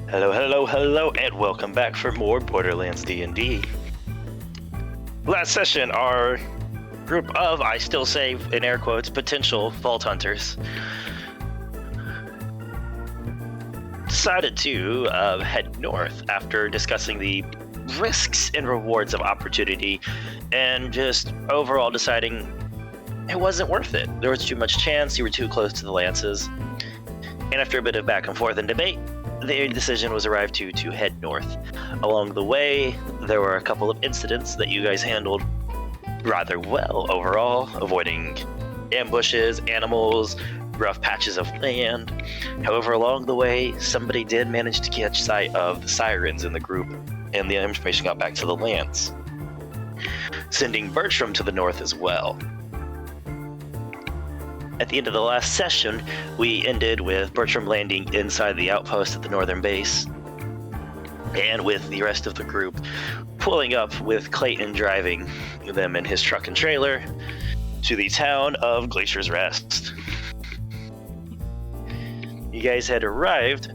Hello, hello, hello, and welcome back for more Borderlands D&D. Last session, our group of, I still say in air quotes, potential Vault Hunters decided to head north after discussing the risks and rewards of opportunity and just overall deciding it wasn't worth it. There was too much chance, you were too close to the lances, and after a bit of back and forth and debate, the decision was arrived to head north. Along the way, there were a couple of incidents that you guys handled rather well overall, avoiding ambushes, animals, rough patches of land. However, along the way, somebody did manage to catch sight of the sirens in the group, and the information got back to the Lance, sending Bertram to the north as well. At the end of the last session, we ended with Bertram landing inside the outpost at the northern base, and with the rest of the group pulling up with Clayton driving them in his truck and trailer to the town of Glacier's Rest. You guys had arrived,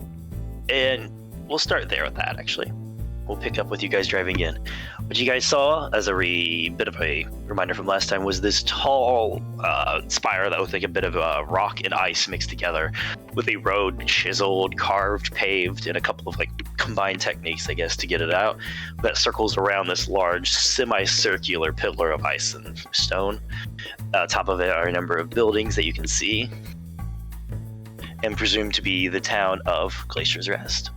and we'll start there with that, actually. We'll pick up with you guys driving in. What you guys saw, as a bit of a reminder from last time, was this tall spire that looked like a bit of rock and ice mixed together, with a road chiseled, carved, paved, and a couple of combined techniques, I guess, to get it out, that circles around this large semicircular pillar of ice and stone. Top of it are a number of buildings that you can see, and presumed to be the town of Glacier's Rest.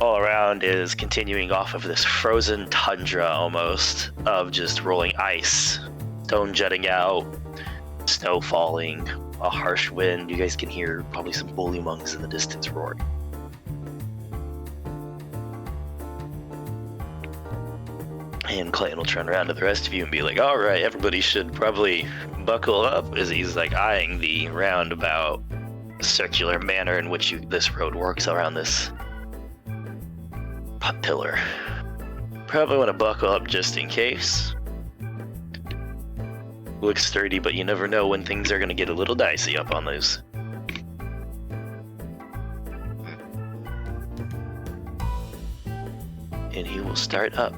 All around is continuing off of this frozen tundra almost of just rolling ice, stone jutting out, snow falling, a harsh wind. You guys can hear probably some bullywugs in the distance roaring. And Clayton will turn around to the rest of you and be like, all right, everybody should probably buckle up, as he's eyeing the roundabout circular manner in which this road works around this pillar. Probably want to buckle up just in case. Looks sturdy, but you never know when things are going to get a little dicey up on those. And he will start up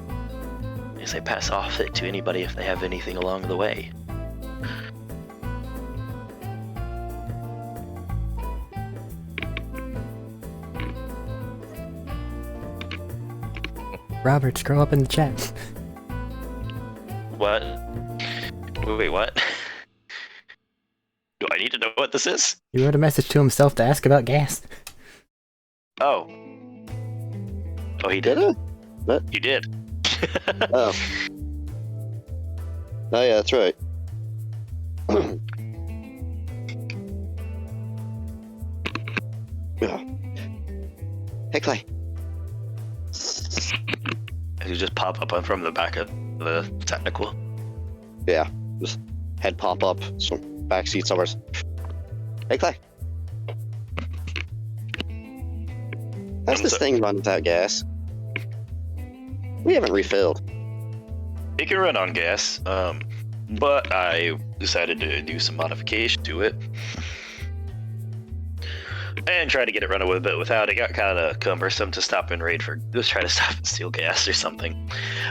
as I pass off it to anybody if they have anything along the way. Robert, scroll up in the chat. What? Wait, what? Do I need to know what this is? He wrote a message to himself to ask about gas. Oh. Oh, he did? What? You did. Oh. Oh yeah, that's right. Hey, Clay. You just pop up from the back of the technical. Yeah, just head pop up, some back seat somewhere. Hey, Clay. How's this thing run without gas? We haven't refilled. It can run on gas, but I decided to do some modification to it and try to get it run a little bit without. It got kind of cumbersome to stop and raid for. Just try to stop and steal gas or something.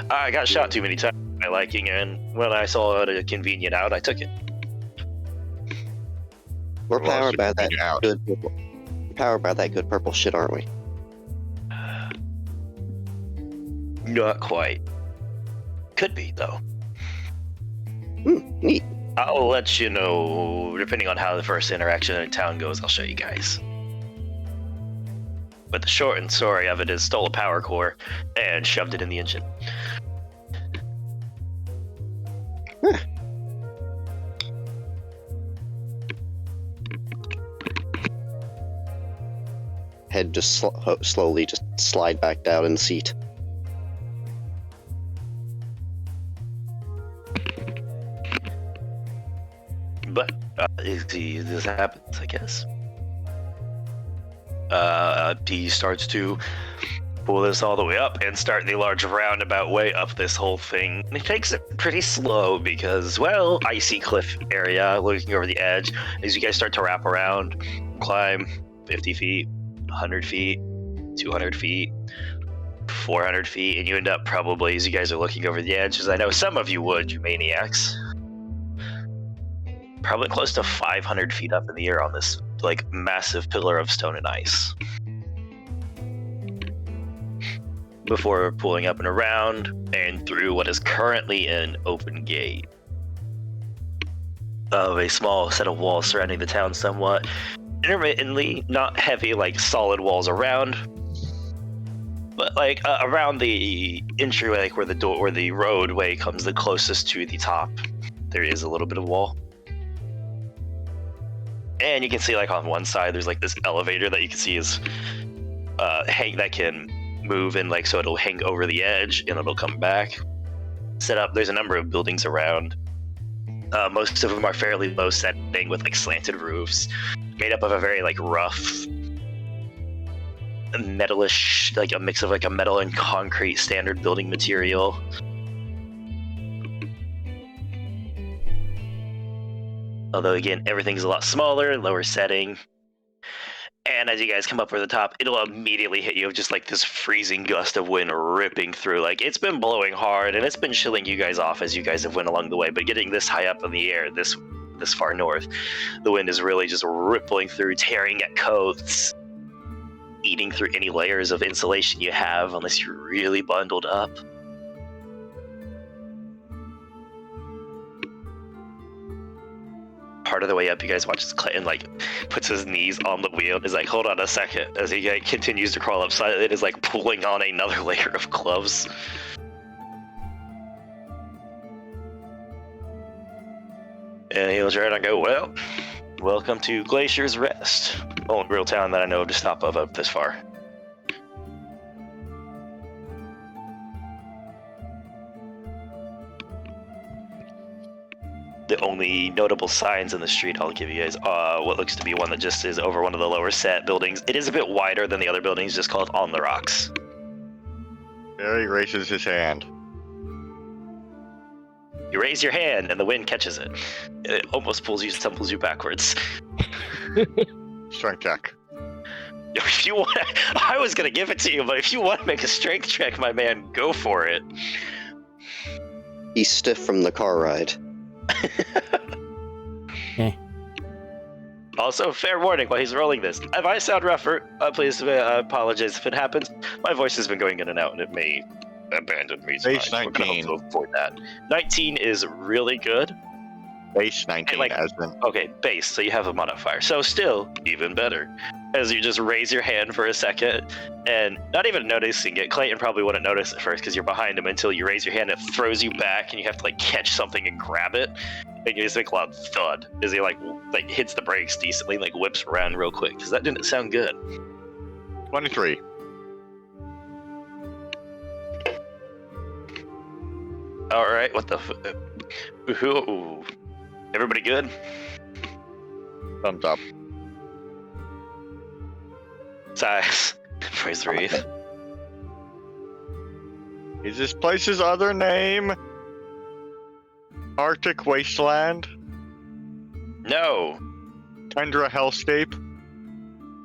I got shot too many times for my liking, and when I saw it a convenient out, I took it. We're powered by that good purple. Powered by that good purple shit, aren't we? Not quite. Could be, though. Neat. I'll let you know, depending on how the first interaction in town goes, I'll show you guys. But the short and story of it is stole a power core and shoved it in the engine. Huh. Head just slowly just slide back down in the seat. But this happens, I guess. He starts to pull this all the way up and start the large roundabout way up this whole thing. And he takes it pretty slow because, well, icy cliff area looking over the edge. As you guys start to wrap around, climb, 50 feet, 100 feet, 200 feet, 400 feet, and you end up probably, as you guys are looking over the edge, as I know some of you would, you maniacs, probably close to 500 feet up in the air on this like massive pillar of stone and ice. Before pulling up and around and through what is currently an open gate of a small set of walls surrounding the town somewhat. Intermittently, not heavy like solid walls around, but like around the entryway, like where the roadway comes the closest to the top, there is a little bit of wall. And you can see like on one side there's like this elevator that you can see is that can move and like so it'll hang over the edge and it'll come back. Set up, there's a number of buildings around. Most of them are fairly low setting with like slanted roofs, made up of a very like rough metalish, like a mix of like a metal and concrete standard building material. Although again, everything's a lot smaller, lower setting. And as you guys come up over the top, it'll immediately hit you with just like this freezing gust of wind ripping through. Like it's been blowing hard and it's been chilling you guys off as you guys have went along the way. But getting this high up in the air, this far north, the wind is really just rippling through, tearing at coats, eating through any layers of insulation you have, unless you're really bundled up. Part of the way up, you guys watch as Clayton like puts his knees on the wheel and is like, hold on a second, as he continues to crawl upside. It is like pulling on another layer of gloves. And he'll try to go, well, welcome to Glacier's Rest. Only real town that I know of to stop of up this far. The only notable signs in the street I'll give you guys, what looks to be one that just is over one of the lower set buildings. It is a bit wider than the other buildings, just called On the Rocks. Barry raises his hand. You raise your hand and the wind catches it. It almost tumbles you backwards. Strength check. If you want, I was gonna give it to you, but if you want to make a strength check, my man, go for it. He's stiff from the car ride. Also, fair warning while he's rolling this. If I sound rougher, please apologize if it happens. My voice has been going in and out, and it may abandon me tonight. Base 19. We're gonna hope to avoid that. 19 is really good. Base 19, like, as in. Okay, base, so you have a modifier. So still, even better. As you just raise your hand for a second, and not even noticing it. Clayton probably wouldn't notice at first because you're behind him until you raise your hand. It throws you back, and you have to like catch something and grab it. And you just make a loud thud as he like hits the brakes decently, like whips around real quick. Because that didn't sound good. 23. All right, what the? Ooh. Everybody good? Thumbs up. Size. Praise the wreath. Is this place's other name Arctic Wasteland? No, Tundra Hellscape?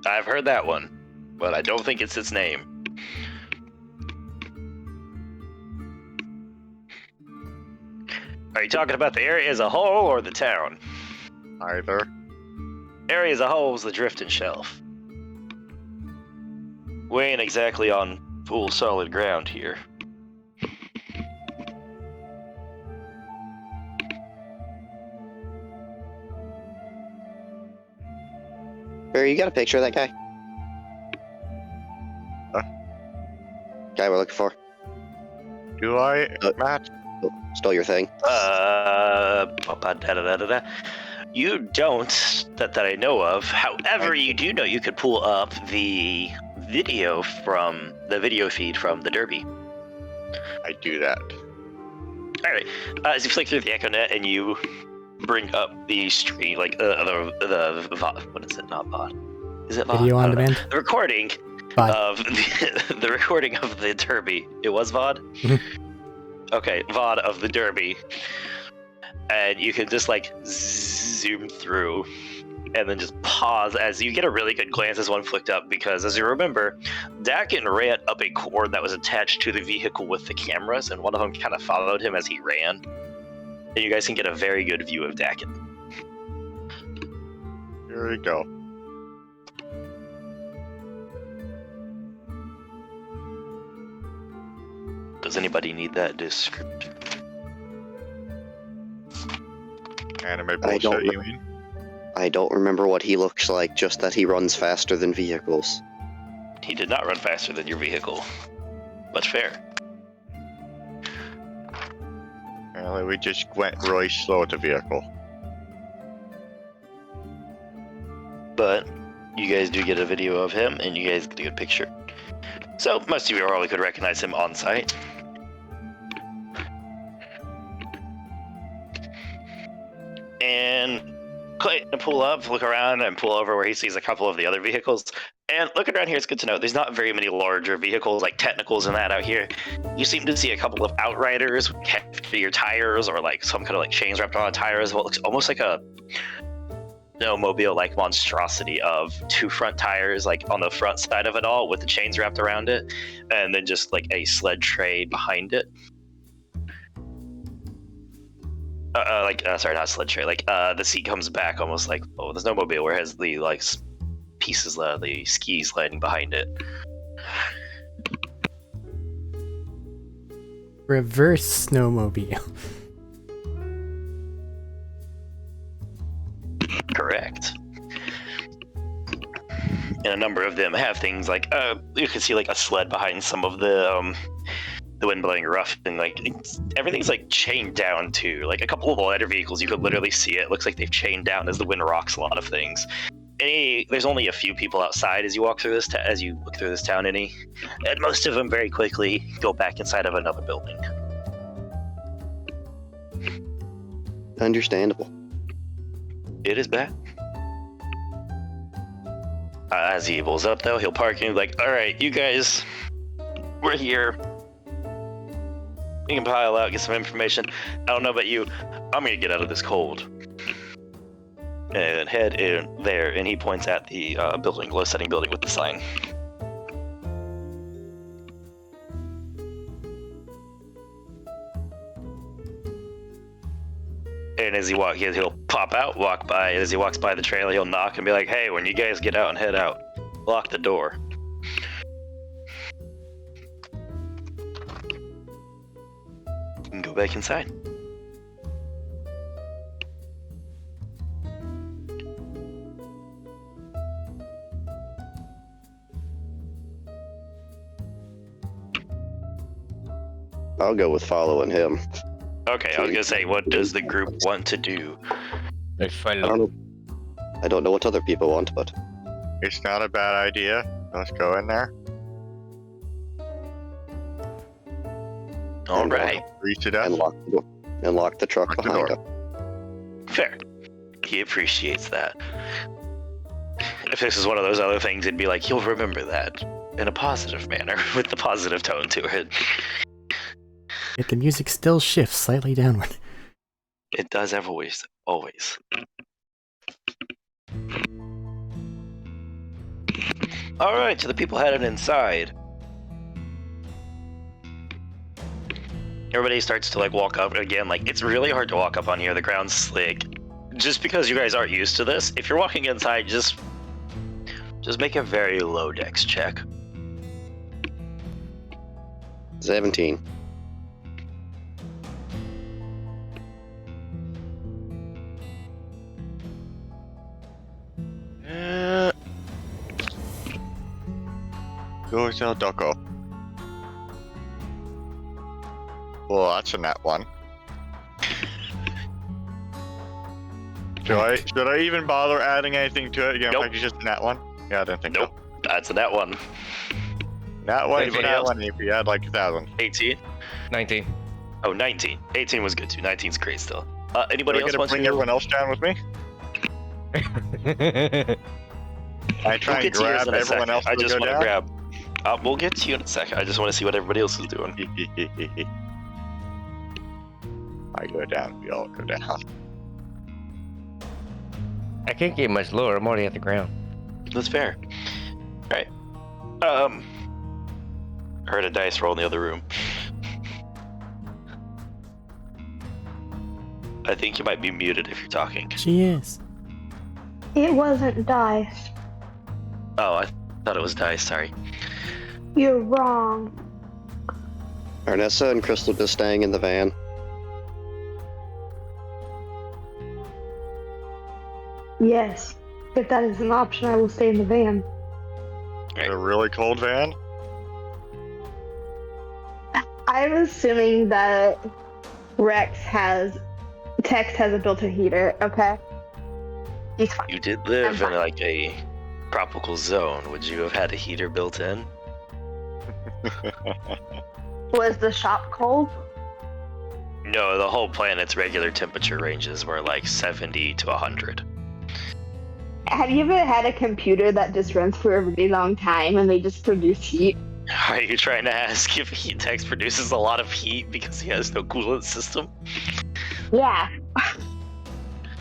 I've heard that one, but I don't think it's its name. Are you talking about the area as a whole or the town? Either. Area as a whole is the Drift and Shelf. We ain't exactly on full solid ground here. Barry, you got a picture of that guy? Huh? Guy we're looking for. Do I, Matt? Oh, stole your thing. You don't, that I know of. However, you do know you could pull up the video feed from the Derby. I do that. All right. As you flick through the EchoNet and you bring up the stream, like the VOD, what is it? Not VOD. Is it VOD? Video on demand? The recording VOD. of the recording of the Derby. It was VOD? Mm-hmm. Okay, VOD of the Derby. And you can just like zoom through and then just pause as you get a really good glance as one flicked up, because as you remember, Dakin ran up a cord that was attached to the vehicle with the cameras, and one of them kind of followed him as he ran. And you guys can get a very good view of Dakin. Here we go. Does anybody need that description? Anime I bullshit, don't you mean? I don't remember what he looks like, just that he runs faster than vehicles. He did not run faster than your vehicle. Much fair. Apparently we just went really slow with the vehicle. But you guys do get a video of him, and you guys get a good picture. So most of you probably could recognize him on site. And Clayton pull up, look around, and pull over where he sees a couple of the other vehicles. And looking around here, it's good to know there's not very many larger vehicles like technicals and that out here. You seem to see a couple of outriders with heftier tires, or like some kind of like chains wrapped on tires. What looks almost like a snowmobile-like monstrosity of two front tires, like on the front side of it all, with the chains wrapped around it, and then just like a sled tray behind it. Sorry, not sled tray. The seat comes back almost like the snowmobile, where it has the pieces, the skis sliding behind it. Reverse snowmobile. Correct. And a number of them have things like you can see like a sled behind some of the wind blowing rough, and everything's like chained down too. Like a couple of lighter vehicles, you could literally see it. Looks like they've chained down as the wind rocks a lot of things. There's only a few people outside as you walk through this as you look through this town, and most of them very quickly go back inside of another building. Understandable. It is bad. As he pulls up, though, he'll park and be like, all right, you guys, we're here. We can pile out, get some information. I don't know about you. I'm going to get out of this cold. And head in there, and he points at the building, glow-setting building with the sign. And as he'll pop out, walk by. As he walks by the trailer, he'll knock and be like, hey, when you guys get out and head out, lock the door. You can go back inside. I'll go with following him. Okay, I was gonna say, what does the group want to do? I I follow. don't know. I don't know what other people want, but It's not a bad idea. Let's go in there. All right, Freeze to death. and lock the truck Lock the behind door. him. fair. He appreciates that. If this is one of those other things, it'd be like, you'll remember that in a positive manner, with the positive tone to it. Yet the music still shifts slightly downward. It does always. All right, so the people headed inside. Everybody starts to walk up again. It's really hard to walk up on here. The ground's slick. Just because you guys aren't used to this, if you're walking inside, just make a very low dex check. 17. Go sell Doko. Well, that's a nat one. Should I even bother adding anything to it? Again, Nope. like it's just a nat one? Yeah, I didn't think Nope. That's a net one. so. Nat one is a Anybody nat else? one if you add like 1,000. 18. 19. Oh, 19. 18 was good too. 19's great still. Anybody Am I else gonna want bring to? everyone else down with me? I try We'll and get to yours grab in a everyone second. else I to just go want to down. grab. We'll get to you in a second. I just want to see what everybody else is doing. I go down, we all go down. I can't get much lower. I'm already at the ground. That's fair. Alright. I heard a dice roll in the other room. I think you might be muted if you're talking. She is. It wasn't dice. Oh, I thought it was dice, sorry. You're wrong. Are Nessa and Crystal just staying in the van? Yes. If that is an option, I will stay in the van. A really cold van? I'm assuming that Tex has a built-in heater, okay? He's fine. You did live I'm in like a tropical zone. Would you have had a heater built in? Was the shop cold? No, the whole planet's regular temperature ranges were like 70 to 100. Have you ever had a computer that just runs for a really long time and they just produce heat? Are you trying to ask if heat text produces a lot of heat because he has no coolant system? Yeah.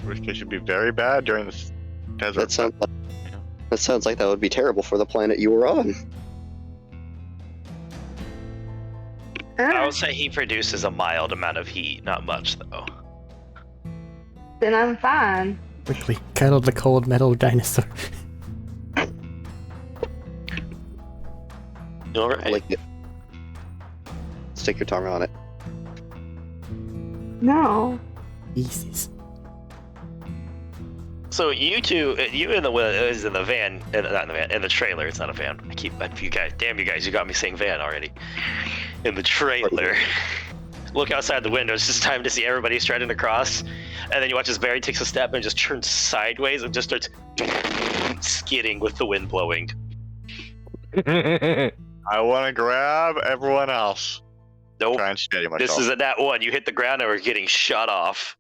Which they should be very bad during this desert. That sounds like that would be terrible for the planet you were on. I would say he produces a mild amount of heat, not much though. Then I'm fine. Quickly cuddle the cold metal dinosaur. Alright. Lick it. Stick your tongue on it. No. Easies. So you two, you in the is in the van, not in the van, in the trailer. It's not a van. You guys, you got me saying van already. In the trailer. Look outside the window. It's just time to see everybody striding across, and then you watch as Barry takes a step and just turns sideways and just starts skidding with the wind blowing. I want to grab everyone else. Nope. Try and steady myself. This isn't that one. You hit the ground and we're getting shut off.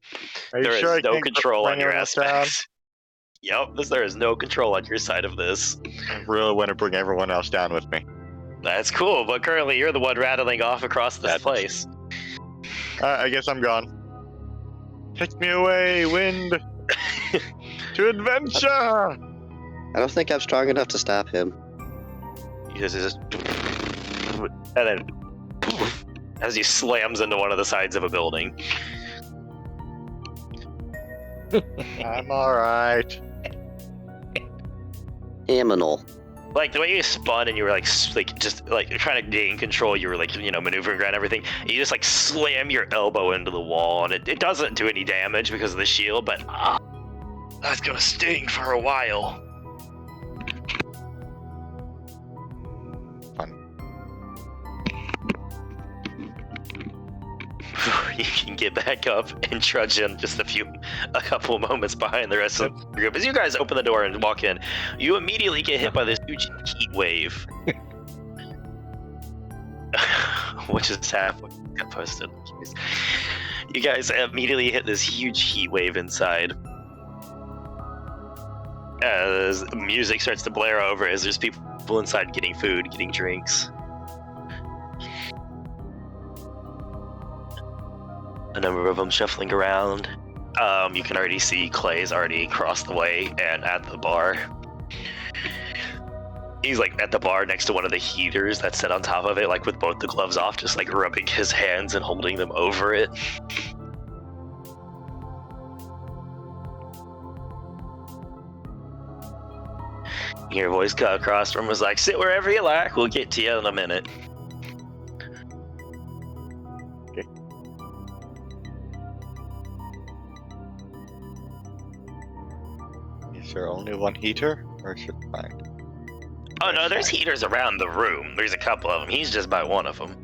Are you There sure is I no can't control on bring your everyone down? aspects. Yep, there is no control on your side of this. I really want to bring everyone else down with me. That's cool, but currently you're the one rattling off across this place. I guess I'm gone. Take me away, wind! To adventure! I don't think I'm strong enough to stop him. He just and then as he slams into one of the sides of a building. I'm alright. Aminal. Like the way you spun and you were like just like trying to gain control, you were like, maneuvering around everything. You just like slam your elbow into the wall and it doesn't do any damage because of the shield, but that's gonna sting for a while. Fun. You can get back up and trudge in just a couple of moments behind the rest of the group. As you guys open the door and walk in, you immediately get hit by this huge heat wave. Which is halfway posted. You guys immediately hit this huge heat wave inside. As music starts to blare over as there's people inside getting food, getting drinks. A number of them shuffling around. You can already see Clay's already across the way and at the bar. He's like at the bar next to one of the heaters that's set on top of it, like with both the gloves off, just like rubbing his hands and holding them over it. Your voice cut across from was like, sit wherever you like, we'll get to you in a minute. Is there only one heater? Or should I find? Oh no, there's heaters around the room. There's a couple of them. He's just by one of them.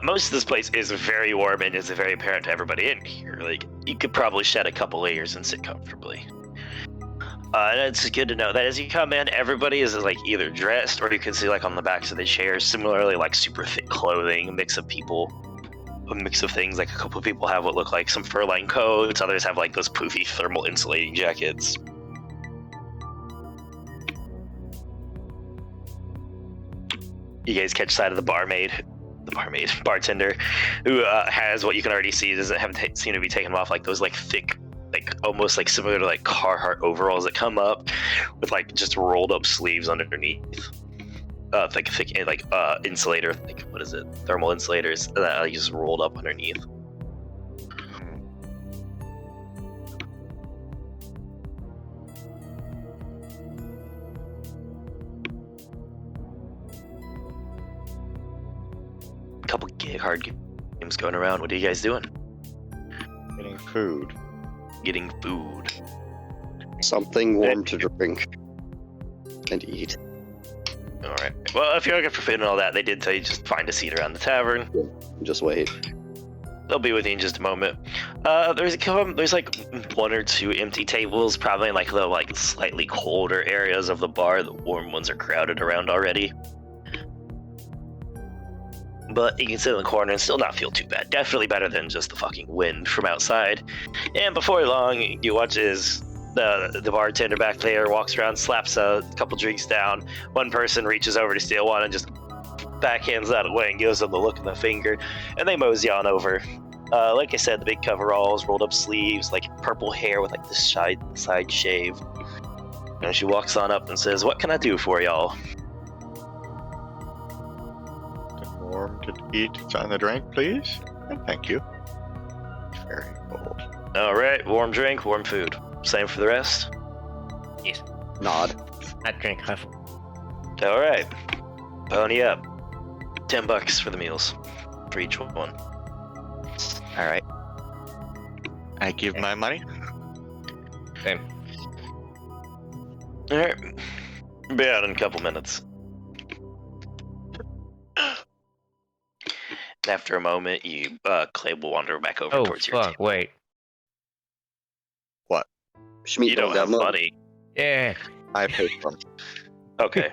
Most of this place is very warm and is very apparent to everybody in here. Like, you could probably shed a couple layers and sit comfortably. And it's good to know that as you come in, everybody is like either dressed, or you can see like on the backs of the chairs, similarly like super thick clothing, a mix of things. Like a couple of people have what look like some fur-lined coats, others have like those poofy thermal insulating jackets. You guys catch sight of the barmaid bartender, who has what you can already see doesn't seem to be taken off, like those like thick, like almost like similar to like Carhartt overalls that come up with like just rolled up sleeves underneath. Like thick, like insulator, like what is it? Thermal insulators that like, just rolled up underneath. A couple hard games going around. What are you guys doing? Getting food. Getting food. Something warm to drink and eat. All right. Well, if you're looking for food and all that, they did tell you just find a seat around the tavern. Just wait. They'll be with you in just a moment. There's like one or two empty tables, probably in like the like slightly colder areas of the bar. The warm ones are crowded around already. But you can sit in the corner and still not feel too bad. Definitely better than just the fucking wind from outside. And before long, you watch as the bartender back there walks around, slaps a couple drinks down. One person reaches over to steal one and just backhands that away and gives them the look of the finger. And they mosey on over. Like I said, the big coveralls, rolled up sleeves, like purple hair with like the side shave. And she walks on up and says, "What can I do for y'all?" Warm to eat and the drink, please. And thank you. Very cold. All right, warm drink, warm food. Same for the rest? Yes. Nod. I drink half. All right. Pony up. $10 for the meals. For each one. All right. I give my money. Same. All right. Be out in a couple minutes. After a moment, Clay will wander back over Oh, towards your fuck, table. wait. Schmeat You don't have money. Yeah. I paid for them. Okay.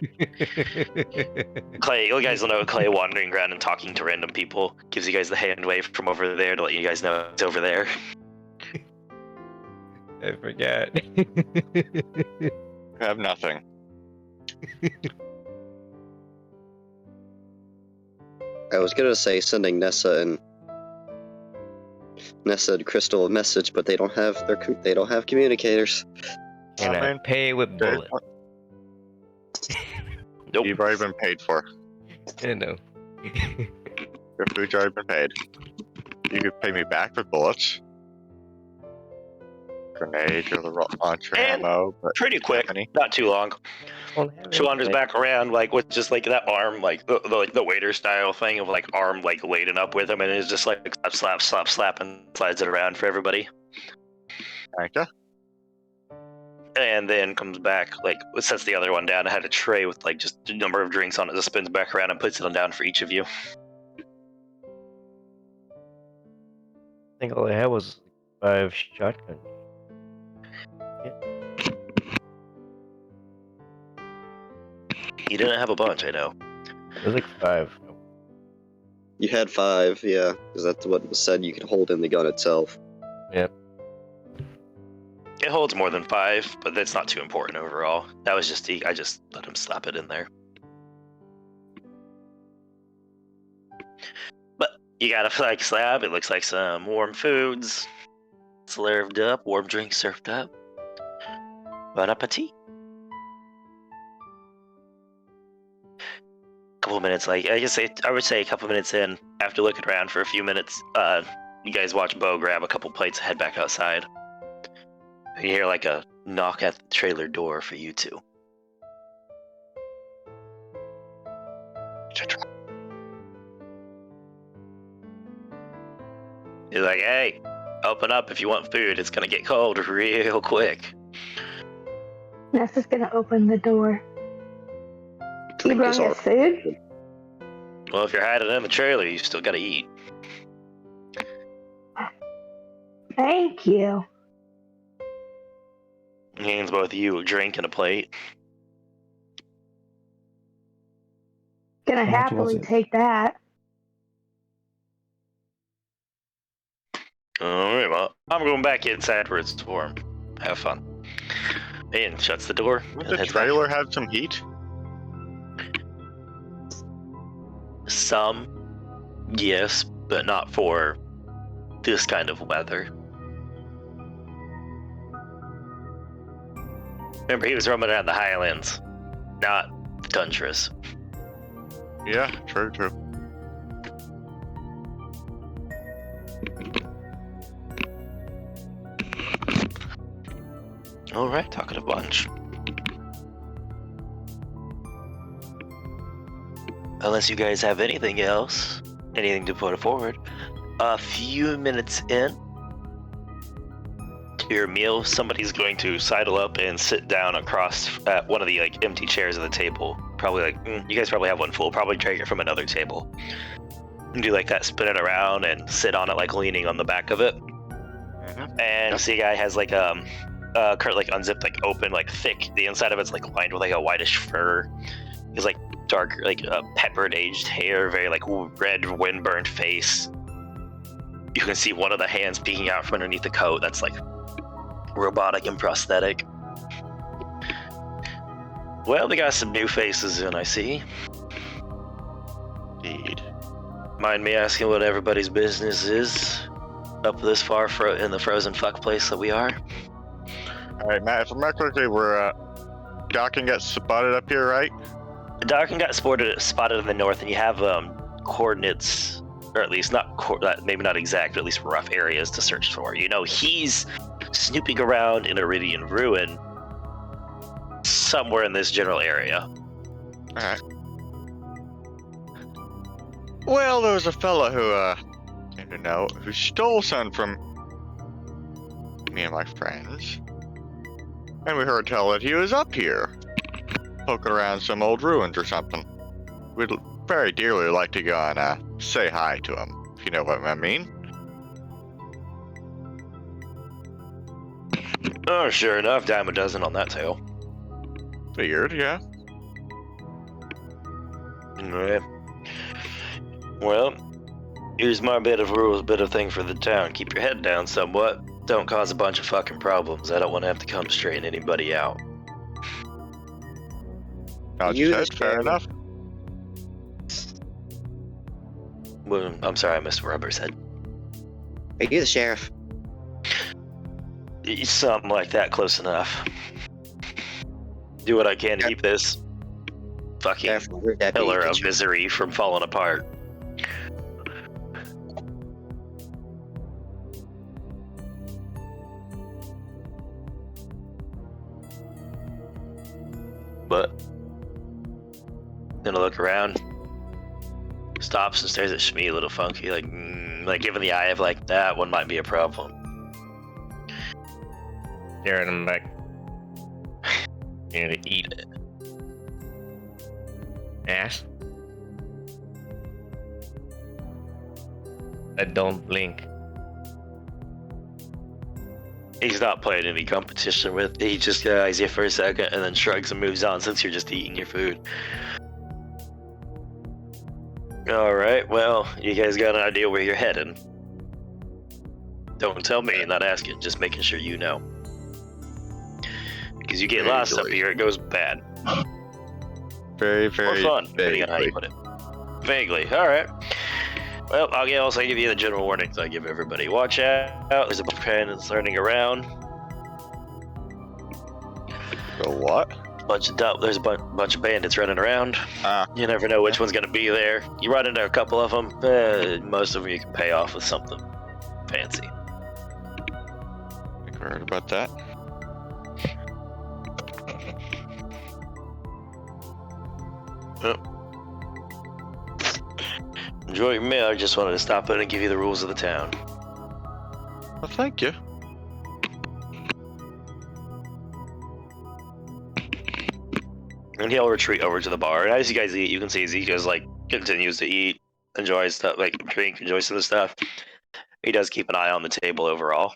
Clay, you guys will know Clay wandering around and talking to random people. Gives you guys the hand wave from over there to let you guys know it's over there. I forgot. I have nothing. I was gonna say sending Nessa and Crystal a message, but they don't have communicators. And I mean, pay with bullet. Nope. You've already been paid for. I know. Your food's already been paid. You could pay me back with bullets. Grenades or the launcher And ammo, but Pretty quick, Any? not too long. She wanders back around, like with just like that arm, like the waiter style thing of like arm like laden up with him, and it's just like slap, and slides it around for everybody. Okay. And then comes back, like sets the other one down. I had a tray with like just a number of drinks on it. Just spins back around and puts it on down for each of you. I think all I had was 5 shotguns. You didn't have a bunch, I know. It was like 5. You had 5, yeah, because that's what was said. You could hold in the gun itself. Yep. It holds more than 5, but that's not too important overall. That was just I just let him slap it in there. But you got a like slab. It looks like some warm foods served up, warm drinks served up. Bon appetit. Couple minutes, like I would say a couple minutes in, after looking around for a few minutes, you guys watch Bo grab a couple plates and head back outside. You hear like a knock at the trailer door for you two. He's like, "Hey, open up if you want food. It's gonna get cold real quick." Nessa's gonna open the door. You Drink brought is me all. food? Well, if you're hiding in the trailer, you still gotta eat. Thank you. He hands both of you a drink and a plate. Gonna How much was happily it? take that. Alright, well, I'm going back inside where it's warm. Have fun. And shuts the door. Would and the heads back. trailer have some heat? Some. Yes, but not for this kind of weather. Remember, he was roaming around the highlands, not the tundras. Yeah, true, true. All right, talking a bunch. Unless you guys have anything else, anything to put forward. A few minutes in to your meal, somebody's going to sidle up and sit down across one of the empty chairs at the table. Probably you guys probably have one full. Probably take it from another table. And do that, spin it around and sit on it, leaning on the back of it. Mm-hmm. And you see a guy has curtain unzipped, open, thick. The inside of it's lined with a whitish fur. He's dark, peppered aged hair, very red windburned face. You can see one of the hands peeking out from underneath the coat. That's robotic and prosthetic. Well, they got some new faces in, I see. Indeed. Mind me asking what everybody's business is up this far in the frozen fuck place that we are? Alright, Matt, if I'm not quickly, we're docking got spotted up here, right? Darkin got spotted in the north, and you have coordinates, or at least maybe not exact, but at least rough areas to search for. You know, he's snooping around in Iridian Ruin somewhere in this general area. Alright. Well, there was a fella who, came to know, who stole some from me and my friends. And we heard tell that he was up here, poking around some old ruins or something. We'd very dearly like to go and say hi to him, if you know what I mean. Oh, sure enough, dime a dozen on that tale. Figured, yeah. Alright. Well, here's my bit of rules, bit of thing for the town. Keep your head down somewhat. Don't cause a bunch of fucking problems. I don't want to have to come straighten anybody out. Fair enough. Well, I'm sorry, I missed what Rubber said. Are you the sheriff? Something like that, close enough. Do what I can to keep this fucking Sheriff, we're deputy. pillar of misery from falling apart. But gonna look around, stops and stares at Shmi a little funky, giving the eye of that one might be a problem. Staring him back. You need to eat ass. I don't blink. He's not playing any competition with. He just eyes you for a second and then shrugs and moves on since you're just eating your food. Alright, well, you guys got an idea where you're heading. Don't tell me, not asking, just making sure you know. Because you get lost up here, it goes bad. Very, very Or fun, depending on how you put it. Vaguely, alright. Well, I'll also give you the general warnings I give everybody. Watch out, there's a bunch of bandits learning around. The what? There's a bunch of bandits running around. You never know which one's gonna be there. You run into a couple of them, most of them you can pay off with something fancy. I think I heard about that. Enjoy your meal. I just wanted to stop in and give you the rules of the town. Well, thank you. And he'll retreat over to the bar. And as you guys eat, you can see Ezekiel's continues to eat, enjoys stuff, drink, enjoys some of the stuff. He does keep an eye on the table overall.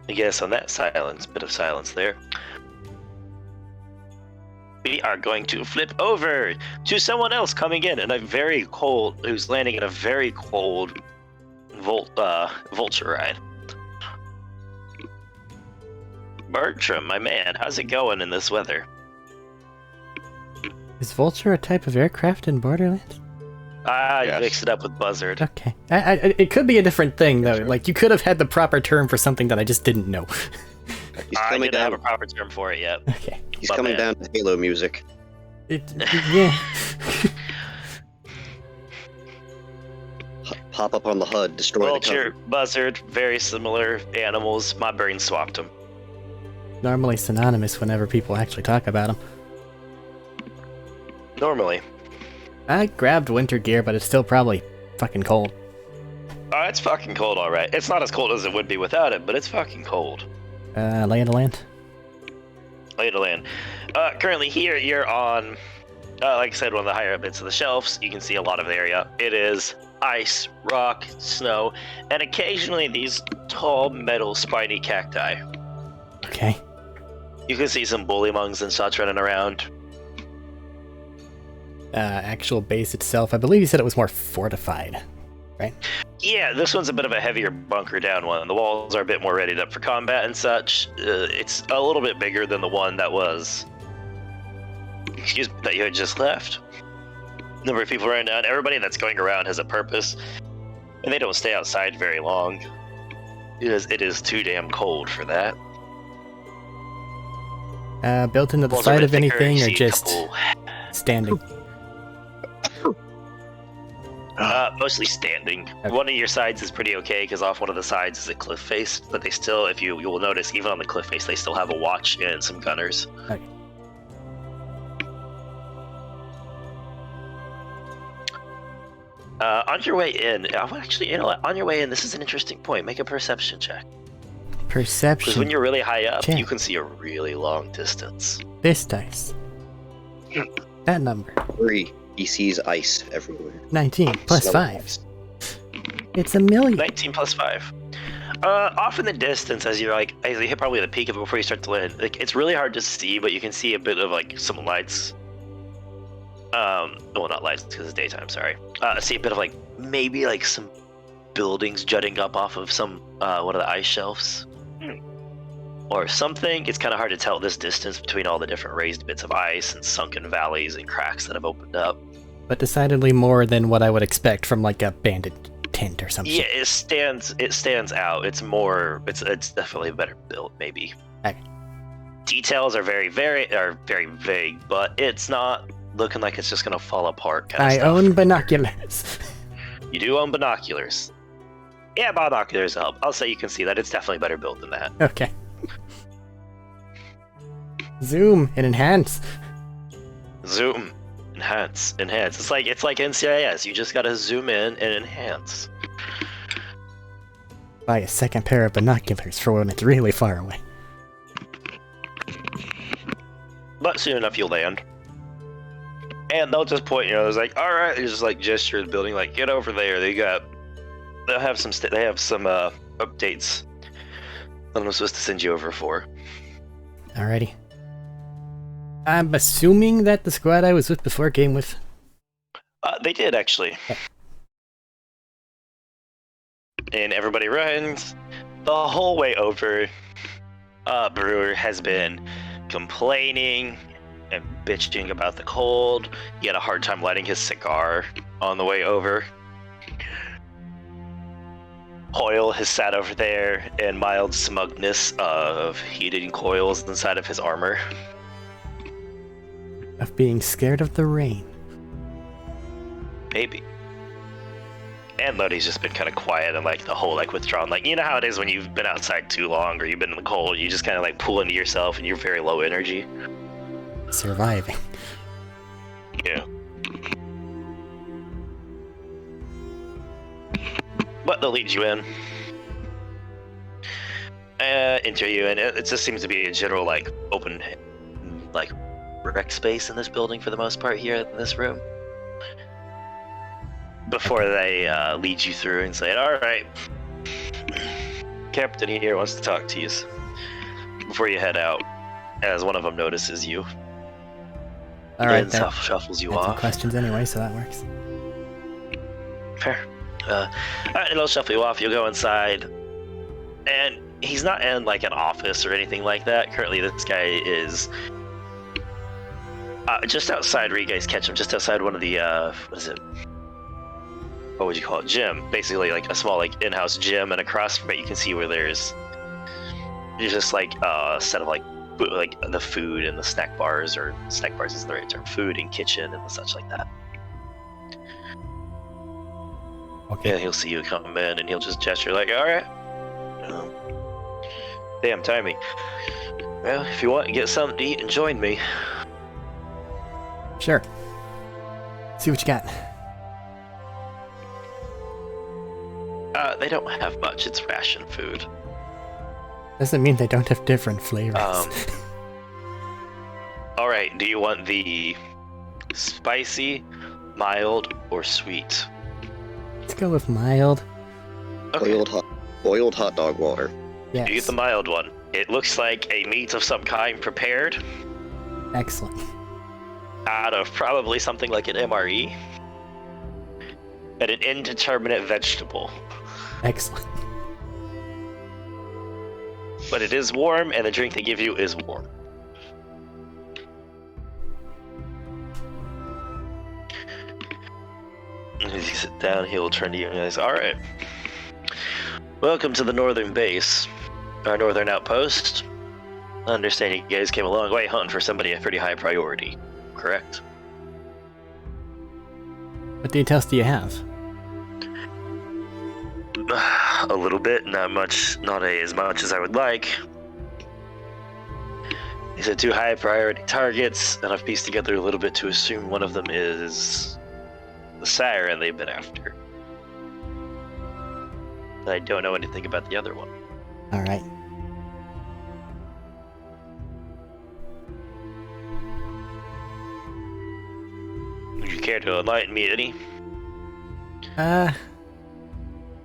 I guess on that bit of silence there, we are going to flip over to someone else coming in who's landing in a very cold vulture ride. Bertram, my man, how's it going in this weather? Is Vulture a type of aircraft in Borderlands? I Yes. mixed it up with Buzzard. Okay. It could be a different thing, though. Sure. Like, you could have had the proper term for something that I just didn't know. He's I coming didn't have down. a proper term for it yet. Okay. He's My coming man. down to Halo music. Yeah. Pop up on the HUD, destroy Vulture, the cover. Buzzard, very similar animals. My brain swapped them. Normally synonymous whenever people actually talk about them. Normally. I grabbed winter gear, but it's still probably fucking cold. It's fucking cold, alright. It's not as cold as it would be without it, but it's fucking cold. Lay of the land? Lay of the land. Currently here, you're on, like I said, one of the higher bits of the shelves. You can see a lot of the area. It is ice, rock, snow, and occasionally these tall metal spiny cacti. Okay. You can see some bullymongs and such running around. Actual base itself, I believe you said it was more fortified, right? Yeah, this one's a bit of a heavier bunker down one. The walls are a bit more readied up for combat and such. It's a little bit bigger than the one that was, that you had just left. Number of people running down. Everybody that's going around has a purpose, and they don't stay outside very long. It is too damn cold for that. Built into the Walls are a side bit of thicker, anything you or see a just couple- standing? Mostly standing. Okay. One of your sides is pretty okay because off one of the sides is a cliff face, but they still, if you will notice, even on the cliff face, they still have a watch and some gunners. Okay. On your way in, actually, you know what? On your way in, this is an interesting point. Make a perception check. Because Perception. when you're really high up, Check. you can see a really long distance. This dice. That number. 3. He sees ice everywhere. 19 plus Snow 5. ice. It's a million. 19 plus 5. Off in the distance, as you hit probably the peak of it before you start to land, like it's really hard to see, but you can see a bit of like some lights. Well, not lights because it's daytime. Sorry. See a bit of like maybe like some buildings jutting up off of some one of the ice shelves, or something. It's kind of hard to tell this distance between all the different raised bits of ice and sunken valleys and cracks that have opened up. But decidedly more than what I would expect from like a bandit tent or something. Yeah, it stands out. It's it's definitely better built, maybe. Okay. Details are very vague, but it's not looking like it's just gonna fall apart kind of I stuff. own binoculars. You do own binoculars. Yeah, binoculars help. I'll say you can see that it's definitely better built than that. Okay. Zoom and enhance. Zoom, enhance. It's like NCIS. You just gotta zoom in and enhance. Buy a second pair of binoculars for when it's really far away. But soon enough, you'll land. And they'll just point, it's like, all right, they just like gesture at the building, like, get over there. They'll have some updates that I'm supposed to send you over for. Alrighty. I'm assuming that the squad I was with before came with. They did, actually. And everybody runs. The whole way over, Brewer has been complaining and bitching about the cold. He had a hard time lighting his cigar on the way over. Hoyle has sat over there in mild smugness of heating coils inside of his armor. Of being scared of the rain. Maybe. And Lodi's just been kind of quiet and like the whole like withdrawn. Like, you know how it is when you've been outside too long or you've been in the cold, you just kind of like pull into yourself and you're very low energy. Surviving. Yeah. But they'll lead you in. Enter you, and it just seems to be a general like open like rec space in this building for the most part here in this room. Before they lead you through and say, all right, Captain here wants to talk to you before you head out, as one of them notices you. Alright, And that shuffles you had some off. questions anyway, so that works. Fair. Alright, it'll shuffle you off. You'll go inside, and he's not in like an office or anything like that. Currently, this guy is just outside where you guys catch him, just outside one of the what is it? What would you call it? Gym. Basically, like a small like in-house gym, and across from it, you can see where there's just like a set of like the food and the snack bars, or snack bars is the right term. Food and kitchen and such like that. Okay. Yeah, he'll see you come in, and he'll just gesture like, "All right." Damn timing. Well, if you want to get something to eat and join me. Sure. See what you got. They don't have much. It's ration food. Doesn't mean they don't have different flavors. All right. Do you want the spicy, mild, or sweet? Let's go with mild. Okay. Boiled hot dog water. Yes. You get the mild one. It looks like a meat of some kind prepared Excellent. out of probably something like an MRE and an indeterminate vegetable. Excellent. But it is warm, and the drink they give you is warm. As you sit down, he'll turn to you and says, "All right. Welcome to the northern base, our northern outpost. I understand you guys came a long way hunting for somebody of pretty high priority, correct?" What details do you have? A little bit, not much, not as much as I would like. He said 2 high priority targets, and I've pieced together a little bit to assume one of them is the siren they've been after. I don't know anything about the other one. Alright. Would you care to enlighten me any?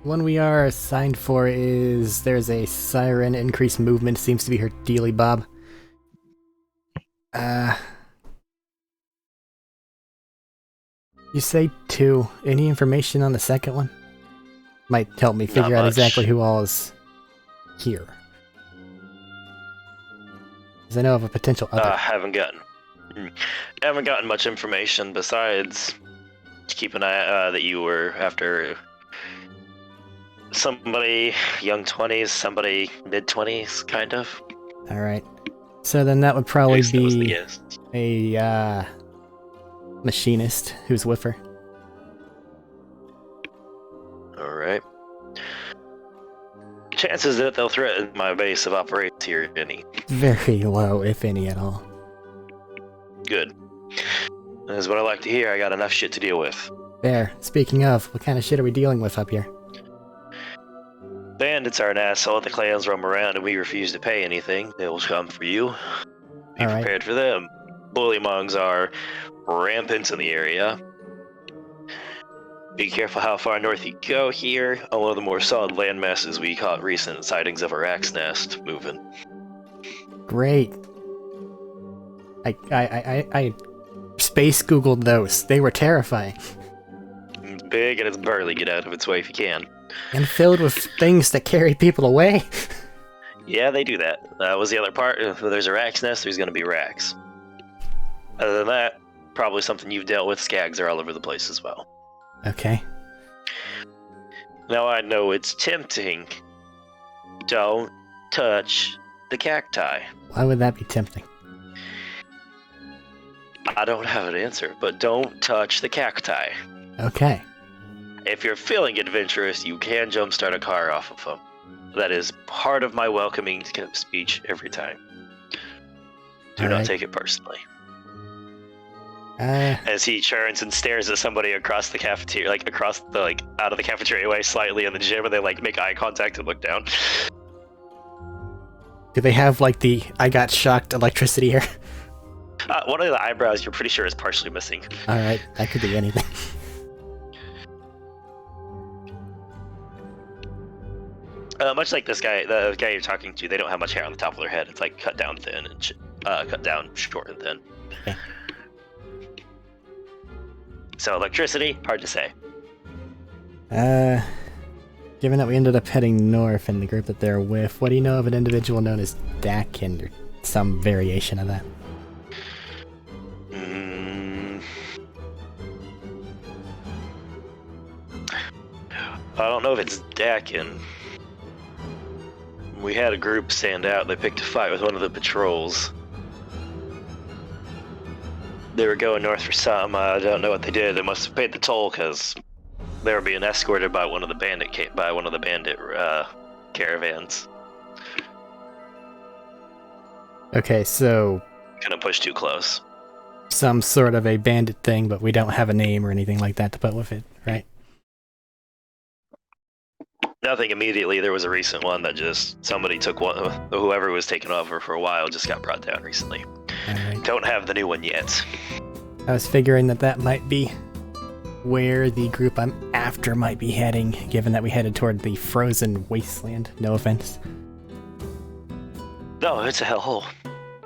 One we are assigned for is there's a siren, increased movement seems to be her dealy bob. You say 2. Any information on the second one? Might help me figure out exactly who all is here. Because I know of a potential other. Haven't gotten much information besides to keep an eye that you were after somebody young 20s, somebody mid 20s, kind of. Alright. So then that would probably That was the be guess. a machinist who's with her. All right. Chances that they'll threaten my base of operations here, any? Very low, if any at all. Good. That's what I like to hear. I got enough shit to deal with. There. Speaking of, what kind of shit are we dealing with up here? Bandits are an asshole. The clans roam around and we refuse to pay anything. They will come for you. Be All right. prepared for them. Bullymongs are rampant in the area. Be careful how far north you go here. On one of the more solid land masses, we caught recent sightings of a rat's nest moving. Great. I space googled those. They were terrifying. It's big and it's burly. Get out of its way if you can. And filled with things that carry people away. Yeah, they do that. That was the other part. If there's a rat's nest, there's going to be rats. Other than that, probably something you've dealt with. Skags are all over the place as well. Okay. Now I know it's tempting. Don't touch the cacti. Why would that be tempting? I don't have an answer, but don't touch the cacti. Okay. If you're feeling adventurous, you can jumpstart a car off of them. That is part of my welcoming speech every time. Do All not right. take it personally. As he turns and stares at somebody across the cafeteria, like across the, like, out of the cafeteria way slightly in the gym, and they like make eye contact and look down. Do they have like the I got shocked electricity here? One of the eyebrows you're pretty sure is partially missing. Alright, that could be anything. Much like this guy, the guy you're talking to, they don't have much hair on the top of their head. It's like cut down thin and cut down short and thin. Okay. So electricity, hard to say. Given that we ended up heading north in the group that they're with, what do you know of an individual known as Dakin, or some variation of that? I don't know if it's Dakin. We had a group stand out. They picked a fight with one of the patrols. They were going north for some. I don't know what they did. They must have paid the toll because they were being escorted by one of the bandit caravans. Okay, so Couldn't push too close. some sort of a bandit thing, but we don't have a name or anything like that to put with it, right? Nothing immediately. There was a recent one that just somebody took one. Whoever was taking over for a while just got brought down recently. Alright. Don't have the new one yet. I was figuring that might be where the group I'm after might be heading, given that we headed toward the frozen wasteland. No offense. No, it's a hellhole.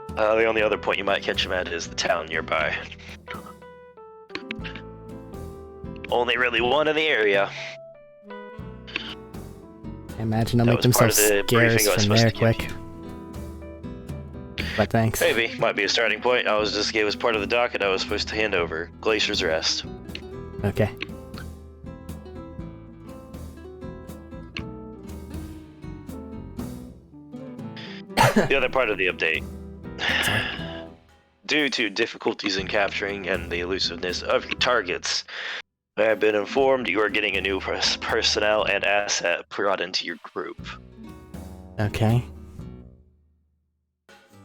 The only other point you might catch him at is the town nearby. Only really one in the area. I imagine I'll That make was part themselves of the briefing scarce I was from supposed there to give quick. But thanks. Maybe. Might be a starting point. It was part of the docket I was supposed to hand over. Glacier's Rest. Okay. The other part of the update. Sorry. Due to difficulties in capturing and the elusiveness of your targets, I have been informed you are getting a new personnel and asset brought into your group. Okay.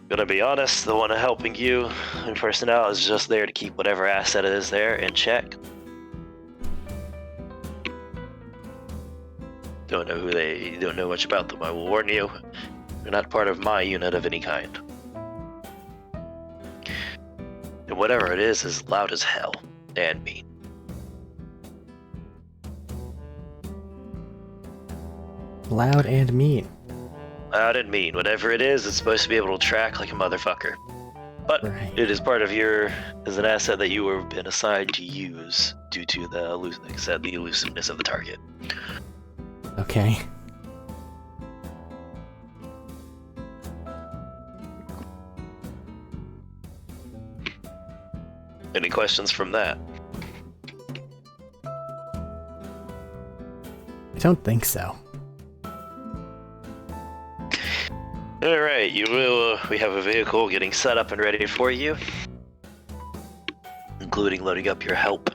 Gonna be honest, the one helping you in personnel is just there to keep whatever asset is there in check. Don't know much about them. I will warn you, you're not part of my unit of any kind. And whatever it is loud as hell and mean. Loud and mean. Loud and mean. Whatever it is, it's supposed to be able to track like a motherfucker. But Right. it is part of as an asset that you have been assigned to use due to the elusiveness of the target. Okay. Any questions from that? I don't think so. Alright, we have a vehicle getting set up and ready for you, including loading up your help.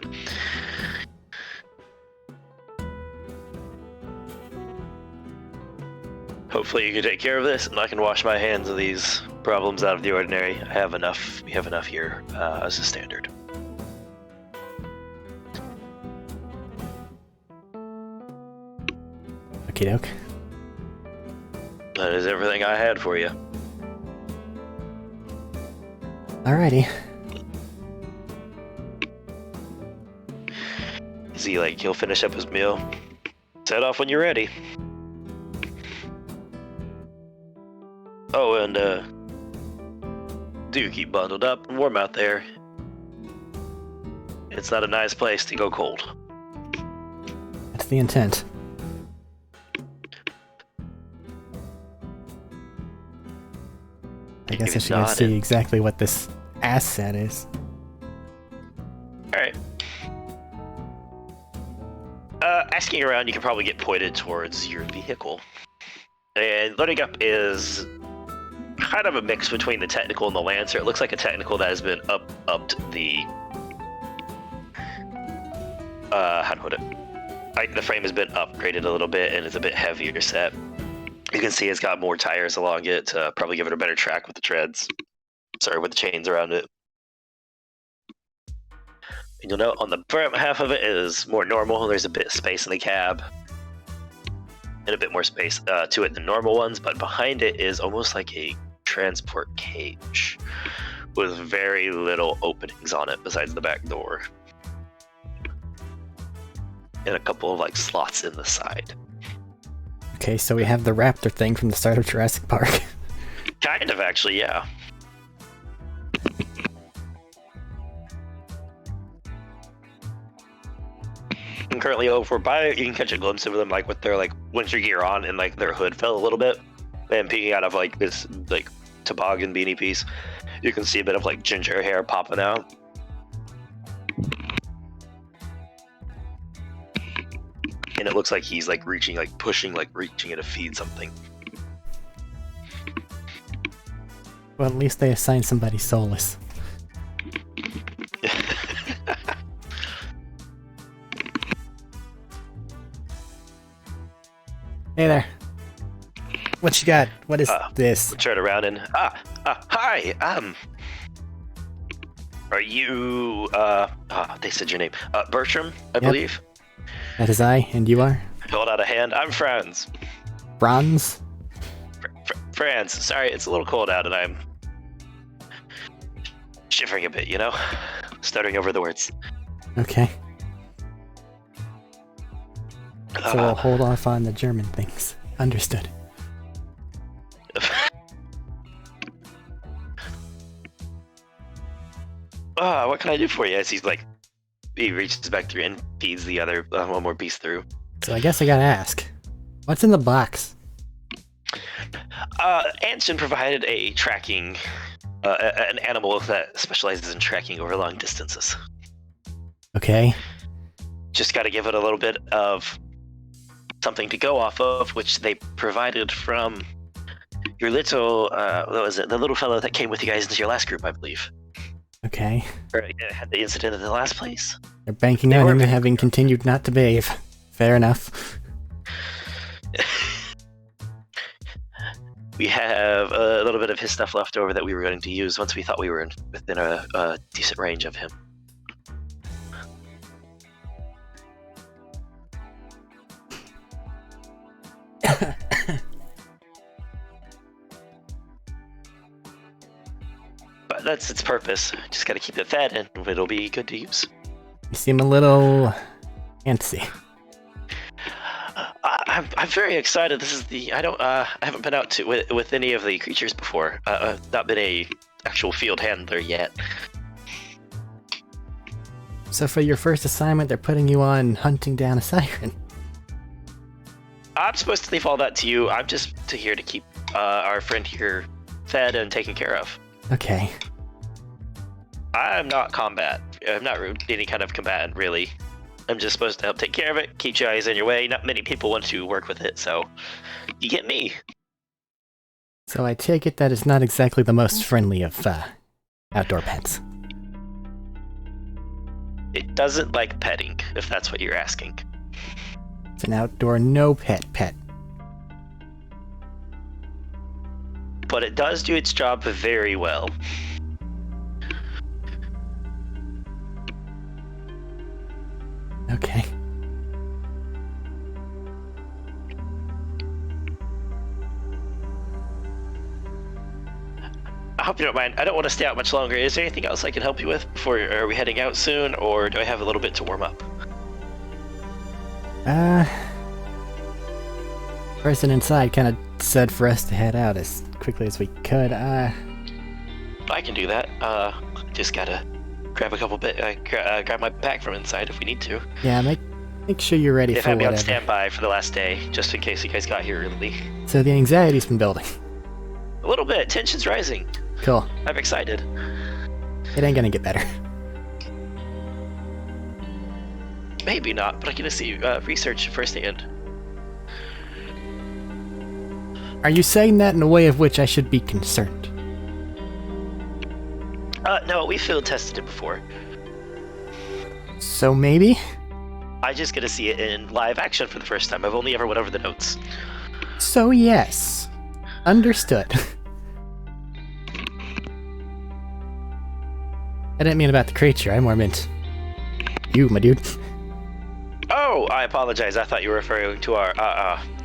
Hopefully you can take care of this and I can wash my hands of these problems out of the ordinary. We have enough here as a standard. Okie doke. That is everything I had for you. Alrighty. He'll finish up his meal. Set off when you're ready. Oh, and do keep bundled up and warm out there. It's not a nice place to go cold. That's the intent. I guess I should go see exactly what this asset is. Alright. Asking around, you can probably get pointed towards your vehicle. And loading up is kind of a mix between the technical and the Lancer. It looks like a technical that has been upped the... how to put it? The frame has been upgraded a little bit and it's a bit heavier set. You can see it's got more tires along it to probably give it a better track with the treads. Sorry, with the chains around it. And you'll note on the front half of it is more normal. There's a bit of space in the cab. And a bit more space to it than normal ones, but behind it is almost like a transport cage with very little openings on it besides the back door. And a couple of slots in the side. Okay, so we have the raptor thing from the start of Jurassic Park. Kind of, actually, yeah. currently over by it. You can catch a glimpse of them, like with their like winter gear on, and like their hood fell a little bit, and peeking out of like this like toboggan beanie piece, you can see a bit of like ginger hair popping out. And it looks like he's like reaching, like pushing, like reaching in to feed something. Well, at least they assigned somebody soulless. Hey there. What you got? What is this? Turn around and hi. Are you they said your name. Bertram, I believe. That is I, and you are? Hold out a hand. I'm Franz. Franz? Franz. Sorry, it's a little cold out and I'm shivering a bit, you know? Stuttering over the words. Okay. So we'll hold off on the German things. Understood. What can I do for you? As he reaches back through and feeds the other one more piece through. So I guess I gotta ask, what's in the box? Anshin provided a tracking, an animal that specializes in tracking over long distances. Okay. Just got to give it a little bit of something to go off of, which they provided from your little, what was it? The little fellow that came with you guys into your last group, I believe. Okay. Or had the incident in the last place. They're banking on him having continued not to bathe. Fair enough. We have a little bit of his stuff left over that we were going to use once we thought we were within a decent range of him. But that's its purpose. Just got to keep it fed and it'll be good to use. You seem a little antsy. I'm very excited. This is the I haven't been out with any of the creatures before. Not been a actual field handler yet. So for your first assignment, they're putting you on hunting down a siren. I'm supposed to leave all that to you. I'm just here to keep our friend here fed and taken care of. Okay. I'm not combat. I'm not any kind of combatant, really. I'm just supposed to help take care of it, keep your eyes in your way. Not many people want to work with it, so you get me. So I take it that it's not exactly the most friendly of outdoor pets. It doesn't like petting, if that's what you're asking. It's an outdoor no-pet pet. But it does do its job very well. Okay. I hope you don't mind. I don't want to stay out much longer. Is there anything else I can help you with before? Are we heading out soon, or do I have a little bit to warm up? Person inside kind of said for us to head out as quickly as we could. I can do that. Just gotta grab a couple grab my pack from inside if we need to. Yeah, make sure you're ready if for I'm whatever. on standby for the last day, just in case you guys got here early. So the anxiety's been building. A little bit. Tension's rising. Cool. I'm excited. It ain't gonna get better. Maybe not, but I can see research firsthand. Are you saying that in a way of which I should be concerned? No, we field tested it before. So maybe? I just get to see it in live action for the first time. I've only ever went over the notes. So yes. Understood. I didn't mean about the creature, I more meant you, my dude. Oh, I apologize. I thought you were referring to our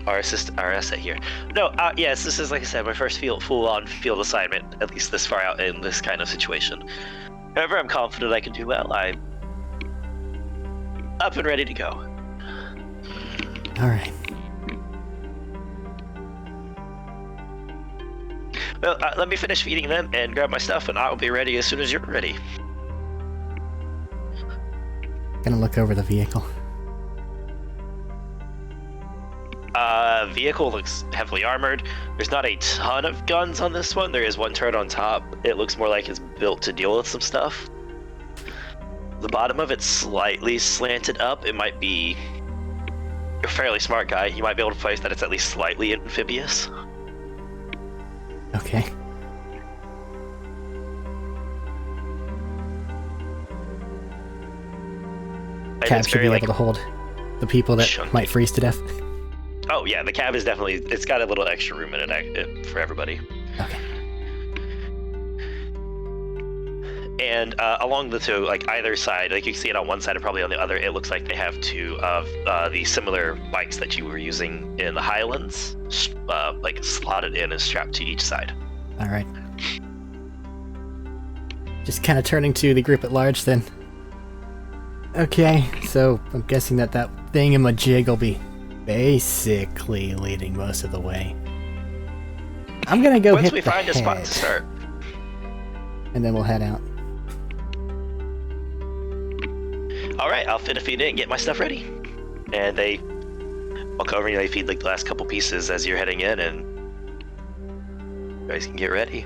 asset here. No, yes, this is, like I said, my first full-on field assignment, at least this far out in this kind of situation. However, I'm confident I can do well. I'm up and ready to go. Alright. Well, let me finish feeding them and grab my stuff, and I'll be ready as soon as you're ready. Gonna look over the vehicle. vehicle looks heavily armored. There's not a ton of guns on this one. There is one turret on top. It looks more like it's built to deal with some stuff. The bottom of it's slightly slanted up. It might be... You're a fairly smart guy. You might be able to place that it's at least slightly amphibious. Okay. And Cab it's should be very, able to hold the people that chunky. might freeze to death. Oh yeah, the cab is definitely... It's got a little extra room in it for everybody. Okay. And along the two, like either side, like you can see it on one side and probably on the other, it looks like they have two of the similar bikes that you were using in the Highlands, like slotted in and strapped to each side. All right. Just kind of turning to the group at large then. Okay, so I'm guessing that thingamajig will be basically leading most of the way. I'm gonna go Once hit we the find a spot head, to start. and then we'll head out. All right, I'll fit a feed in, get my stuff ready. And they walk over and they feed like the last couple pieces as you're heading in, and you guys can get ready.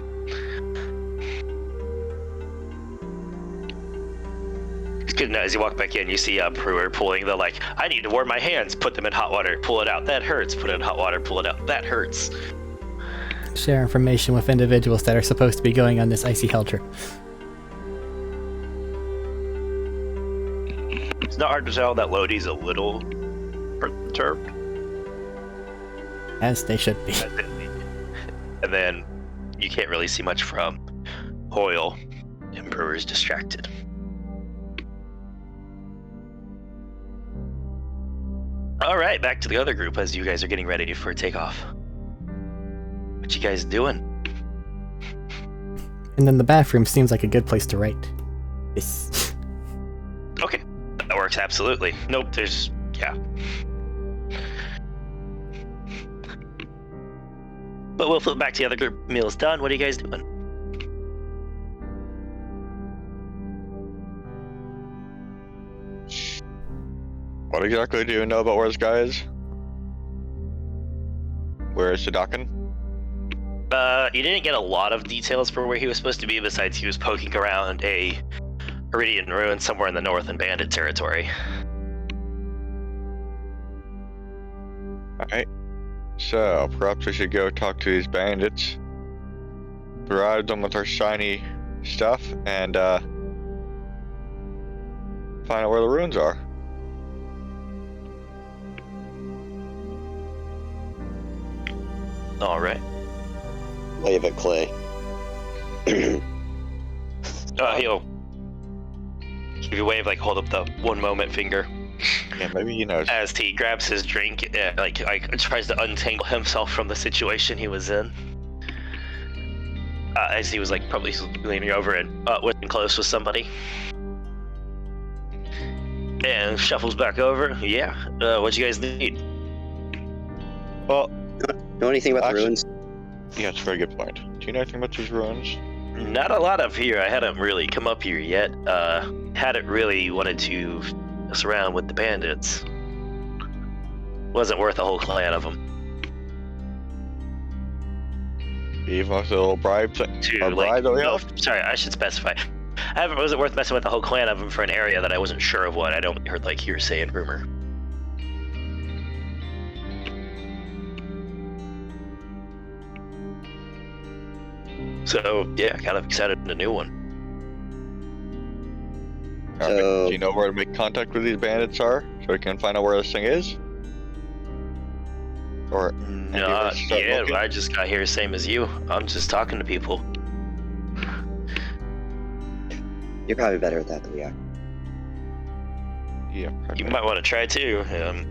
It's good to know as you walk back in, you see Brewer pulling the like, I need to warm my hands, put them in hot water, pull it out, that hurts, put it in hot water, pull it out, that hurts. Share information with individuals that are supposed to be going on this icy hell trip. It's not hard to tell that Lodi's a little perturbed. As they should be. And then you can't really see much from Hoyle, and Brewer's distracted. All right, back to the other group as you guys are getting ready for takeoff. What you guys doing? And then the bathroom seems like a good place to write this. Okay, that works absolutely. Nope, yeah. But we'll flip back to the other group. Meal's done. What are you guys doing? What exactly do you know about where this guy is? Where is Sudakan? You didn't get a lot of details for where he was supposed to be, besides he was poking around a Iridian ruin somewhere in the north in bandit territory. Alright. So, perhaps we should go talk to these bandits. Provide them with our shiny stuff, and find out where the ruins are. Alright. Wave at Clay. He'll give you a wave, like hold up the one moment finger. Yeah, maybe he knows. As he grabs his drink, like tries to untangle himself from the situation he was in. As he was like probably leaning over and working close with somebody. And shuffles back over. Yeah, what you guys need? Well, Know anything about the ruins? yeah, it's a very good point. Do you know anything about these ruins? Not a lot up here. I hadn't really come up here yet. Hadn't really wanted to mess around with the bandits. Wasn't worth a whole clan of them. Even with the little bribe thing? To Or like, bribe that we no, have? sorry, I should specify. Wasn't worth messing with the whole clan of them for an area that I wasn't sure of what. I don't heard like hearsay and rumor. So yeah, kind of excited in a new one. Alright, So- do you know where to make contact with these bandits are? So we can find out where this thing is? Or Not start yet. looking? I just got here same as you. I'm just talking to people. You're probably better at that than we are. Yeah, You might want to try too. I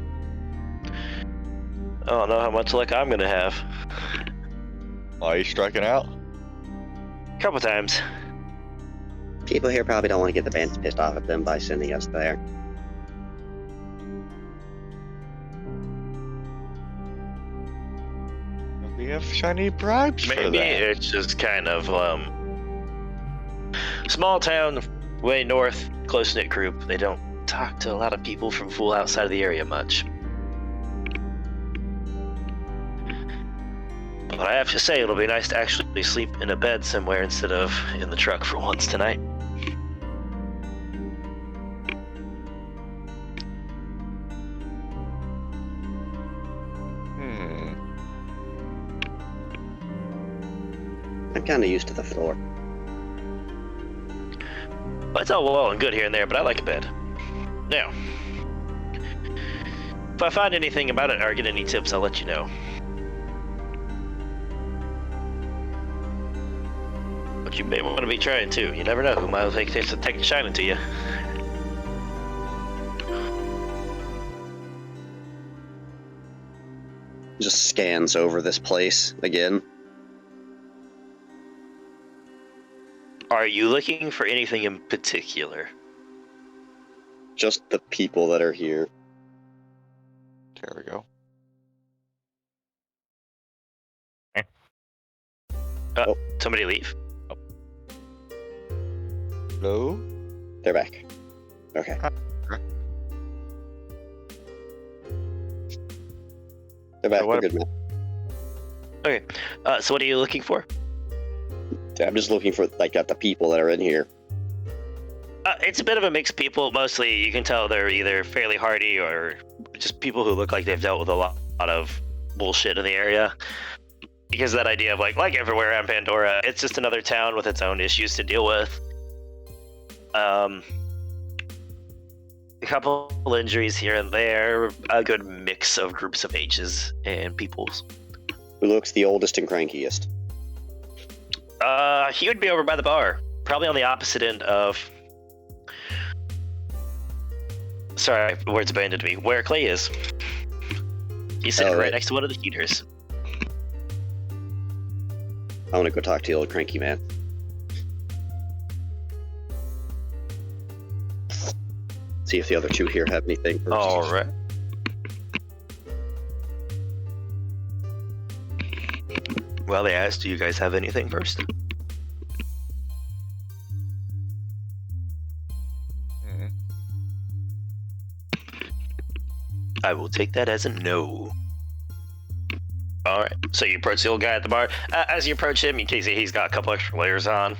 don't know how much luck I'm gonna have. Are you striking out? A couple times. People here probably don't want to get the bandits pissed off at them by sending us there. We have shiny bribes for Maybe that. it's just kind of small town, way north, close knit group. They don't talk to a lot of people from full outside of the area much. But I have to say, it'll be nice to actually sleep in a bed somewhere instead of in the truck for once tonight. I'm kind of used to the floor. Well, it's all well and good here and there, but I like a bed. Now, if I find anything about it or get any tips, I'll let you know. But you may want to be trying too. You never know who might take a shining to you. Just scans over this place again. Are you looking for anything in particular? Just the people that are here. There we go. Somebody leave? Hello? They're back. Okay. They're back. We're good, man. Okay. So what are you looking for? I'm just looking for, like, the people that are in here. It's a bit of a mixed people. Mostly, you can tell they're either fairly hardy or just people who look like they've dealt with a lot of bullshit in the area. Because that idea of, like everywhere around Pandora, it's just another town with its own issues to deal with. A couple injuries here and there, a good mix of groups of ages and peoples. Who looks the oldest and crankiest? He would be over by the bar, probably on the opposite end of... Sorry, words abandoned me. Where Clay is. He's sitting right next to one of the heaters. I want to go talk to the old cranky man. See if the other two here have anything first. All right. Well, they asked, do you guys have anything first? I will take that as a no. Alright, so you approach the old guy at the bar. As you approach him, you can see he's got a couple extra layers on.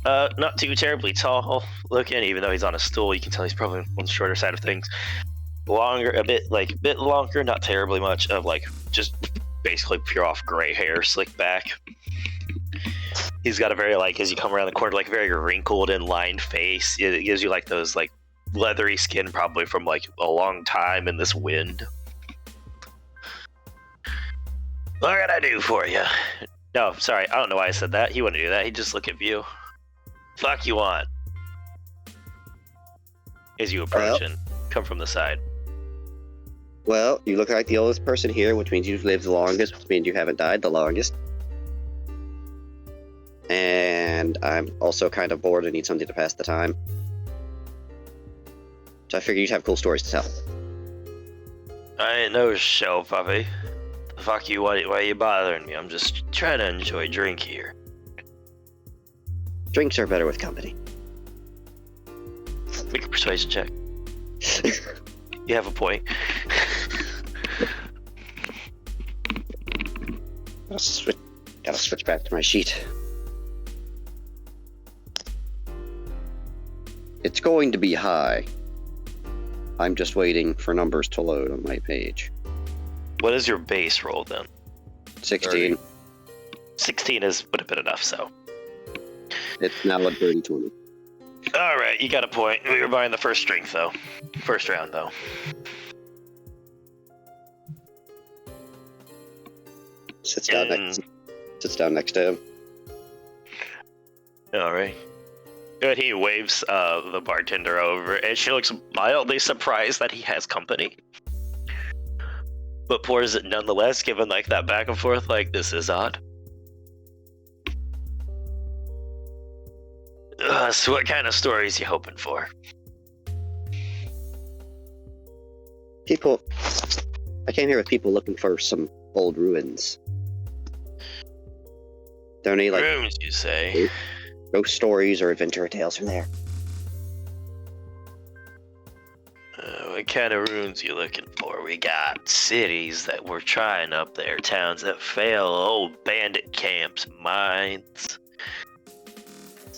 Not too terribly tall looking, even though he's on a stool. You can tell he's probably on the shorter side of things. Longer, a bit longer, not terribly much, of just basically pure off gray hair, slicked back. He's got a very, as you come around the corner, very wrinkled and lined face. It gives you those leathery skin, probably from a long time in this wind. What can I do for you? No, sorry, I don't know why I said that. He wouldn't do that. He'd just look at you. Fuck you want? As you approach and come from the side. Well, you look like the oldest person here, which means you've lived the longest, which means you haven't died the longest. And I'm also kind of bored and need something to pass the time. So I figured you'd have cool stories to tell. I ain't no show puppy. Fuck you, why are you bothering me? I'm just trying to enjoy a drink here. Drinks are better with company. Make a persuasion check. You have a point. Gotta switch back to my sheet. It's going to be high. I'm just waiting for numbers to load on my page. What is your base roll then? 16. 30. 16 would have been enough, so. It's now a dirty 20. Alright, you got a point. We were buying the first drink, though. First round, though. Sits down next to him. Alright. Good, he waves the bartender over, and she looks mildly surprised that he has company. But pours it nonetheless, given that back and forth, this is odd. So what kind of stories you hoping for? I came here with people looking for some old ruins. There any Rooms, you say? Ghost stories or adventure tales from there? What kind of runes you looking for? We got cities that we're trying up there, towns that fail, old bandit camps, mines.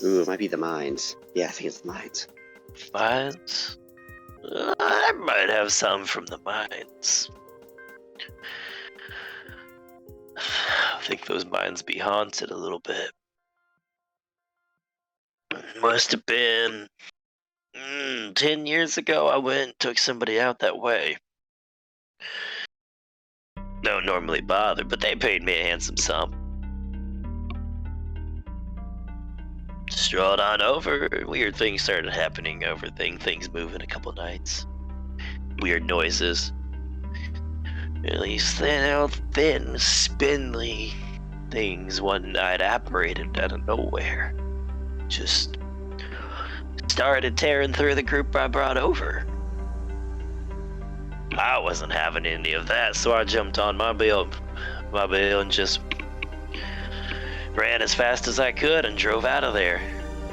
Ooh, it might be the mines. Yeah, I think it's the mines. Mines? I might have some from the mines. I think those mines be haunted a little bit. Must have been 10 years ago. I went and took somebody out that way. Don't normally bother, but they paid me a handsome sum. Strolled on over. Weird things started happening over things moving a couple nights. Weird noises. At least thin, spindly things one night apparated out of nowhere. Just started tearing through the group I brought over. I wasn't having any of that, so I jumped on my bill and just ran as fast as I could and drove out of there.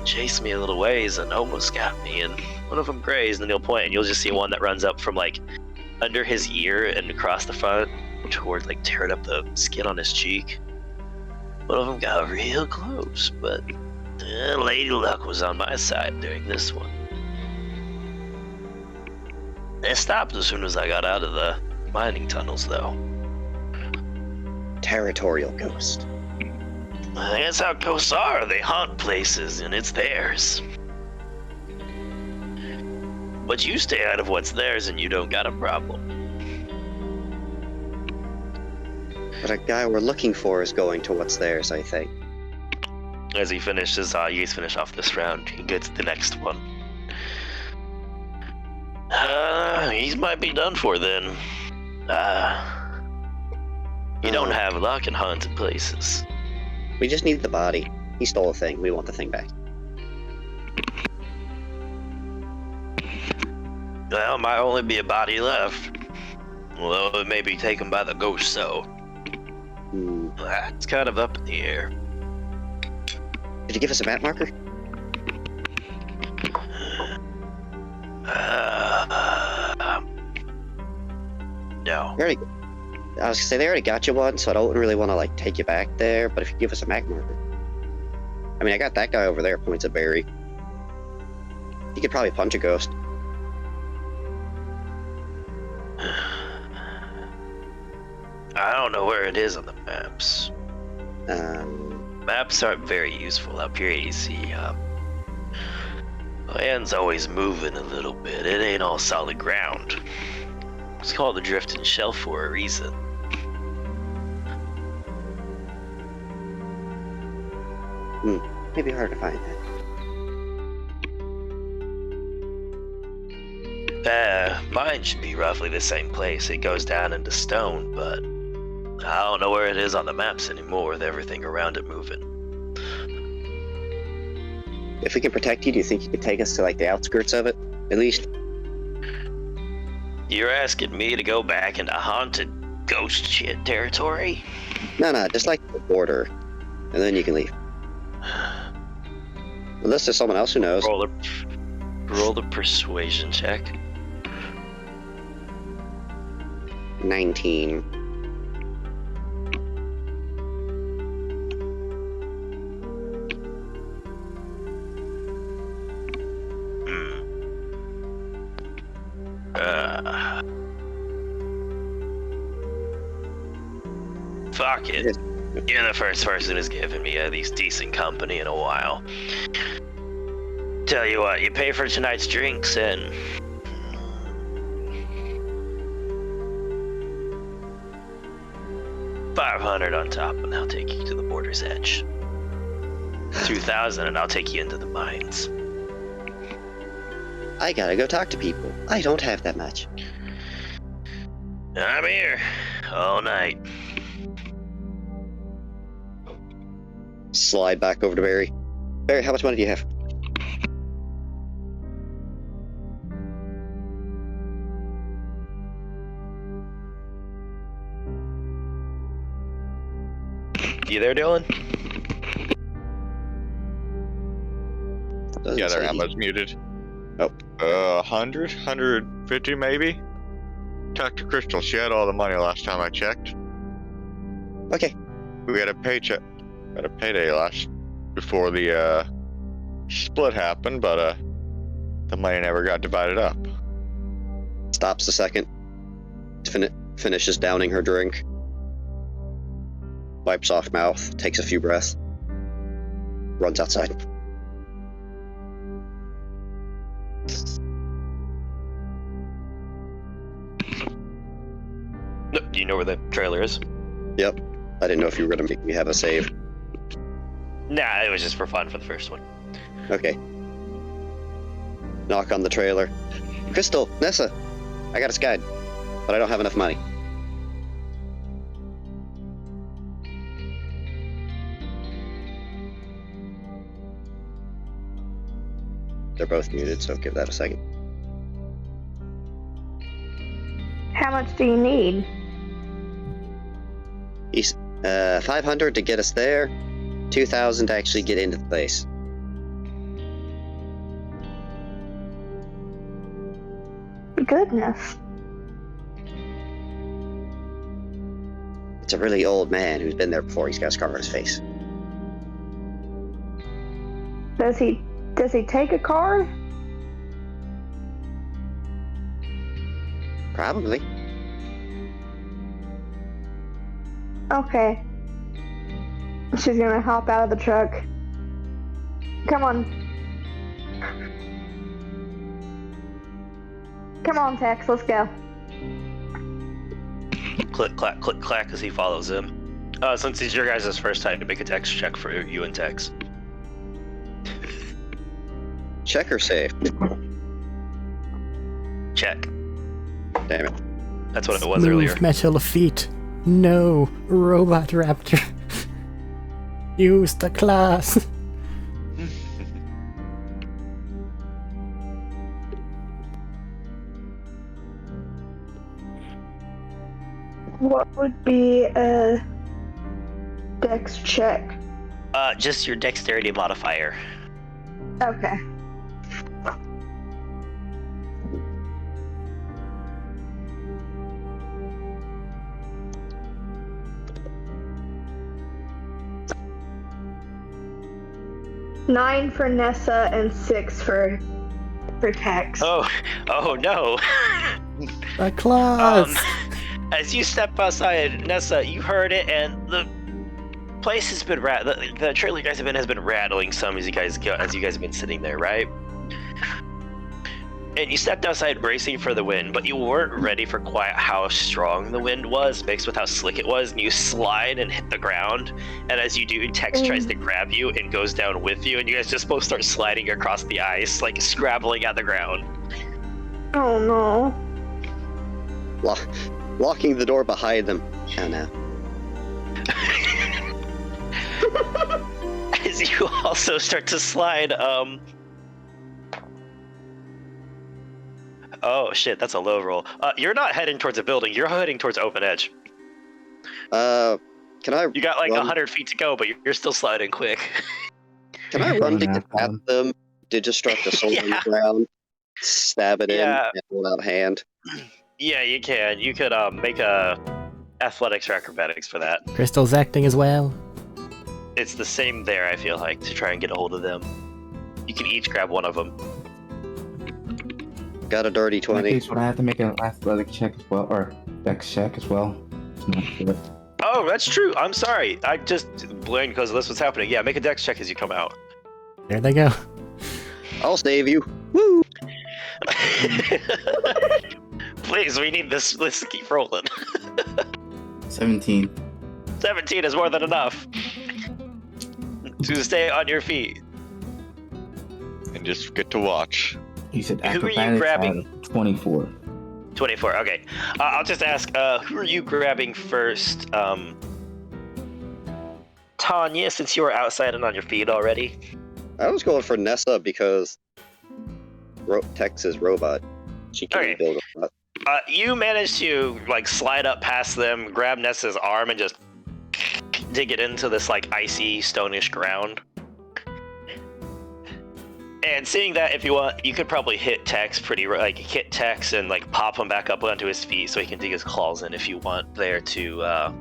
Chased me a little ways and almost got me, and one of them grazed, and he'll point, and you'll just see one that runs up from like under his ear and across the front toward like tearing up the skin on his cheek. One of them got real close, but Lady Luck was on my side during this one. They stopped as soon as I got out of the mining tunnels, though. Territorial ghost. That's how ghosts are. They haunt places, and it's theirs. But you stay out of what's theirs, and you don't got a problem. But a guy we're looking for is going to what's theirs, I think. As he finishes, you finish off this round, he gets the next one. He might be done for then. You don't have luck in haunted places. We just need the body. He stole a thing. We want the thing back. Well, might only be a body left. Well, it may be taken by the ghost, so it's kind of up in the air. Did you give us a map marker? No. I was gonna say they already got you one, so I don't really want to like take you back there. But if you give us a map marker, I mean, I got that guy over there. Points at Barry. He could probably punch a ghost. I don't know where it is on the maps. Um, Maps aren't very useful up here, you see. Land's always moving a little bit. It ain't all solid ground. It's called the drifting shelf for a reason. maybe hard to find that. Mine should be roughly the same place. It goes down into stone, but I don't know where it is on the maps anymore with everything around it moving. If we can protect you, do you think you could take us to like the outskirts of it, at least? You're asking me to go back into haunted ghost shit territory? No, just like the border, and then you can leave. Unless there's someone else who knows. Roll the persuasion check. 19. Fuck it. You're the first person who's given me at least decent company in a while. Tell you what, you pay for tonight's drinks and... $500 on top, and I'll take you to the border's edge. $2,000, and I'll take you into the mines. I gotta go talk to people. I don't have that much. I'm here all night. Slide back over to Barry. Barry, how much money do you have? You there, Dylan? Doesn't Yeah, their say. ammo's muted. 100, 150 maybe. Talk to Crystal. She had all the money last time I checked. Okay. We had a paycheck, got a payday before the split happened, but the money never got divided up. Stops a second. Finishes downing her drink. Wipes off mouth. Takes a few breaths. Runs outside. Do you know where the trailer is? Yep. I didn't know if you were gonna make me have a save. Nah, it was just for fun for the first one. Okay. Knock on the trailer. Crystal, Nessa, I got a guide, but I don't have enough money. They're both muted, so give that a second. How much do you need? 500 to get us there, 2,000 to actually get into the place. Goodness. It's a really old man who's been there before. He's got a scar on his face. Does he take a card? Probably. Okay. She's gonna hop out of the truck. Come on. Come on, Tex, let's go. Click, clack as he follows him. Since it's your guys' first time, to make a dex check for you and Tex. Check or save? Check. Damn it. That's what it was Smooth earlier. metal feet. No, robot raptor. Use the class. What would be a dex check? Just your dexterity modifier. Okay. Nine for Nessa and 6 for Tex. Oh no. The class. As you step outside, Nessa, you heard it, and the place has been the trailer you guys have been has been rattling some as you guys have been sitting there, right? And you stepped outside bracing for the wind, but you weren't ready for quite how strong the wind was, mixed with how slick it was, and you slide and hit the ground. And as you do, Tex tries to grab you and goes down with you, and you guys just both start sliding across the ice, like scrabbling at the ground. Oh no. Locking the door behind them. Oh no. As you also start to slide, oh shit, that's a low roll. You're not heading towards a building, you're heading towards open edge. Can I? You got like run? 100 feet to go, but you're still sliding quick. Can I run to get at them? Digistruct a sword on the ground, stab it in, and hold out a hand. Yeah, you can. You could make a athletics or acrobatics for that. Crystal's acting as well. It's the same there, I feel like, to try and get a hold of them. You can each grab one of them. Got a dirty In that 20. case, would I have to make an athletic check as well, or dex check as well? It's not sure. Oh, that's true. I'm sorry. I just blamed because this was happening. Yeah, make a dex check as you come out. There they go. I'll save you. Woo! Please, we need this. Let's keep rolling. 17. 17 is more than enough to stay on your feet. And just get to watch. You said Who are you acrobatics grabbing? out of 24. 24. Okay. I'll just ask. Who are you grabbing first? Tanya, since you were outside and on your feet already. I was going for Nessa because Tex is robot. She can Okay. build a robot. You managed to like slide up past them, grab Nessa's arm, and just dig it into this like icy, stonish ground. And seeing that, if you want, you could probably hit Tex hit Tex and like pop him back up onto his feet so he can dig his claws in if you want there to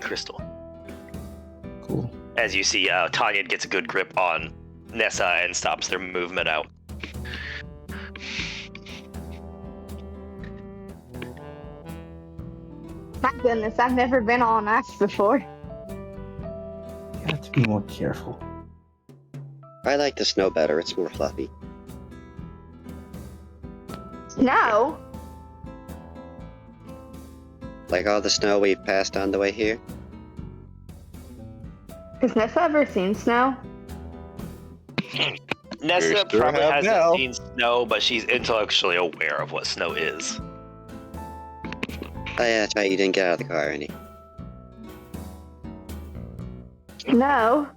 Crystal. Cool. As you see, Tanya gets a good grip on Nessa and stops their movement out. My goodness, I've never been on ice before. You have to be more careful. I like the snow better. It's more fluffy. Snow? Like all the snow we've passed on the way here. Has Nessa ever seen snow? Nessa sure probably have hasn't now. seen snow, but she's intellectually aware of what snow is. Oh yeah, that's right. You didn't get out of the car, any. No.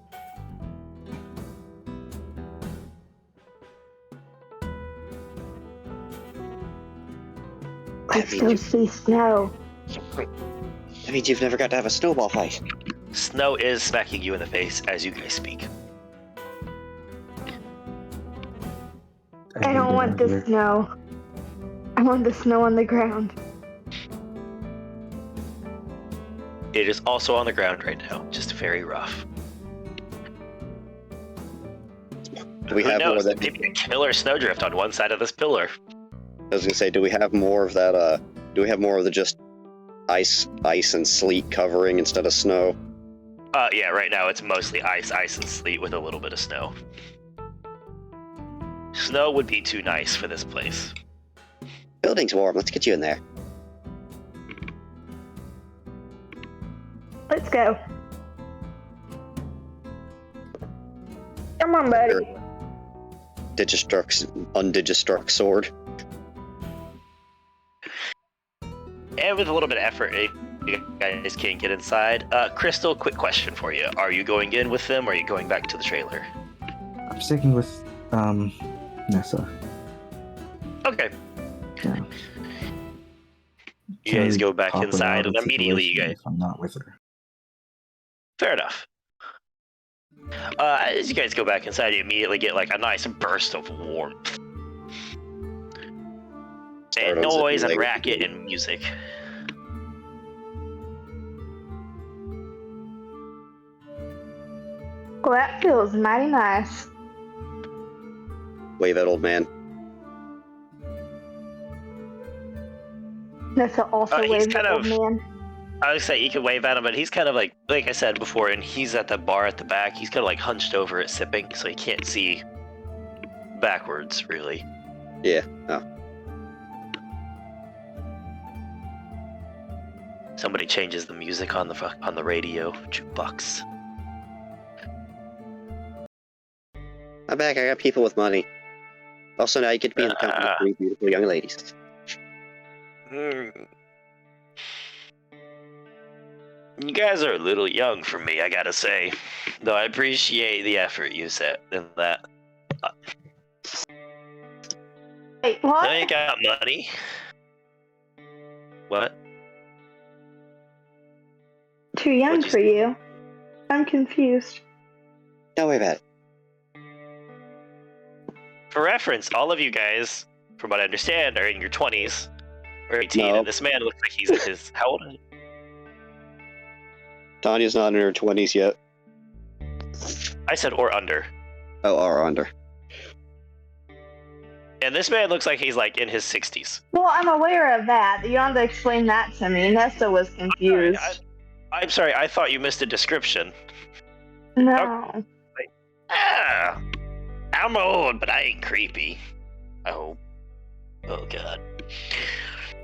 Let's go see snow. That means you've never got to have a snowball fight. Snow is smacking you in the face as you guys speak. I don't want the snow. I want the snow on the ground. It is also on the ground right now, just very rough. Do we Who have more knows? of that? Maybe a killer snowdrift on one side of this pillar. I was gonna say, do we have more of that? Do we have more of the just ice and sleet covering instead of snow? Yeah, right now it's mostly ice and sleet with a little bit of snow. Snow would be too nice for this place. Building's warm. Let's get you in there. Let's go. Come on, buddy. Undigistruct sword. And with a little bit of effort, you guys can't get inside. Crystal, quick question for you. Are you going in with them, or are you going back to the trailer? I'm sticking with Nessa. Okay. Yeah. You guys Can't go back pop her inside, out of and immediately you situation guys... if I'm not with her. Fair enough. As you guys go back inside, you immediately get like a nice burst of warmth. And Startles it noise and like- racket and music. Well, that feels mighty nice. Wave at old man. Nessa also He's waves kind at old of- man. I would say you could wave at him, but he's kind of like I said before, and he's at the bar at the back. He's kind of like hunched over it, sipping, so he can't see backwards, really. Yeah. Oh. Somebody changes the music on the radio, jukebox. I'm back. I got people with money. Also, now you get to be in the company of 3 beautiful young ladies. You guys are a little young for me, I gotta say. Though I appreciate the effort you set in that. Wait, what? I ain't got money. What? Too young What'd you for you. I'm confused. Don't worry about it. For reference, all of you guys, from what I understand, are in your 20s or 18, No. and this man looks like he's in his... How old is he? Tanya's not in her 20s yet. I said or under. Oh, or under. And this man looks like he's like in his 60s. Well, I'm aware of that. You don't have to explain that to me. Nessa was confused. I'm sorry, I thought you missed a description. No. Ah, I'm old, but I ain't creepy. I hope. Oh, God.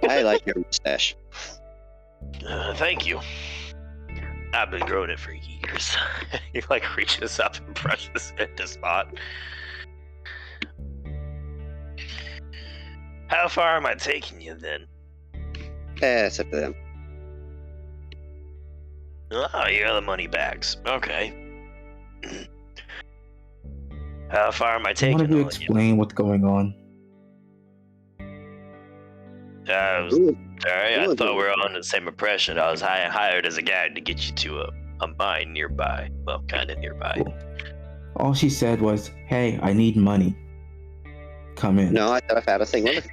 I like your mustache. Thank you. I've been growing it for years. He like reaches up and brushes it to spot. How far am I taking you then? It's up to them. Oh, you're the money bags. Okay. How far am I taking One of you you? explain what's going on. Ooh, Sorry, I Ooh, thought we were on the same impression. I was hired as a guide to get you to a mine nearby. Well, kind of nearby. Cool. All she said was, "Hey, I need money. Come in." No, I thought I found a thing with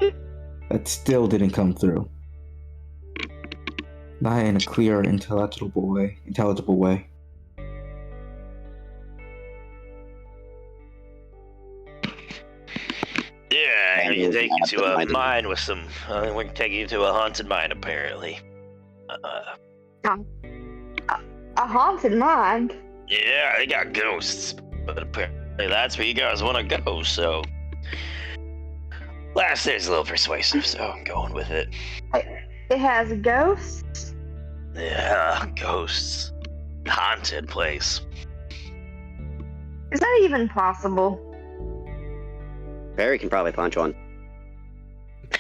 it. That still didn't come through. Not in a clear, intelligible way. Yeah, And you it was take you to a absent-minded. mine with some. We can take you to a haunted mine, apparently. A haunted mind. Yeah, they got ghosts, but apparently that's where you guys want to go. So, last night's a little persuasive, so I'm going with it. It has ghosts. Yeah, ghosts, haunted place. Is that even possible? Barry can probably punch one.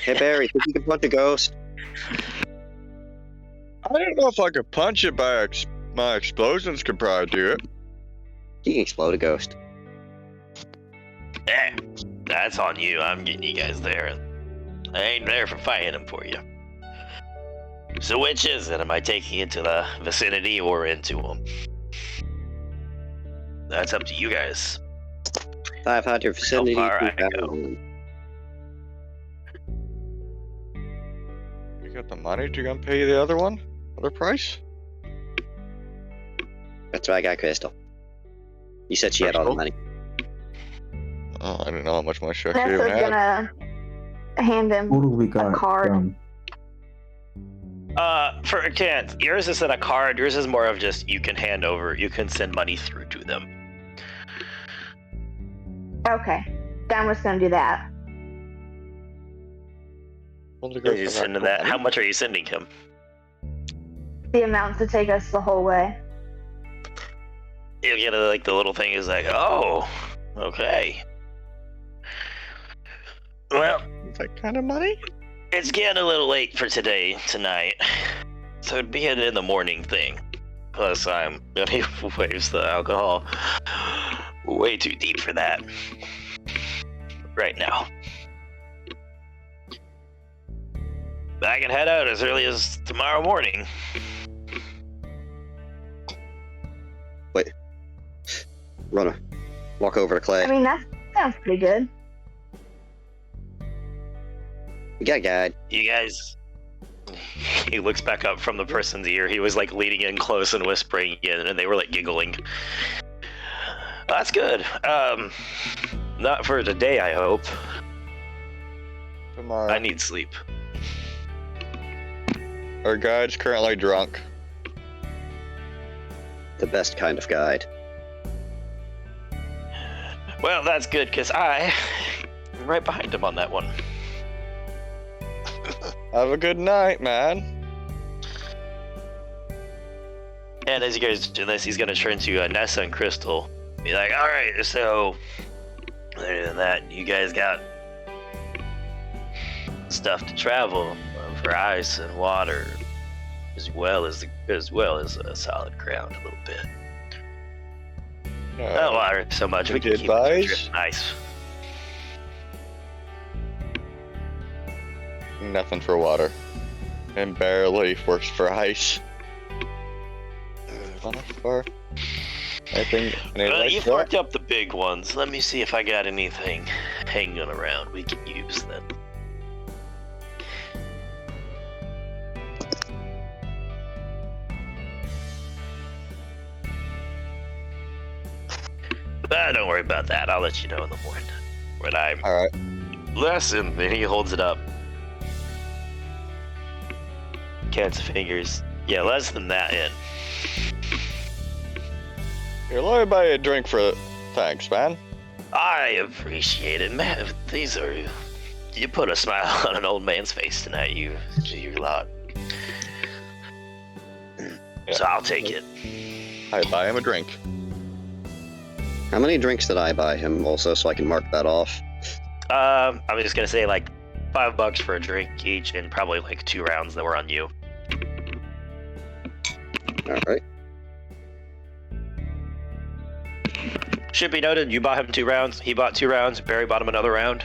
Hey Barry, think you can punch a ghost? I don't know if I could punch it, but my explosions could probably do it. You can explode a ghost. Eh, that's on you. I'm getting you guys there. I ain't there for fighting them for you. So which is it? Am I taking you to the vicinity or into them? That's up to you guys. I've had your vicinity. far I go. You got the money to go pay the other one? Other price? That's right, I got Crystal. You said she had all the money. Oh, I don't know how much money she actually Nessa's even had. gonna hand him What do we got? card. For a chance, yours isn't a card. Yours is more of just you can hand over. You can send money through to them. Okay, then I'm just gonna do that. Well, the You girls have send actual that. money. How much are you sending him? The amount to take us the whole way. You get like the little thing is like, oh, okay. Well, That kind of money? it's getting a little late for tonight. So it'd be an in the morning thing. Plus, he waves the alcohol way too deep for that right now. But I can head out as early as tomorrow morning. Run, walk over to Clay. I mean, that sounds pretty good. You got a guide. You guys. He looks back up from the person's ear. He was like leaning in close and whispering in, and they were like giggling. That's good. Not for today, I hope. Tomorrow. I need sleep. Our guide's currently drunk. The best kind of guide. Well, that's good, because I'm right behind him on that one. Have a good night, man. And as you guys do this, he's going to turn to Nessa and Crystal. Be like, all right, so other than that, you guys got stuff to travel for ice and water, as well as solid ground a little bit. Not water so much. We can keep advise? it nice. Nothing for water. And barely works for ice. For anything. Well, you've worked up the big ones. Let me see if I got anything hanging around we can use then. Don't worry about that. I'll let you know in the morning when I'm Alright. lesson. And he holds it up. Counts the fingers. Yeah, less than that in. Here, let me buy you a drink for thanks, man. I appreciate it, man. These are... You put a smile on an old man's face tonight, you lot. So I'll take it. I buy him a drink. How many drinks did I buy him also, so I can mark that off? I was just gonna say like $5 for a drink each, and probably like 2 rounds that were on you. Alright. Should be noted, you bought him 2 rounds. He bought 2 rounds. Barry bought him another round.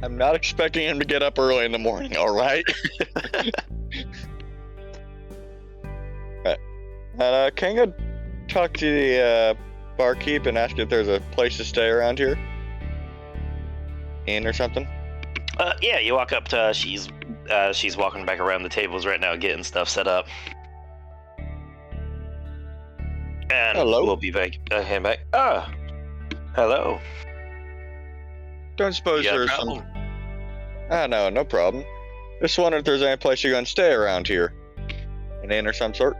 I'm not expecting him to get up early in the morning, alright? Can you talk to the barkeep and ask if there's a place to stay around here? Inn or something? Yeah, you walk up to she's walking back around the tables right now, getting stuff set up. And Hello. we'll be back. Hand back. Ah, hello. Don't suppose You got a there's problem? some. No problem. Just wondering if there's any place you're gonna stay around here. An inn or some sort?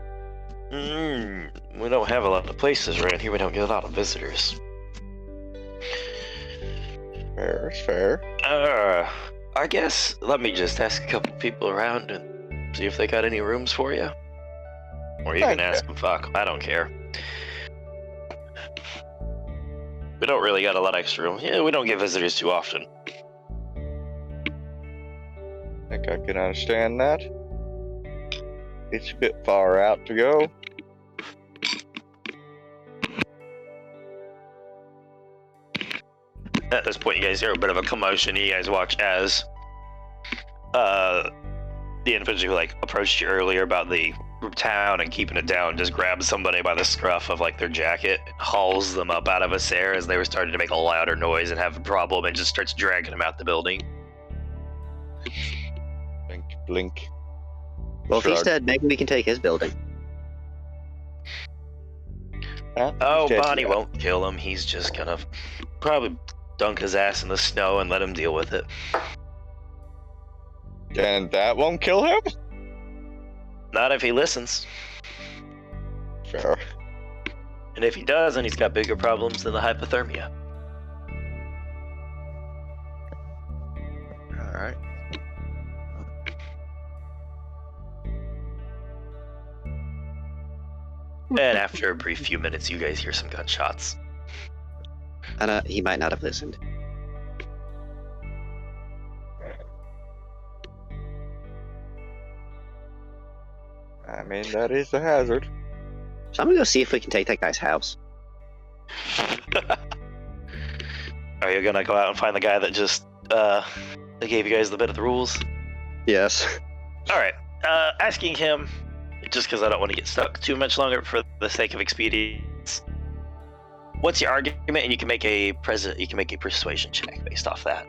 We don't have a lot of places around here. We don't get a lot of visitors. Fair, it's fair. I guess let me just ask a couple people around and see if they got any rooms for you. Or you can ask them. Fuck, I don't care. We don't really got a lot of extra room. Yeah, we don't get visitors too often. I think I can understand that. It's a bit far out to go. At this point, you guys hear a bit of a commotion. You guys watch as the individual who approached you earlier about the town and keeping it down just grabs somebody by the scruff of their jacket, hauls them up out of a stair as they were starting to make a louder noise and have a problem, and just starts dragging them out the building. Blink, blink. Well, if he's Shrug. dead, maybe we can take his building. Oh, Dead Bonnie yet. won't kill him. He's just gonna probably dunk his ass in the snow and let him deal with it. And that won't kill him? Not if he listens. Fair. And if he does, then he's got bigger problems than the hypothermia. Alright. And after a brief few minutes, you guys hear some gunshots. And he might not have listened. I mean, that is a hazard. So I'm gonna go see if we can take that guy's house. Are you gonna go out and find the guy that just that gave you guys the bit of the rules? Yes. All right. Asking him, just because I don't want to get stuck too much longer for the sake of expedience. What's your argument? And you can make a persuasion check based off that.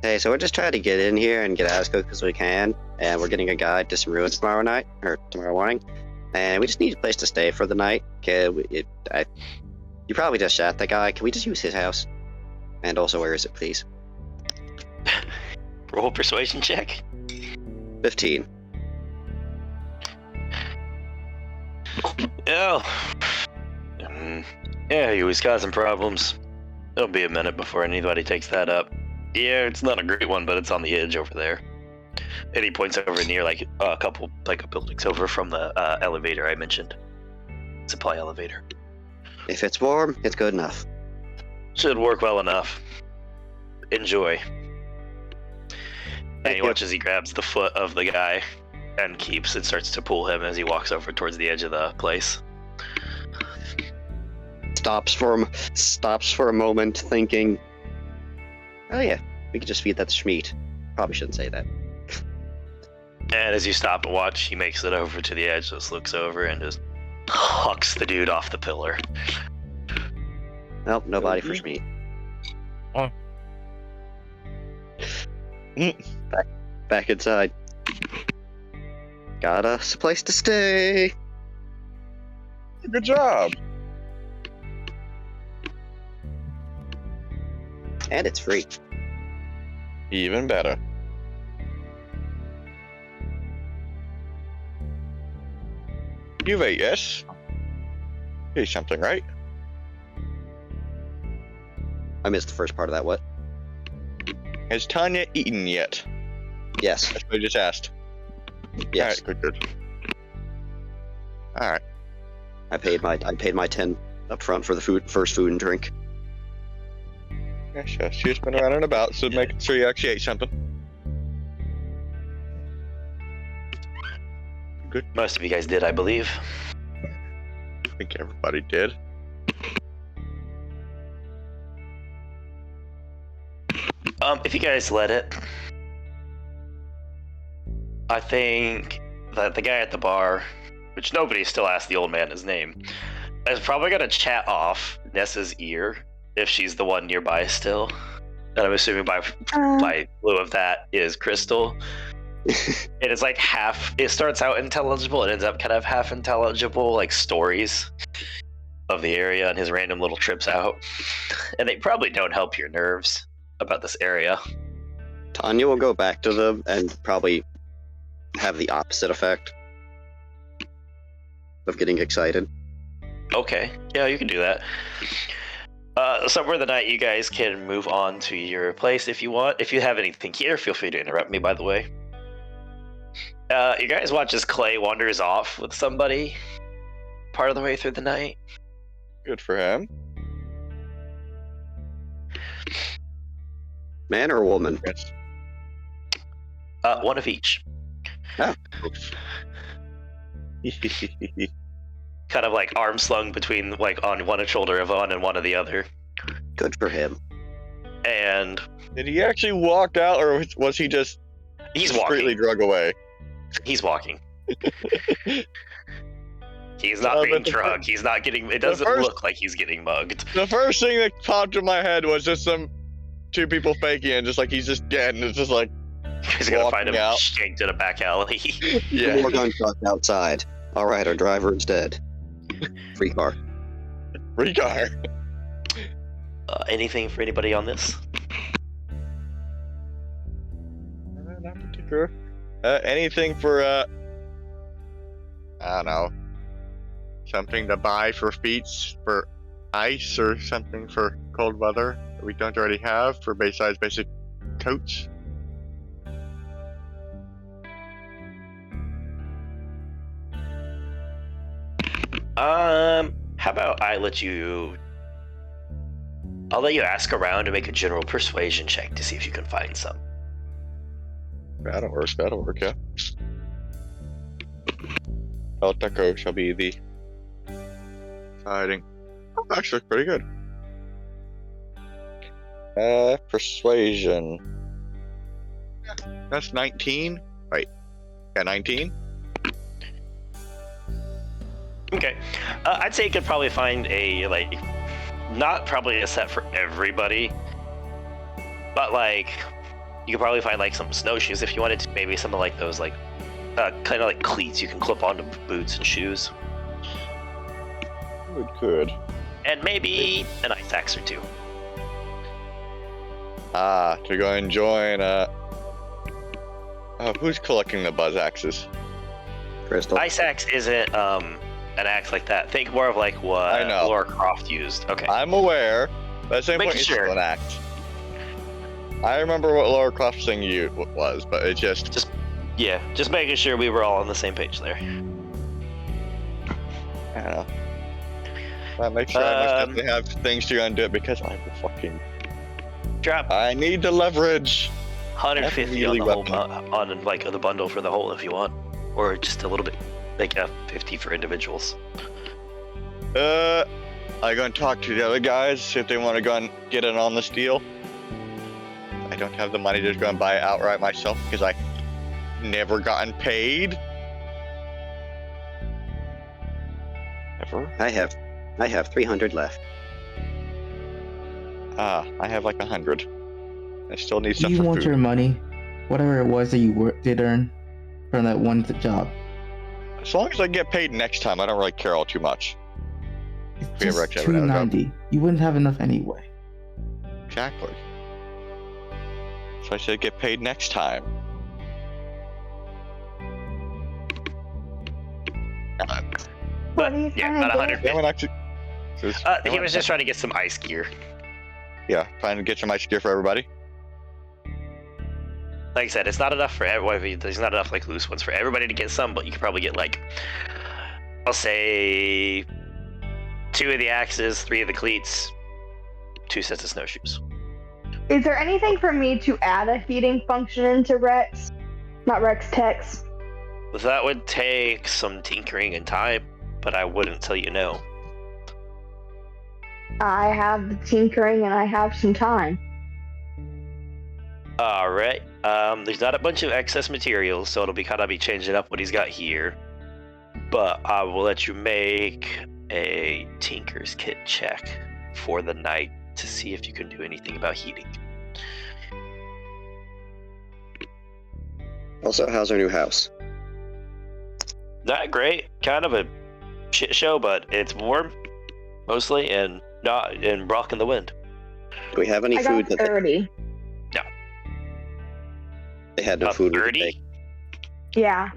Hey, so we're just trying to get in here and get out as quick as we can, and we're getting a guide to some ruins tomorrow morning, and we just need a place to stay for the night. You probably just shot that guy. Can we just use his house? And also, where is it, please? Roll persuasion check. 15. Yeah, he was causing problems. It'll be a minute before anybody takes that up. Yeah, it's not a great one, but it's on the edge over there. And he points over near a couple buildings over from the elevator I mentioned. Supply elevator. If it's warm, it's good enough. Should work well enough. Enjoy. And he you. watches he grabs the foot of the guy and starts to pull him as he walks over towards the edge of the place. Stops for a moment, thinking, oh yeah, we could just feed that to Schmeat. Probably shouldn't say that. And as you stop and watch, he makes it over to the edge, just looks over and just hucks the dude off the pillar. Nope, nobody for Schmeat. Oh. Back inside. Got us a place to stay. Good job. And it's free. Even better. You've ate, yes? Ate something, right? I missed the first part of that, what? Has Tanya eaten yet? Yes. That's what I just asked. Yes. Alright, good. Alright. I paid my 10 up front for the first food and drink. Yes, yes. She's been around and about, so making sure you actually ate something. Good. Most of you guys did, I believe. I think everybody did. If you guys let it, I think that the guy at the bar which nobody still asked the old man his name, is probably gonna chat off Nessa's ear if she's the one nearby still. And I'm assuming by lieu of that is Crystal. It is like half. It starts out intelligible and ends up kind of half intelligible, like stories of the area and his random little trips out. And they probably don't help your nerves about this area. Tanya will go back to them and probably have the opposite effect of getting excited. Okay, yeah, you can do that. Somewhere in the night, you guys can move on to your place if you want. If you have anything here, feel free to interrupt me, by the way. You guys watch as Clay wanders off with somebody part of the way through the night. Good for him. Man or woman? Yes. One of each. Oh. Kind of like arm slung between, like, on one shoulder of one and one of the other. Good for him. And Did he actually walk out, or was he just he's discreetly walking. drug away? He's walking. He's not being drugged. He's not getting. It doesn't look like he's getting mugged. The first thing that popped in my head was just some two people faking it, just like he's just dead, and it's just like He's gonna find him out. shanked in a back alley. Yeah. More gunshots outside. All right, our driver is dead. Free car. Regar. Anything for anybody on this? Not particular. Anything for I don't know. Something to buy for feats for ice or something for cold weather that we don't already have for besides basic coats. How about I'll let you ask around and make a general persuasion check to see if you can find some. That'll work, yeah. Tabletalkers shall be the hiding. Oh, actually, pretty good. Persuasion. That's 19. Wait. Yeah, 19. Okay. I'd say you could probably find a, like, not probably a set for everybody, but, like, you could probably find, like, some snowshoes if you wanted to. Maybe something like those, like, kind of like cleats you can clip onto boots and shoes. Good. And maybe an ice axe or two. To go and join, who's collecting the buzz axes? Crystal. Ice axe isn't, an axe like that. Think more of like what I know. Laura Croft used. Okay. I'm aware, but at the same Making point, it's sure. still an axe. I remember what Laura Croft's thing was, but it just... Yeah, just making sure we were all on the same page there. I don't know. That makes sure I must definitely have things to undo it because I'm a fucking... Drop I need to leverage. 150 on the Definitely whole on like the bundle for the whole if you want, or just a little bit, like 50 for individuals. I'm gonna talk to the other guys, see if they want to go and get in on this deal. I don't have the money to just go and buy it outright myself because I never gotten paid. Ever? I have 300 left. I have like 100. I still need Do stuff you for want food. your money? Whatever it was that you did earn from that one job. As long as I get paid next time, I don't really care all too much. It's We ever just actually have another job. $290. You wouldn't have enough anyway. Exactly. So I said get paid next time. What are you Yeah, trying about to 100. do? That one actually. He was just trying to get some ice gear. Yeah, trying to get some ice gear for everybody. Like I said, it's not enough for everybody. There's not enough like loose ones for everybody to get some, but you could probably get like, I'll say, 2 of the axes, 3 of the cleats, 2 sets of snowshoes. Is there anything for me to add a feeding function into Rex? Not Rex Tex. That would take some tinkering and time, but I wouldn't tell you no. I have the tinkering and I have some time. All right. There's not a bunch of excess materials, so it'll be kind of changing up what he's got here. but I will let you make a Tinker's Kit check for the night to see if you can do anything about heating. Also, how's our new house? Not great, kind of a shit show, but it's warm mostly and not in rocking the wind. Do we have any I food got that 30. they had no A food? 30? Yeah.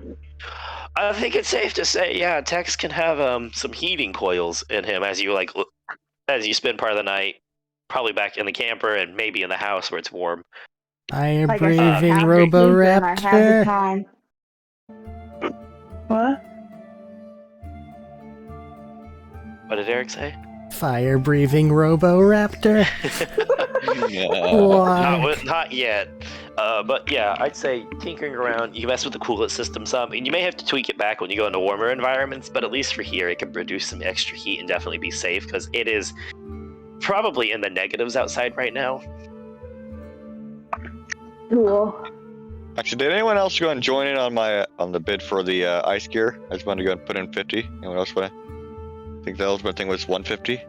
I think it's safe to say, yeah, Tex can have some heating coils in him as you as you spend part of the night, probably back in the camper and maybe in the house where it's warm. Fire Like I said, breathing after Keeper and I have the Roboraptor. time. What? What did Eric say? Fire breathing Roboraptor. Why? Not yet. But yeah, I'd say tinkering around, you mess with the coolant system some, and you may have to tweak it back when you go into warmer environments, but at least for here, it can produce some extra heat and definitely be safe, because it is probably in the negatives outside right now. Cool. Actually, did anyone else go and join in on the bid for the ice gear? I just wanted to go and put in 50. Anyone else want to? I think the ultimate thing was 150.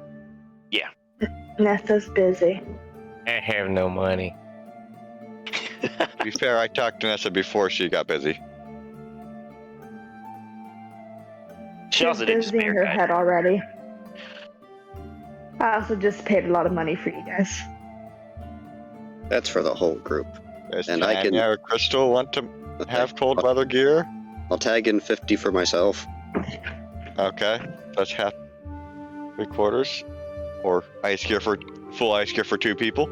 Nesta's busy. I have no money. To be fair, I talked to Nessa before she got busy. She She's also did just busy pay in her her guide. head already. I also just paid a lot of money for you guys. That's for the whole group. Does And I can- Tanya or Crystal want to Okay. have cold weather gear? I'll tag in 50 for myself. Okay, that's half, 3/4, or full ice gear for 2 people.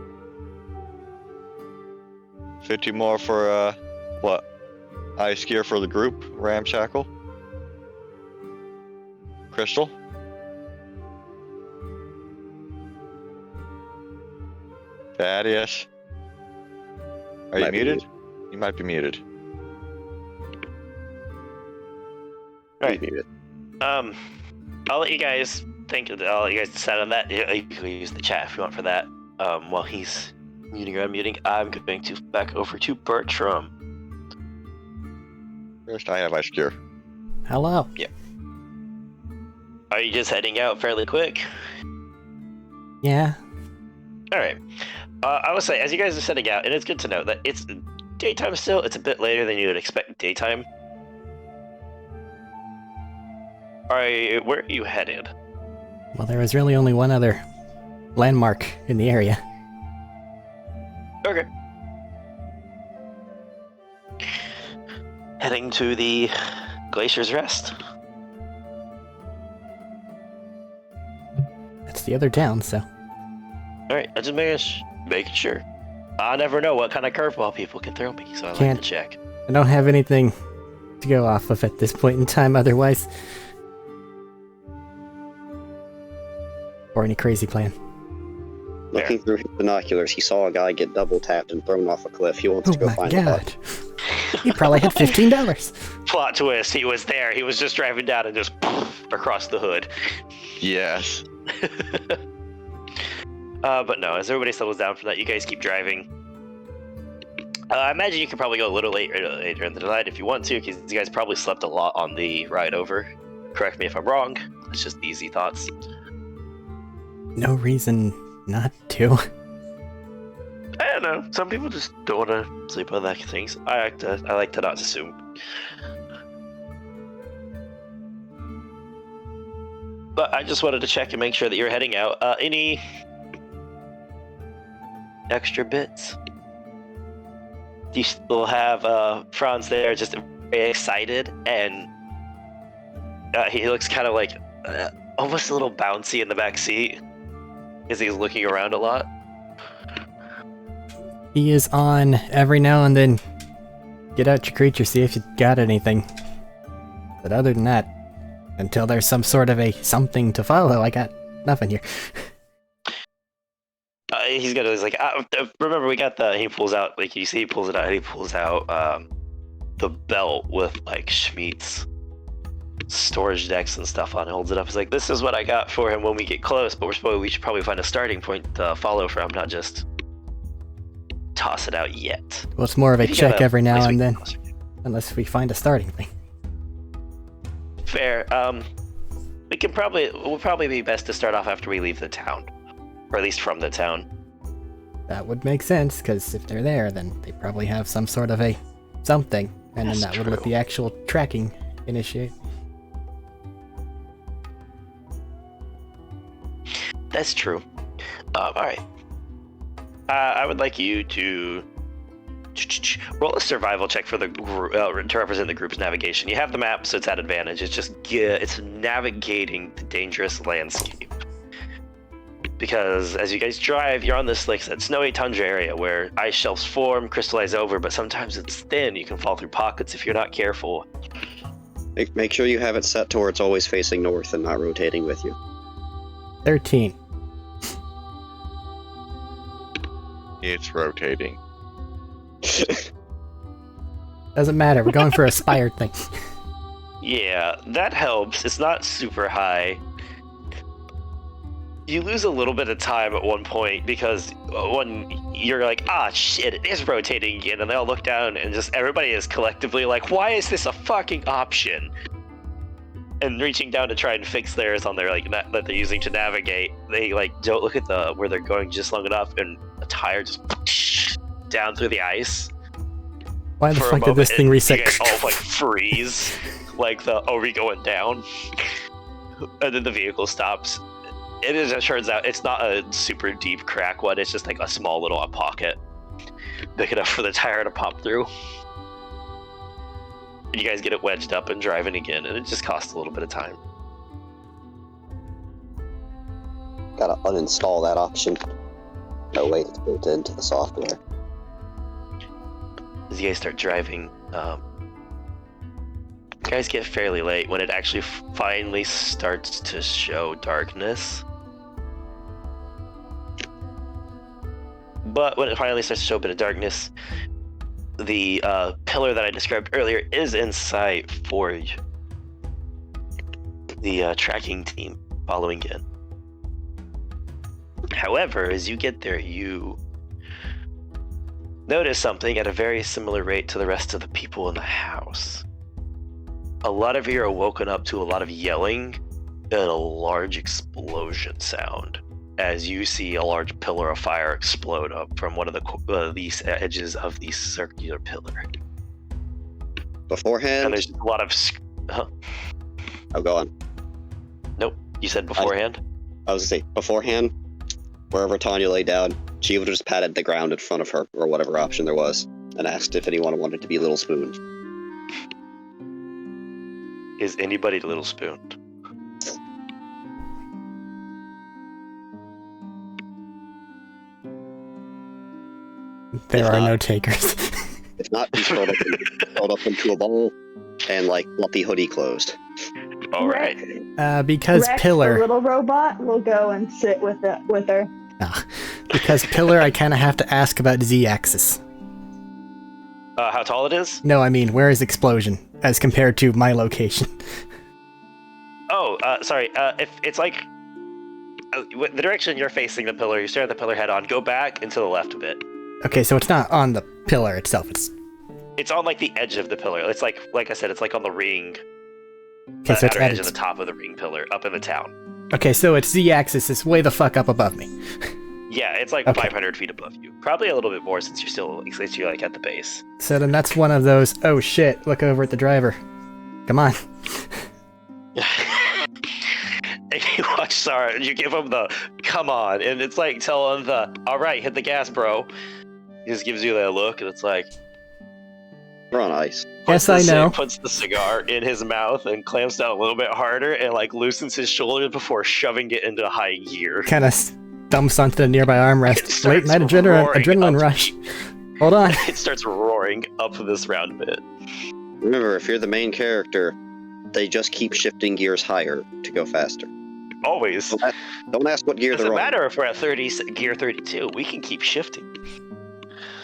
50 more for what? Ice gear for the group, ramshackle. Crystal. Thaddeus. Are you Might be muted? You might be muted. Right. Maybe it- I'll let you guys I'll let you guys decide on that. You can use the chat if you want for that. While he's muting or unmuting, I'm going to back over to Bertram. First, I have ice gear. Hello. Are you just heading out fairly quick? Yeah. All right. I would say, as you guys are setting out, and it's good to know that it's daytime still. It's a bit later than you would expect daytime. Where are you headed? Well, there was really only one other landmark in the area. Okay. Heading to the Glacier's Rest. That's the other town, so. Alright, I just making sure. I never know what kind of curveball people can throw me, so I like Can't- to check. I don't have anything to go off of at this point in time otherwise. Or any crazy plan. Looking through his binoculars, he saw a guy get double tapped and thrown off a cliff. He wants Oh to go my find a god. He probably had $15. Plot twist, he was there. He was just driving down and just poof, across the hood. Yes. But no, as everybody settles down from that, you guys keep driving. I imagine you could probably go a little later in the night if you want to, because you guys probably slept a lot on the ride over. Correct me if I'm wrong. It's just easy thoughts. No reason not to. I don't know. Some people just don't want to sleep on that things. I like to not assume. But I just wanted to check and make sure that you're heading out. Any extra bits? Do you still have Franz there, just very excited, and he looks kind of like almost a little bouncy in the back seat as he's looking around a lot. He is on every now and then. Get out your creature, see if you got anything. But other than that, until there's some sort of a something to follow, I got nothing here. He's like, remember we got he pulls out, like you see he pulls it out, and he pulls out the belt with like Schmeat's storage decks and stuff on, holds it up. He's like, this is what I got for him when we get close, but we should probably find a starting point to follow from, not just toss it out yet. Well, it's more of a If you check got a every now place we and can then, toss it. unless we find a starting thing. Fair. We'll probably be best to start off after we leave the town, or at least from the town. That would make sense, because if they're there, then they probably have some sort of a something, and then that would let the actual tracking initiate. That's true. All right. I would like you to roll a survival check for the to represent the group's navigation. You have the map, so it's at advantage. It's just it's navigating the dangerous landscape. Because as you guys drive, you're on this like that snowy tundra area where ice shelves form, crystallize over, but sometimes it's thin. You can fall through pockets if you're not careful. Make sure you have it set to where it's always facing north and not rotating with you. 13. It's rotating. Doesn't matter, we're going for a spire thing. Yeah, that helps. It's not super high. You lose a little bit of time at one point because when you're like, ah, shit, it is rotating again, and they all look down and just everybody is collectively like, why is this a fucking option? And reaching down to try and fix theirs on their like that they're using to navigate, they like don't look at the where they're going just long enough, and a tire just down through the ice. Why the fuck did this thing reset? You guys all like freeze, like are we going down? And then the vehicle stops. It turns out it's not a super deep crack one. It's just like a small little pocket, big enough for the tire to pop through. And you guys get it wedged up and driving again, and it just costs a little bit of time. Gotta uninstall that option. No, wait, it's built into the software. As you guys start driving, you guys get fairly late when it actually finally starts to show darkness. But when it finally starts to show a bit of darkness, the pillar that I described earlier is in sight for you. The tracking team following in. However, as you get there, you notice something at a very similar rate to the rest of the people in the house. A lot of you are woken up to a lot of yelling and a large explosion sound as you see a large pillar of fire explode up from one of these edges of the circular pillar. Beforehand? And there's a lot of... Oh, go on. Nope, you said beforehand? I was gonna say, beforehand, wherever Tanya lay down, she would have just patted the ground in front of her, or whatever option there was, and asked if anyone wanted to be Little Spoon. Is anybody Little Spoon? There are no takers. If not, he's curled up into a ball and like lumpy hoodie closed. All right. Because Rex, Pillar. the little robot, will go and sit with her. Because Pillar, I kind of have to ask about Z-axis. How tall it is? No, I mean, where is Explosion as compared to my location? Oh, sorry. If it's like the direction you're facing the pillar, you stare at the pillar head on. Go back and to the left a bit. Okay, so it's not on the pillar itself. It's on like the edge of the pillar. It's like I said, it's like on the ring. Okay, so it's outer at edge its... of the top of the ring pillar, up in the town. Okay, so its Z-axis is way the fuck up above me. Yeah, it's like Okay. 500 feet above you. Probably a little bit more since you're like at the base. So then that's one of those, oh shit, look over at the driver. Come on. And you watch Sarah and you give him the come on, and it's like telling the all right, hit the gas, bro. He just gives you that look, and it's like We're on ice. Yes, I know. Puts the cigar in his mouth and clamps down a little bit harder and like loosens his shoulder before shoving it into high gear. Kind of dumps onto the nearby armrest. It Late starts night roaring adrenaline up. rush. Hold on. It starts roaring up this round bit. Remember, if you're the main character, they just keep shifting gears higher to go faster. Always. Don't ask what gear Doesn't they're on. matter if we're at gear 32. We can keep shifting.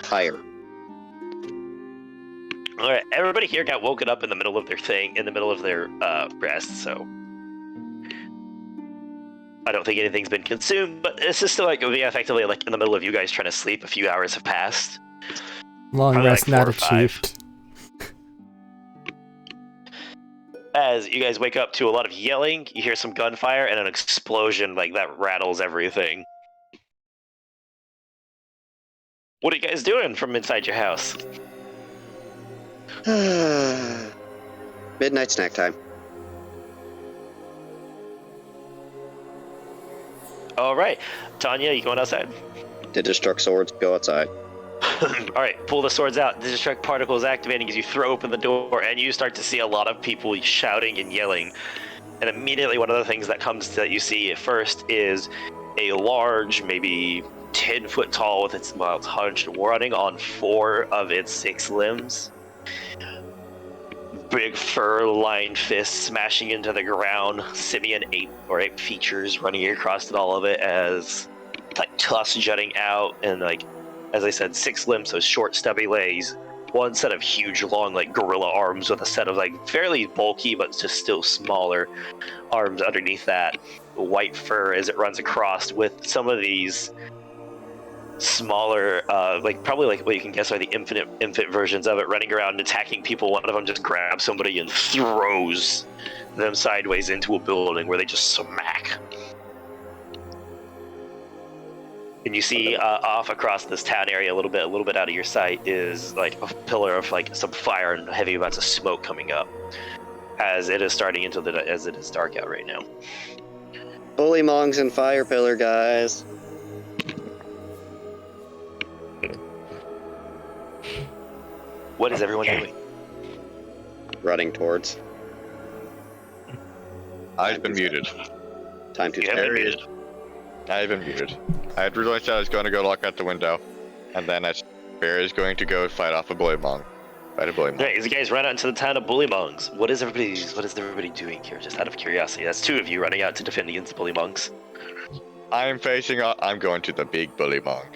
Higher. All right, everybody here got woken up in the middle of their rest, so I don't think anything's been consumed, but it's just still like it would be effectively like in the middle of you guys trying to sleep. A few hours have passed. Long Probably rest like 4 not or 5. achieved. as you guys wake up to a lot of yelling, you hear some gunfire and an explosion like that rattles everything. What are you guys doing from inside your house? Midnight snack time. All right, Tanya, you going outside? To destruct swords, go outside. All right, pull the swords out. The destruct particles activating as you throw open the door, and you start to see a lot of people shouting and yelling. And immediately, one of the things that comes that you see at first is a large, maybe 10-foot tall, with its mouth hunched, running on 4 of its 6 limbs. Big fur-lined fists smashing into the ground. Simian ape features running across all of it as like tusks jutting out, and like, as I said, 6 limbs, so short, stubby legs. 1 set of huge, long, like gorilla arms with a set of like fairly bulky but just still smaller arms underneath that. White fur as it runs across, with some of these smaller, like probably like what you can guess are the infant versions of it, running around attacking people. One of them just grabs somebody and throws them sideways into a building where they just smack. And you see off across this town area a little bit out of your sight is like a pillar of like some fire and heavy amounts of smoke coming up as it is starting as it is dark out right now. Bully mongs and fire pillar, guys. What is everyone doing? Running towards. I've been muted. Time to You have been tarry. muted. I've been muted. I had realized I was going to go look out the window, and then Barry's going to go fight off a bully mong. Fight a bully mong. Right, as you guys run out into the town of Bullymongs, what is everybody doing here? Just out of curiosity. That's 2 of you running out to defend against the Bullymongs. I'm going to the big bully mong.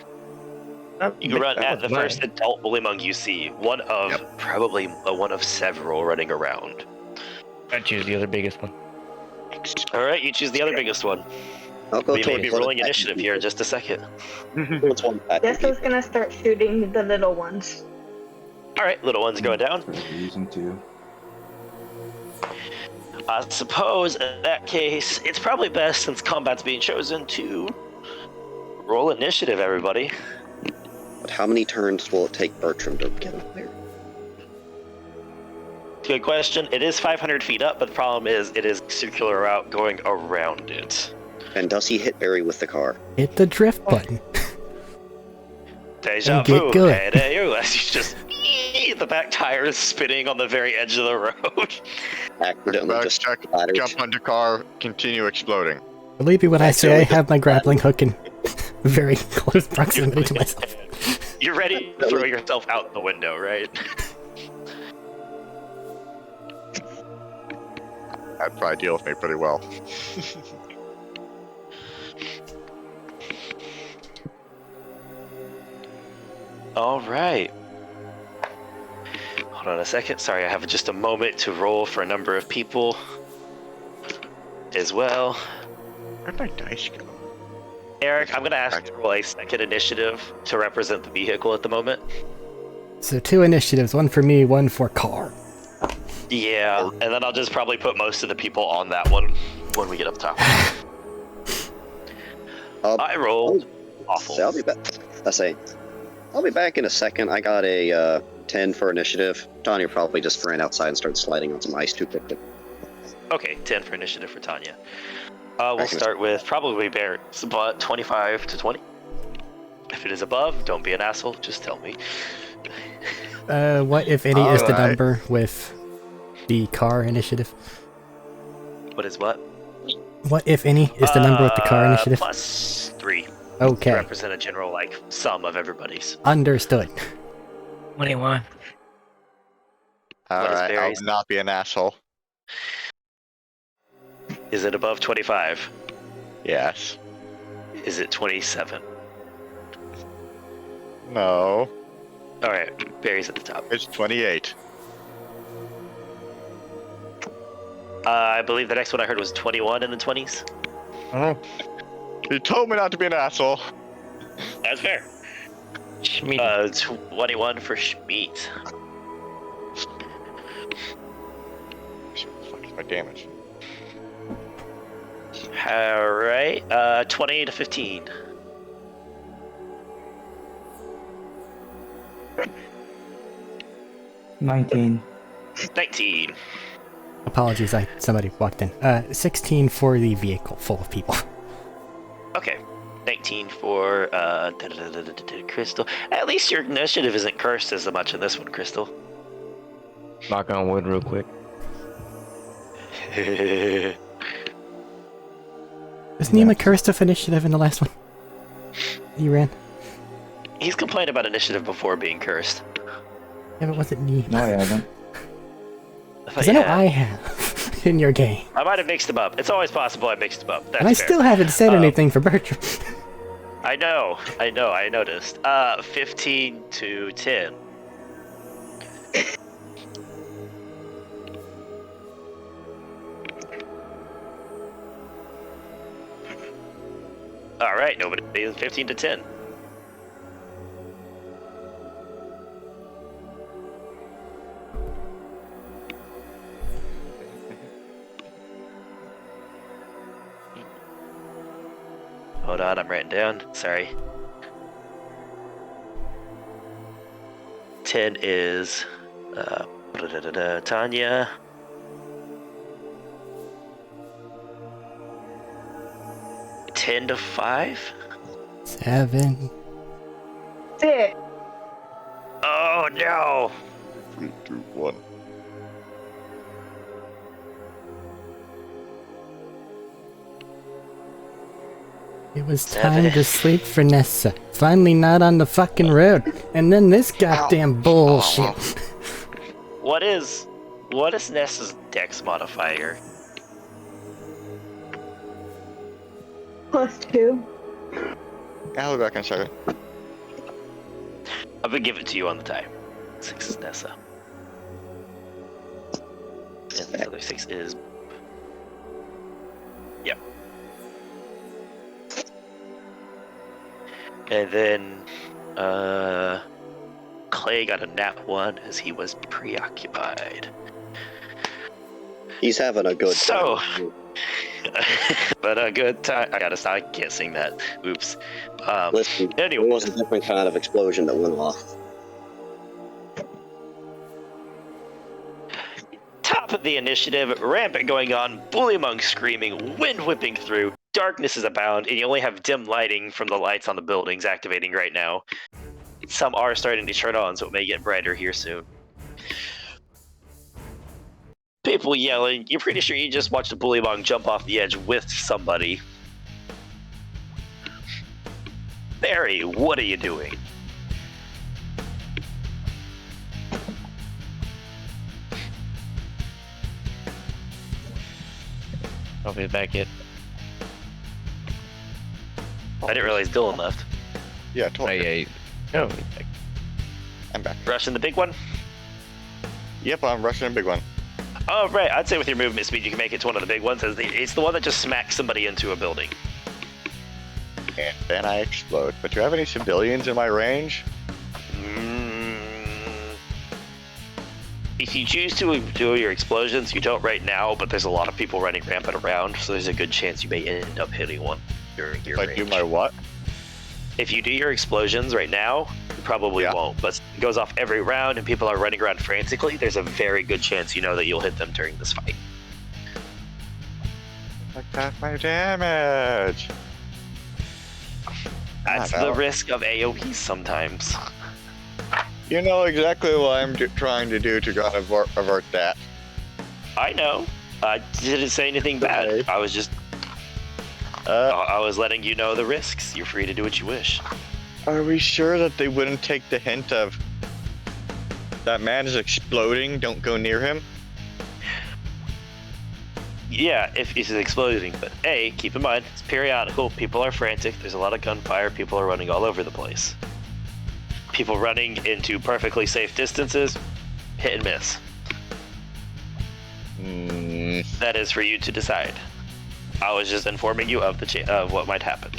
You run at the first adult Bullymong you see. One of probably one of several running around. I choose the other biggest one. All right, you choose the other biggest one. I'll go We may towards be one rolling of the initiative here in just a second. Towards one of the Jessica's gonna start shooting the little ones. All right, little one's going down. Using 2. I suppose in that case, it's probably best, since combat's being chosen, to roll initiative, everybody. But how many turns will it take Bertram to get up there? Good question. It is 500 feet up, but the problem is it is a circular route going around it. And does he hit Barry with the car? Hit the drift button. Deja And get vu. good. Hey, you just the back tire is spinning on the very edge of the road. Accidentally Back just check, splattered. jump onto car, continue exploding. Believe me when I say I Accidentally have my grappling hook in very close proximity to myself. You're ready to throw yourself out the window, right? That'd probably deal with me pretty well. All right. Hold on a second. Sorry, I have just a moment to roll for a number of people as well. Where'd my dice go? Eric, I'm going to ask you to roll a second initiative to represent the vehicle at the moment. So 2 initiatives, 1 for me, 1 for car. Yeah, and then I'll just probably put most of the people on that one when we get up top. I rolled awful. So I'll be back. I'll be back in a second. I got a 10 for initiative. Tanya probably just ran outside and started sliding on some ice too quickly. Okay, 10 for initiative for Tanya. We'll start with probably Bear, but 25 to 20. If it is above, don't be an asshole, just tell me. What, if any, is the Alright. number with the car initiative? What is what? What, if any, is the number with the car initiative? Plus 3 to Okay, represent a general, like, sum of everybody's. understood. 21. What is Alright, I'll Barry's? not be an asshole. Is it above 25? Yes. Is it 27? No. Alright, Barry's at the top. It's 28. I believe the next one I heard was 21 in the 20s. Oh. You told me not to be an asshole. That's fair. Schmeat. 21 for Schmeat. Fucking my damage. All right, 20 to 15. $19. 19. Apologies, somebody walked in. 16 for the vehicle full of people. Okay. 19 for Crystal. At least your initiative isn't cursed as much in this one, Crystal. Knock on wood real quick. Was Nima cursed of initiative in the last one? You ran? He's complained about initiative before being cursed. Yeah, but it wasn't me. No, I haven't. Because I know I have in your game. I might have mixed them up. It's always possible I mixed them up. That's And I fair. still haven't said anything for Bertram. I know, I noticed. 15 to 10. Alright, nobody 15 to 10. Hold on, I'm writing down. Sorry. 10 is Tanya. Ten to 5? 7. 6. Oh no! 3, 2, 1. It was time to sleep for Nessa. Finally not on the fucking road. And then this goddamn bullshit. What is Nessa's dex modifier? +2. I'll be back in a second. I'm gonna give it to you on the time. 6 is Nessa. And the other 6 is... Yep. And then, Clay got a nat 1 as he was preoccupied. He's having a good So- time. But a good time. I can't sing that. Oops. Listen, Anyway. it was a different kind of explosion that went off. Top of the initiative, rampant going on, bullymong screaming, wind whipping through, darkness is abound, and you only have dim lighting from the lights on the buildings activating right now. Some are starting to turn on, so it may get brighter here soon. People yelling, you're pretty sure you just watched a bullymong jump off the edge with somebody. Barry, what are you doing? I'll be back yet. I didn't realize Dylan left. Yeah, totally. Hey, no, he's back. I'm back. Rushing the big one? Yep, I'm rushing a big one. Oh, right. I'd say with your movement speed, you can make it to one of the big ones. It's the one that just smacks somebody into a building. And then I explode. But do you have any civilians in my range? If you choose to do your explosions, you don't right now, but there's a lot of people running rampant around, so there's a good chance you may end up hitting one during your If I range. do my what? If you do your explosions right now, you probably Yeah. won't, but it goes off every round and people are running around frantically, there's a very good chance you know that you'll hit them during this fight. Like half my damage. That's Ah, the no. risk of AoEs sometimes. You know exactly what I'm trying to do to avert that. I know. I didn't say anything bad. Okay. I was just... I was letting you know the risks. You're free to do what you wish. Are we sure that they wouldn't take the hint of that man is exploding, don't go near him? Yeah, if he's exploding, but A, keep in mind, it's periodical. People are frantic. There's a lot of gunfire. People are running all over the place. People running into perfectly safe distances, hit and miss. That is for you to decide. I was just informing you of of what might happen.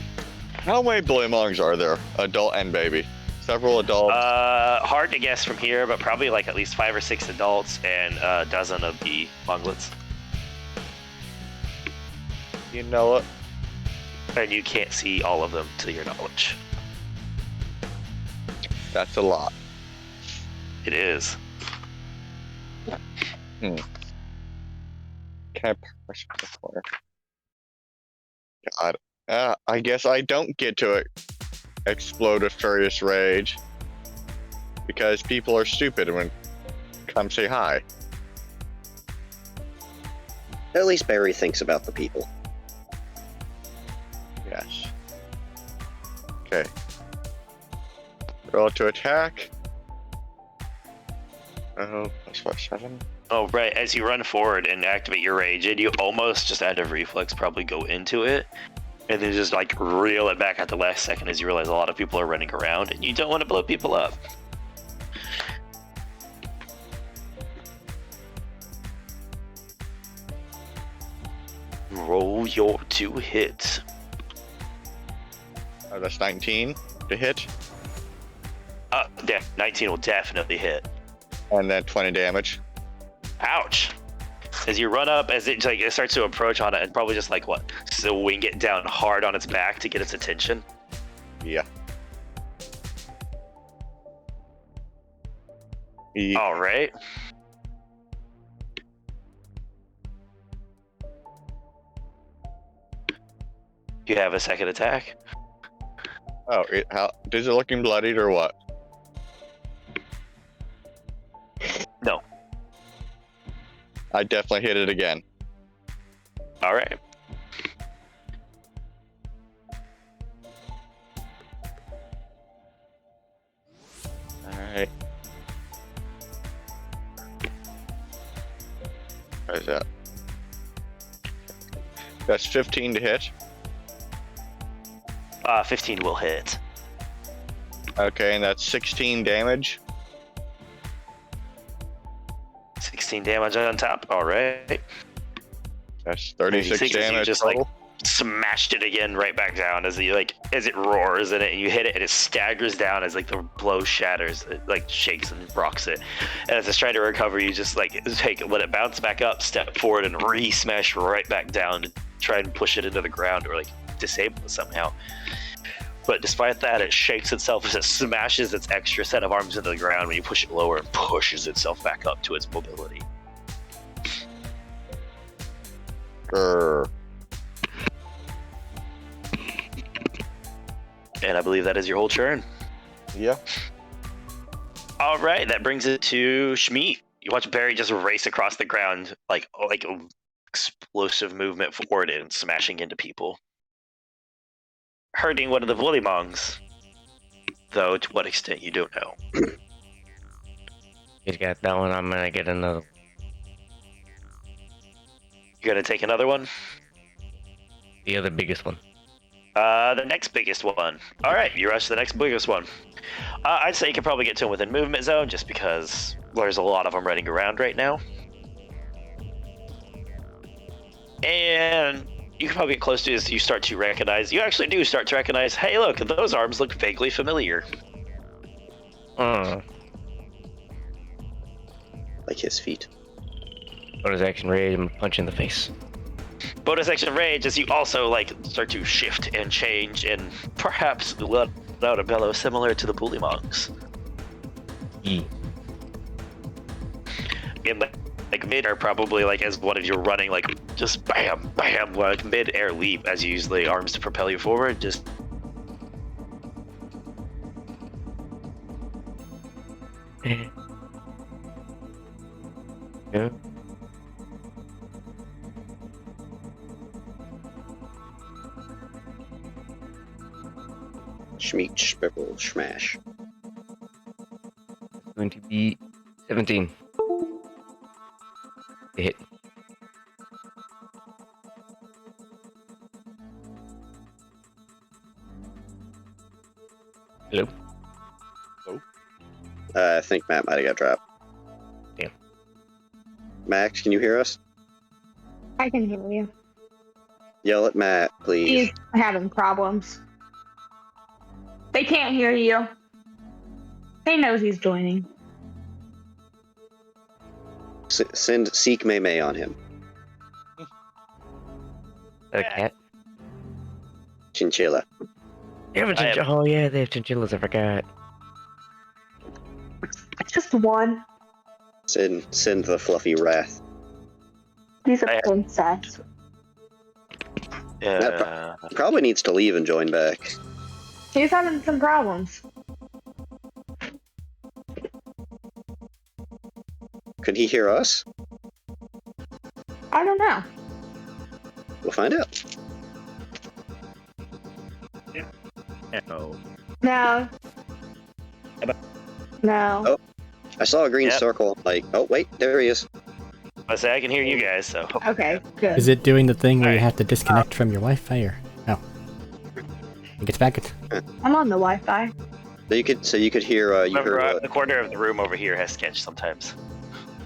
How many bullymongs are there? Adult and baby. Several adults. Hard to guess from here, but probably like at least 5 or 6 adults and a dozen of the monglets. You know it. And you can't see all of them to your knowledge. That's a lot. It is. Can I press the corner? God. I guess I don't get to explode with furious rage. Because people are stupid when come say hi. At least Barry thinks about the people. Yes. Okay. Roll to attack. Oh, that's what, 7? Oh, right. As you run forward and activate your rage, and you almost just out of reflex probably go into it, and then just like reel it back at the last second as you realize a lot of people are running around, and you don't want to blow people up. Roll your 2 hits. Oh, that's 19 to hit. Yeah, 19 will definitely hit. And then 20 damage. Ouch. As you run up, as it starts to approach on it, and probably just like what? Swing it down hard on its back to get its attention. Yeah. All right. You have a second attack. Oh, is it looking bloodied or what? No. I definitely hit it again. All right. Alright. What is that? That's 15 to hit. 15 will hit. Okay, and that's 16 damage. 16 damage on top. All right. That's 36 as you damage just total. like smashed it again right back down as it roars in it, and you hit it, and it staggers down as like the blow shatters, it like shakes and rocks it. And as it's trying to recover, you just like let it bounce back up, step forward, and re-smash right back down to try and push it into the ground or like disable it somehow. But despite that, it shakes itself as it smashes its extra set of arms into the ground when you push it lower and pushes itself back up to its mobility. Grr. And I believe that is your whole turn. Yeah. All right, that brings it to Schmeat. You watch Barry just race across the ground like explosive movement forward and smashing into people. Hurting one of the Woollymongs. Though, to what extent, you don't know. He's got that one. I'm gonna get another. You're gonna take another one? The other biggest one. The next biggest one. All right, you rush to the next biggest one. I'd say you can probably get to him within movement zone, just because there's a lot of them running around right now. And you can probably get close to it as you start to recognize. You actually do start to recognize. Hey, look, those arms look vaguely familiar. Like his feet. Bonus action rage. I'm gonna punch in the face. Bonus action rage as you also start to shift and change and perhaps let out a bellow similar to the Woollymongs. E. In mid air, probably as one of you running, just bam, bam, mid air leap as you use the arms to propel you forward. Just Yeah. Schmeat, Spibble, Smash. Going to be 17. To hit. Hello? I think Matt might have got dropped. Damn. Max, can you hear us? I can hear you. Yell at Matt, please. He's having problems. They can't hear you. He knows he's joining. Seek May May on him. A cat? Chinchilla. You have a I have- chinchilla. Oh yeah, they have chinchillas. I forgot. Just one. Send the fluffy wrath. He's a I- princess. Probably needs to leave and join back. He's having some problems. Could he hear us? I don't know. We'll find out. No. No. No. Oh. I saw a green Yep. circle. Like, oh wait, there he is. I say I can hear you guys, so Okay, good. Is it doing the thing where you Alright. have to disconnect from your Wi-Fi, or no? It gets back. I'm on the Wi-Fi. So you could hear. You remember heard. the corner of the room over here has sketch sometimes.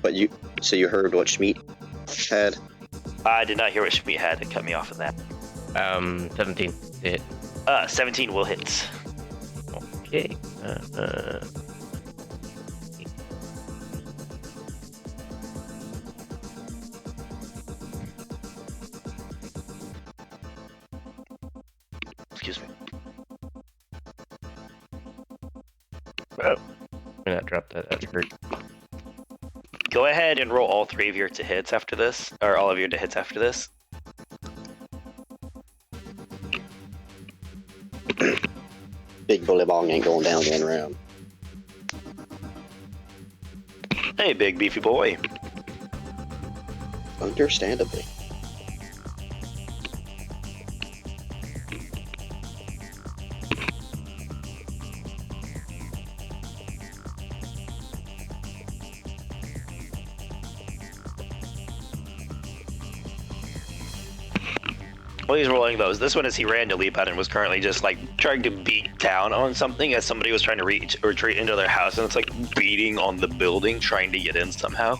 But you. So you heard what Schmeat had. I did not hear what Schmidt had to cut me off of that. 17 to hit. 17 will hit. Okay. Excuse me. I'm gonna drop that. That hurt. Go ahead and roll all 3 of your to hits after this, or all of your to hits after this. Big bully bong ain't going down one round. Hey, big beefy boy. Understandably. While he's rolling those, this one is he ran to leap out and was currently just like trying to beat down on something as somebody was trying to retreat into their house, and it's like beating on the building, trying to get in somehow.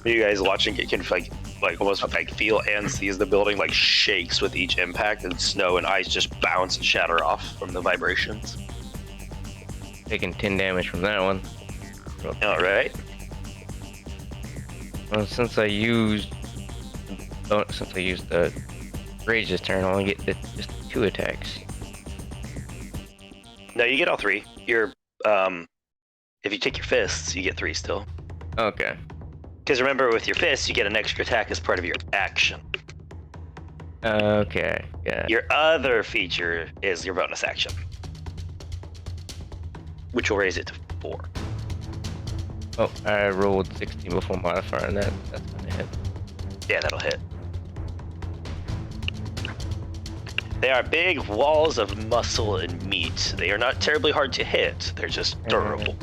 You guys watching it can like almost like feel and see as the building like shakes with each impact, and snow and ice just bounce and shatter off from the vibrations. Taking 10 damage from that one. All right. Well, since I used the rage this turn, I only get just 2 attacks. No, you get all 3. You're if you take your fists, you get 3 still. Okay. Because remember, with your fists, you get an extra attack as part of your action. Okay. Yeah. Your other feature is your bonus action, which will raise it to 4. Oh, I rolled 16 before modifier, and that's gonna hit. Yeah, that'll hit. They are big walls of muscle and meat. They are not terribly hard to hit. They're just durable.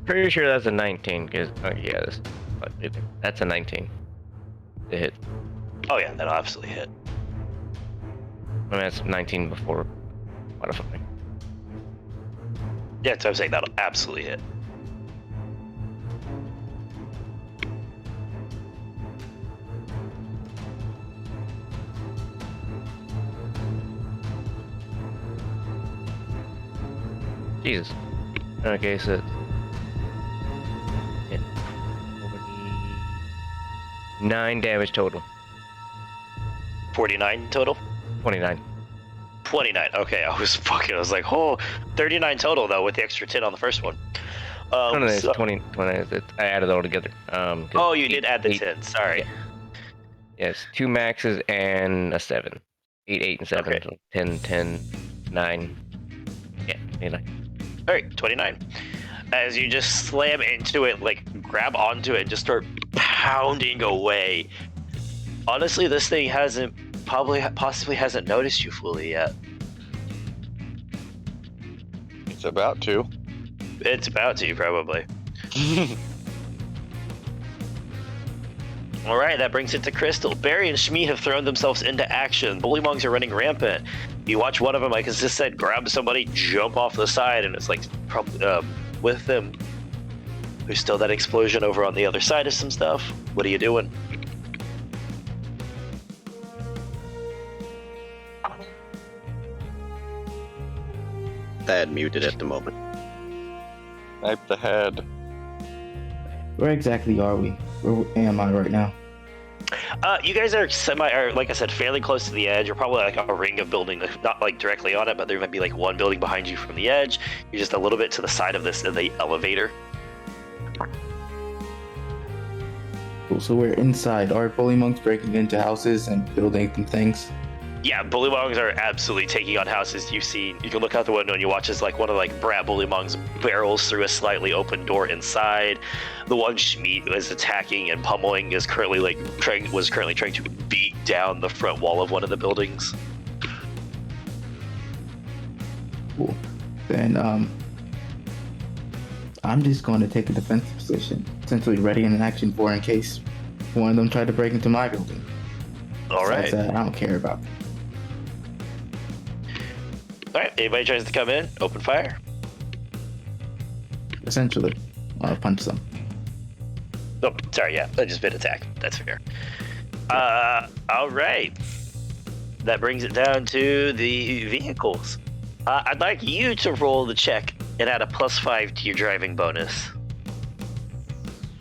Pretty sure that's a 19, because, oh yeah, that's a 19 to hit. Oh yeah, that'll absolutely hit. I mean, that's 19 before modifying. Yeah, so I'm saying that'll absolutely hit. Jesus. Okay, so yeah, 49 damage total. 49 total? 29. 29. Okay, I was like, oh, 39 total though, with the extra 10 on the first one. No, it's So- 20. I added it all together. 'Cause oh, you did add the 8, 10. Sorry. yeah. Yes, 2 maxes and a 7. 8, 8, and 7. Okay. So 10, 10, 9. Yeah, 29. All right, 29. As you just slam into it, like grab onto it, and just start pounding away. Honestly, this thing possibly hasn't noticed you fully yet. It's about to. It's about to, probably. All right, that brings it to Crystal. Barry and Shmi have thrown themselves into action. Bullymongs are running rampant. You watch one of them, like I just said, grab somebody, jump off the side, and it's like with them. There's still that explosion over on the other side of some stuff. What are you doing? that muted at the moment. Snipe the head. Where exactly are we? Where am I right now? You guys are like I said, fairly close to the edge. You're probably like a ring of building, not like directly on it, but there might be like one building behind you from the edge. You're just a little bit to the side of the elevator. Cool. So we're inside. Are bully monks breaking into houses and building some things? Yeah, bullywongs are absolutely taking on houses. You can look out the window and you watch as like one of like Brat bullymongs barrels through a slightly open door inside. The one Schmied is attacking and pummeling is currently trying to beat down the front wall of one of the buildings. Cool. Then I'm just going to take a defensive position, essentially ready in action for in case one of them tried to break into my building. All right. Besides that, I don't care about them. All right. Anybody tries to come in, open fire. Essentially, I'll punch them. Oh, sorry. Yeah, I just bit attack. That's fair. All right. That brings it down to the vehicles. I'd like you to roll the check and add a +5 to your driving bonus.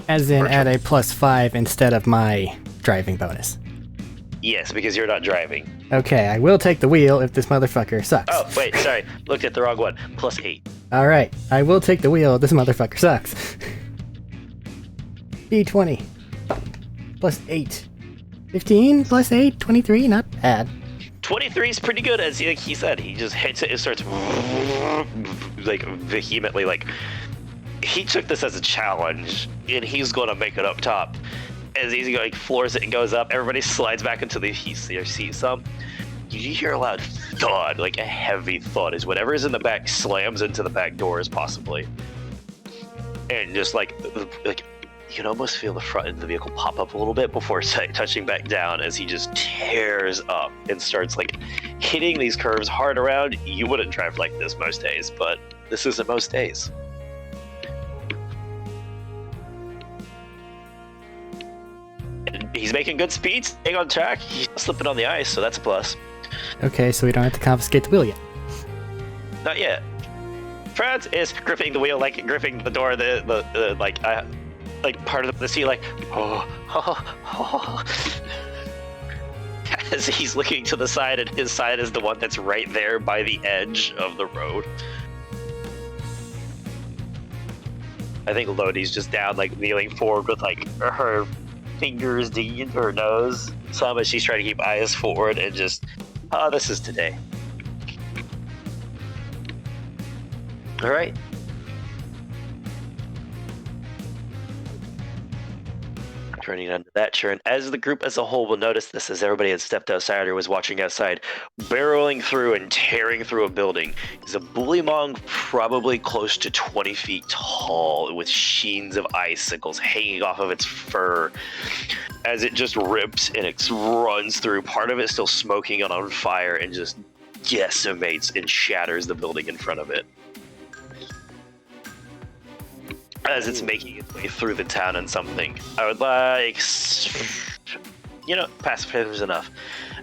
As in, add a +5 instead of my driving bonus. Yes, because you're not driving. Okay, I will take the wheel if this motherfucker sucks. Oh, wait, sorry. Looked at the wrong one. +8. Alright, I will take the wheel if this motherfucker sucks. D20. +8. 15 +8, 23, not bad. 23 is pretty good, as he said. He just hits it and starts like vehemently, like he took this as a challenge, and he's going to make it up top. As he like floors it and goes up, everybody slides back into their seat some. You hear a loud thud, like a heavy thud, as whatever is in the back slams into the back doors, possibly. And just like you can almost feel the front end of the vehicle pop up a little bit before touching back down as he just tears up and starts like hitting these curves hard around. You wouldn't drive like this most days, but this isn't most days. And he's making good speed, staying on track. He's slipping on the ice, so that's a plus. Okay, so we don't have to confiscate the wheel yet. Not yet. Franz is gripping the wheel, like gripping the door, like part of the seat, like as he's looking to the side, and his side is the one that's right there by the edge of the road. I think Lodi's just down, like kneeling forward with like her fingers digging into her nose. Some as she's trying to keep eyes forward and just, this is today. All right. Turning onto that turn, as the group as a whole will notice this, as everybody had stepped outside or was watching outside, barreling through and tearing through a building is a bullymong, probably close to 20 feet tall, with sheens of icicles hanging off of its fur, as it just rips and it runs through. Part of it still smoking and on fire, and just decimates and shatters the building in front of it. As it's making its way through the town and something. I would like, passive is enough.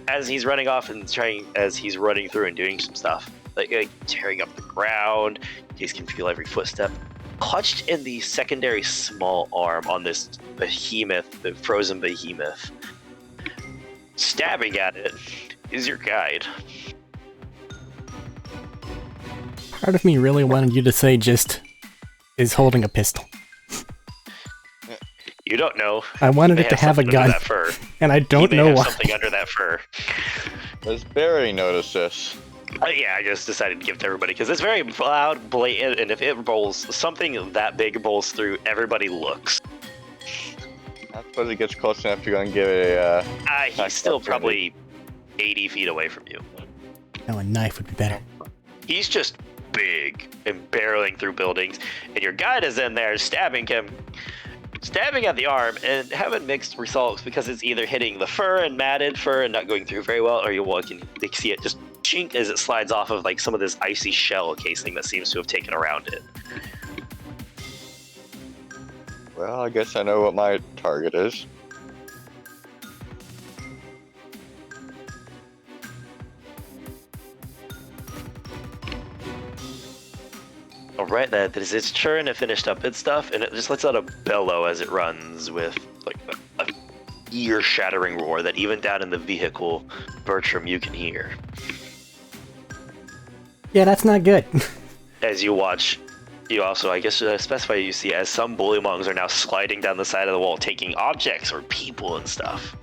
As he's running off and as he's running through and doing some stuff, like tearing up the ground, you guys can feel every footstep. Clutched in the secondary small arm on this behemoth, the frozen behemoth, stabbing at it, is your guide. Part of me really wanted you to say just is holding a pistol. You don't know. I wanted it to have a gun, and I don't know why. Something under that fur. Does Barry notice this? Yeah, I just decided to give it to everybody because it's very loud, blatant, and if it rolls, something that big rolls through, everybody looks. I suppose it gets close enough, you're gonna give it a. He's still probably 80 feet away from you. No, a knife would be better. He's just big and barreling through buildings, and your guide is in there stabbing at the arm and having mixed results because it's either hitting the fur and matted fur and not going through very well, or you can see it just chink as it slides off of like some of this icy shell casing that seems to have taken around it. Well, I guess I know what my target is. All right, that is its turn. It finished up its stuff, and it just lets out a bellow as it runs with like a ear-shattering roar that even down in the vehicle, Bertram, you can hear. Yeah, that's not good. As you watch, you also, I guess, specify you see as some bullymongs are now sliding down the side of the wall, taking objects or people and stuff.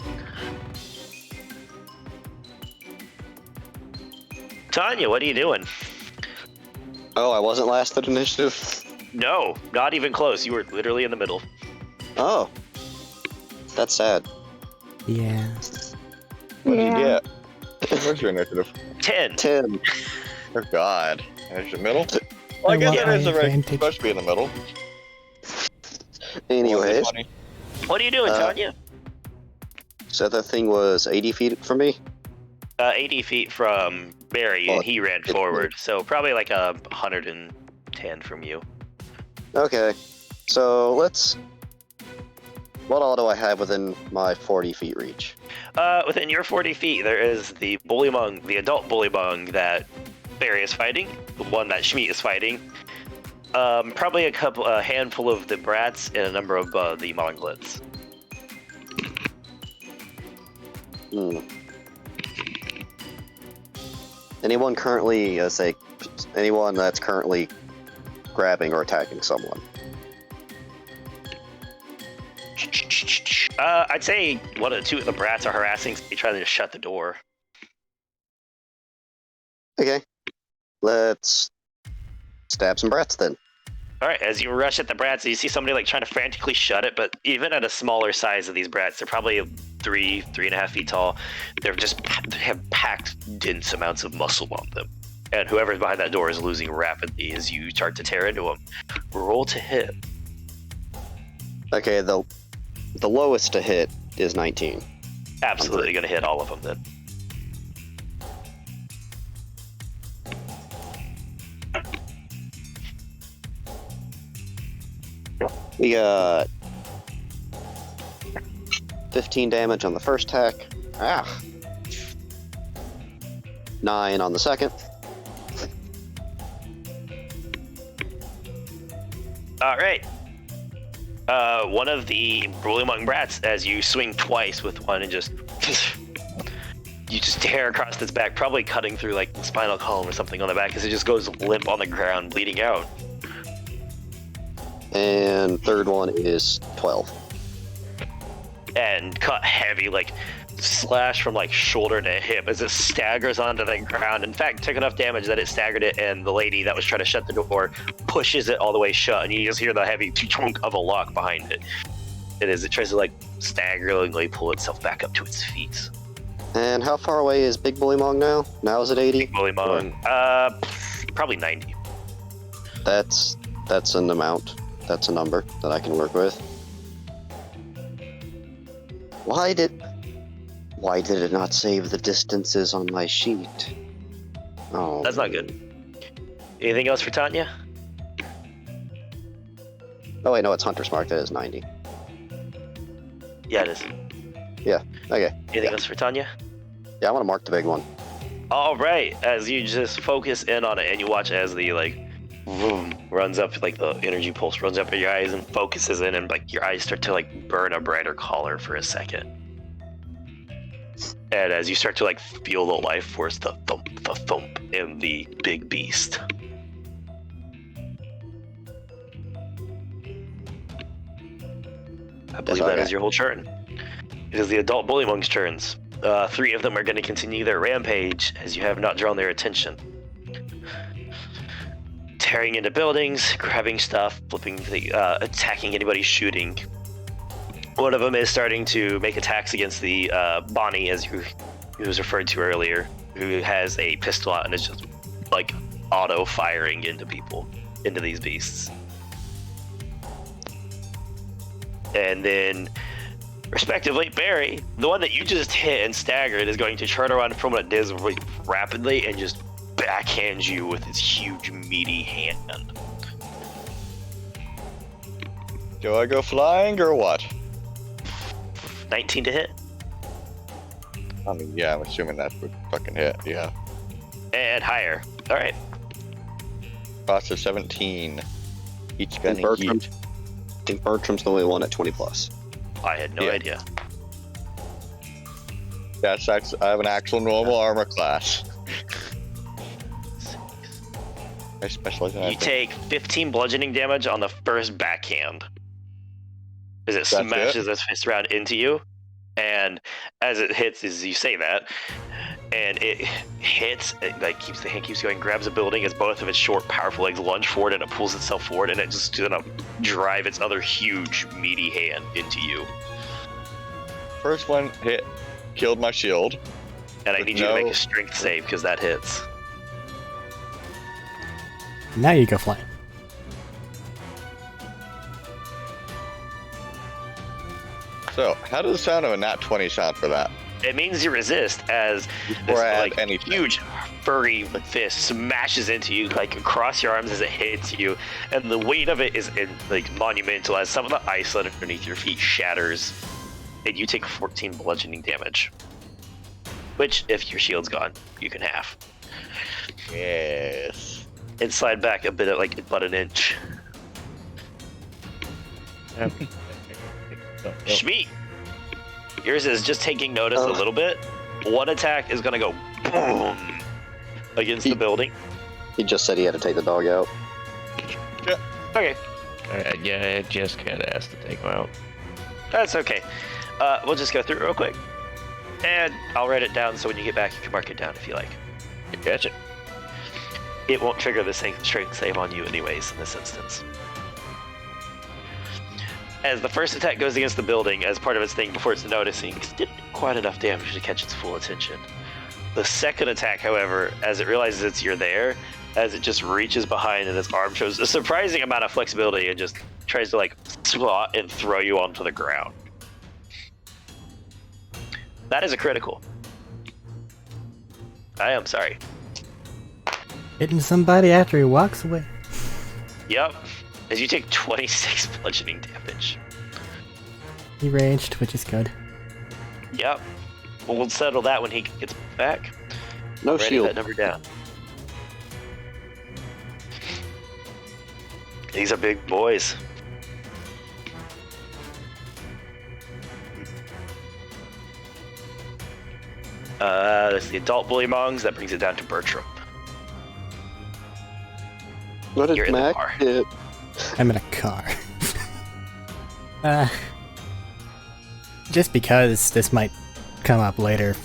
Tanya, what are you doing? Oh, I wasn't last at initiative? No, not even close. You were literally in the middle. Oh. That's sad. Yeah. What did you Yeah. get? Where's your initiative? 10. 10. Oh God. There's the middle? Well, I I guess want that is my the right. advantage. Supposed to be in the middle. Anyways, Funny. What are you doing, Tanya? so that thing was 80 feet from me? 80 feet from Barry, and he ran forward, so probably like 110 from you. Okay. So let's... What all do I have within my 40 feet reach? Within your 40 feet, there is the bullymong, the adult bullymong that Barry is fighting, the one that Schmeat is fighting. Probably a handful of the brats and a number of the monglets. Hmm. Anyone that's currently grabbing or attacking someone? I'd say one or two of the brats are harassing, trying to shut the door. Okay. Let's stab some brats then. All right, as you rush at the brats, you see somebody like trying to frantically shut it, but even at a smaller size of these brats, they're probably 3.5 feet tall. They have packed dense amounts of muscle on them. And whoever's behind that door is losing rapidly as you start to tear into them. Roll to hit. Okay, the lowest to hit is 19. Absolutely going to hit all of them then. We got 15 damage on the first attack. 9 on the second. All right. One of the bullymong brats, as you swing twice with one and just you just tear across its back, probably cutting through like the spinal column or something on the back, as it just goes limp on the ground, bleeding out. And third one is 12. And cut heavy, like slash from like shoulder to hip as it staggers onto the ground. In fact, took enough damage that it staggered it, and the lady that was trying to shut the door pushes it all the way shut, and you just hear the heavy chunk of a lock behind it. It tries to like staggeringly pull itself back up to its feet. And how far away is Big Bullymong now? Now is it 80? Bullymong, probably 90. That's an amount. That's a number that I can work with. Why did it not save the distances on my sheet? Oh, That's not good. Anything else for Tanya? Oh wait, no, it's Hunter's Mark. That is 90. Yeah, it is. Yeah. Okay. Anything else for Tanya? Yeah, I want to mark the big one. All right, as you just focus in on it and you watch as the like vroom, runs up, like the energy pulse runs up in your eyes and focuses in, and like your eyes start to like burn a brighter color for a second. And as you start to like feel the life force, the thump in the big beast. I believe that is your whole turn. It is the adult bullymong's turns. 3 of them are going to continue their rampage as you have not drawn their attention. Tearing into buildings, grabbing stuff, attacking anybody shooting. One of them is starting to make attacks against the Bonnie, as who was referred to earlier, who has a pistol out and is just like auto firing into people, into these beasts. And then, respectively, Barry, the one that you just hit and staggered, is going to turn around from what it does really rapidly and just backhand you with his huge, meaty hand. Do I go flying or what? 19 to hit. I mean, yeah, I'm assuming that would fucking hit, yeah. And higher. All right. cost of 17. Each And spending Bertram's, heat. I think Bertram's the only one at 20 plus. I had no Yeah. idea. Yes, I have an actual normal armor class. I specialize in You that. take 15 bludgeoning damage on the first backhand. As it That's smashes its fist around into you. And as it hits, as you say that, and it hits, it like keeps the hand keeps going, grabs a building as both of its short, powerful legs lunge forward, and it pulls itself forward, and it just gonna drive its other huge, meaty hand into you. First one hit, killed my shield. And I With need you to make no- a strength save because that hits. Now you go flying. So, how does the sound of a nat 20 sound for that? It means you resist as this Before I add like anything. huge furry fist smashes into you like across your arms as it hits you, and the weight of it is like monumental as some of the ice underneath your feet shatters, and you take 14 bludgeoning damage. Which, if your shield's gone, you can half. Yes. And slide back a bit at like about an inch. Shmeet, yours is just taking notice a little bit. One attack is gonna go boom against the building. He just said he had to take the dog out. Okay, Yeah, I just kind of asked to take him out. that's okay. We'll just go through it real quick. And I'll write it down so when you get back you can mark it down if you like. Gotcha. It won't trigger the strength save on you anyways in this instance. As the first attack goes against the building as part of its thing before it's noticing, it did quite enough damage to catch its full attention. The second attack, however, as it realizes you're there, as it just reaches behind and its arm shows a surprising amount of flexibility and just tries to like swat and throw you onto the ground. That is a critical. I am sorry. Hitting somebody after he walks away. Yep. As you take 26 bludgeoning damage. He raged, which is good. Yep. Well, we'll settle that when he gets back. No Write shield. that number down. These are big boys. That's the adult bully mongs. That brings it down to Bertram. What did You're in the Mac car. hit? I'm in a car. Just because this might come up later.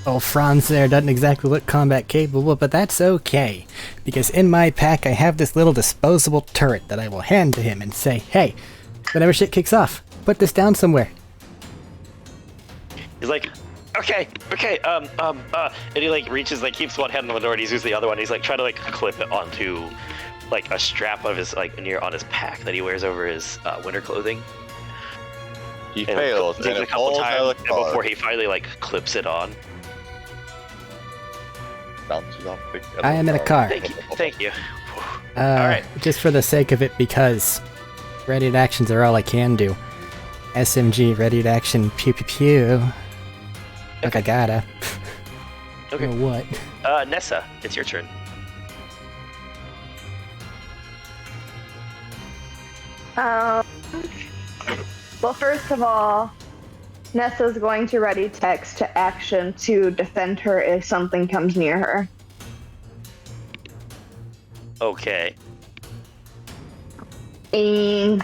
Old Franz there doesn't exactly look combat capable, but that's okay. Because in my pack I have this little disposable turret that I will hand to him and say, hey, whenever shit kicks off, put this down somewhere. He's like, okay, and he like reaches, like keeps one hand on the door and he uses the other one. He's like trying to like clip it onto like a strap of his like on his pack that he wears over his winter clothing. He And fails, takes and a it couple falls out times of the car. before he finally like clips it on. Bounces off the I am in a car. Thank you. Alright. Just for the sake of it, because ready to actions are all I can do. SMG, ready to action, pew pew pew. Like I gotta. Okay. Or what? Nessa, it's your turn. Well, first of all, Nessa's going to ready text to action to defend her if something comes near her. Okay. And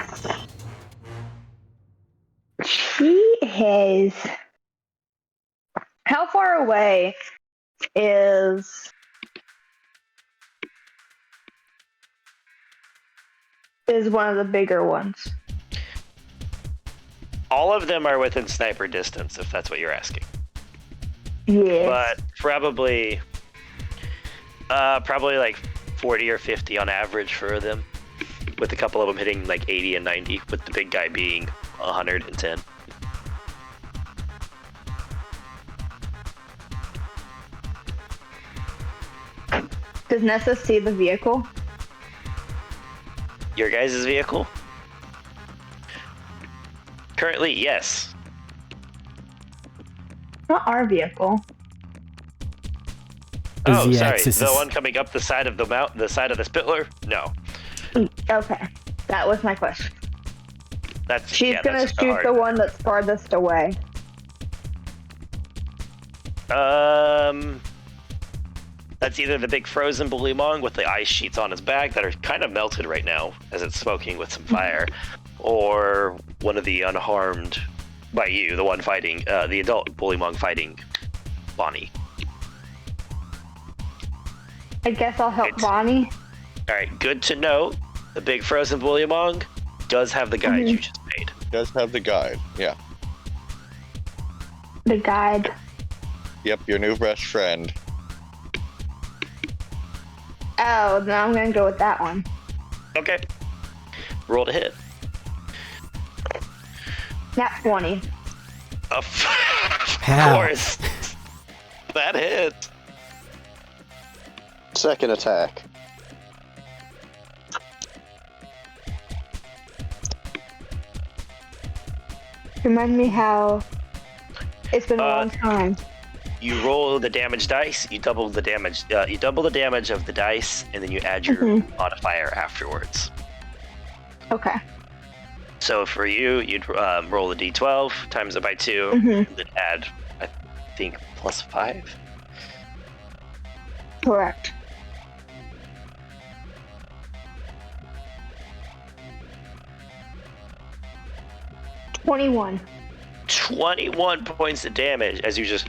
she has. How far away is one of the bigger ones? All of them are within sniper distance, if that's what you're asking. Yes. But probably like 40 or 50 on average for them, with a couple of them hitting like 80 and 90, with the big guy being 110. Does Nessa see the vehicle? Your guys' vehicle? Currently, yes. Not our vehicle. The Oh, sorry. Z-axis The is- one coming up the side of the side of the Spittler? No. Okay, that was my question. That's She's yeah, gonna that's shoot hard. the one that's farthest away. That's either the big frozen bullymong with the ice sheets on his back that are kind of melted right now as it's smoking with some fire, or one of the unharmed by you, the one fighting, the adult bullymong fighting Bonnie. I guess I'll help It's- Bonnie. All right, good to know. The big frozen bullymong does have the guide Mhm. you just made. Does have the guide. Yeah. The guide. Yep, your new best friend. Oh, then I'm gonna go with that one. Okay. Roll to hit. Nat 20. Of How? course. That hit. Second attack. Remind me how it's been a long time. You roll the damage dice. You double the damage. You double the damage of the dice, and then you add your modifier afterwards. Okay. So for you, you'd roll the d12, times it by 2, Mhm. and then add, I think, +5. Correct. $21. 21 points of damage as you just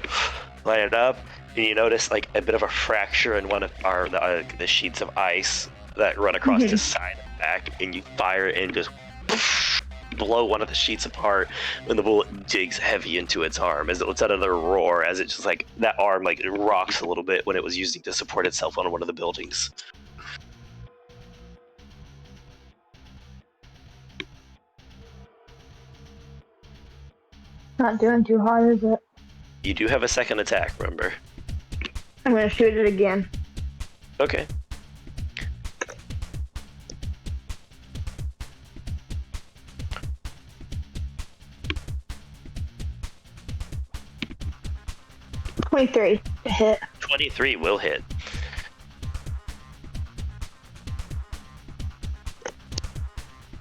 line it up, and you notice like a bit of a fracture in one of the sheets of ice that run across the side and back, and you fire it and just blow one of the sheets apart when the bullet digs heavy into its arm as it lets out another roar as it just like that arm like it rocks a little bit when it was using to support itself on one of the buildings. Not doing too hard, is it? You do have a second attack, remember? I'm gonna shoot it again. Okay. $23 to hit. 23 will hit.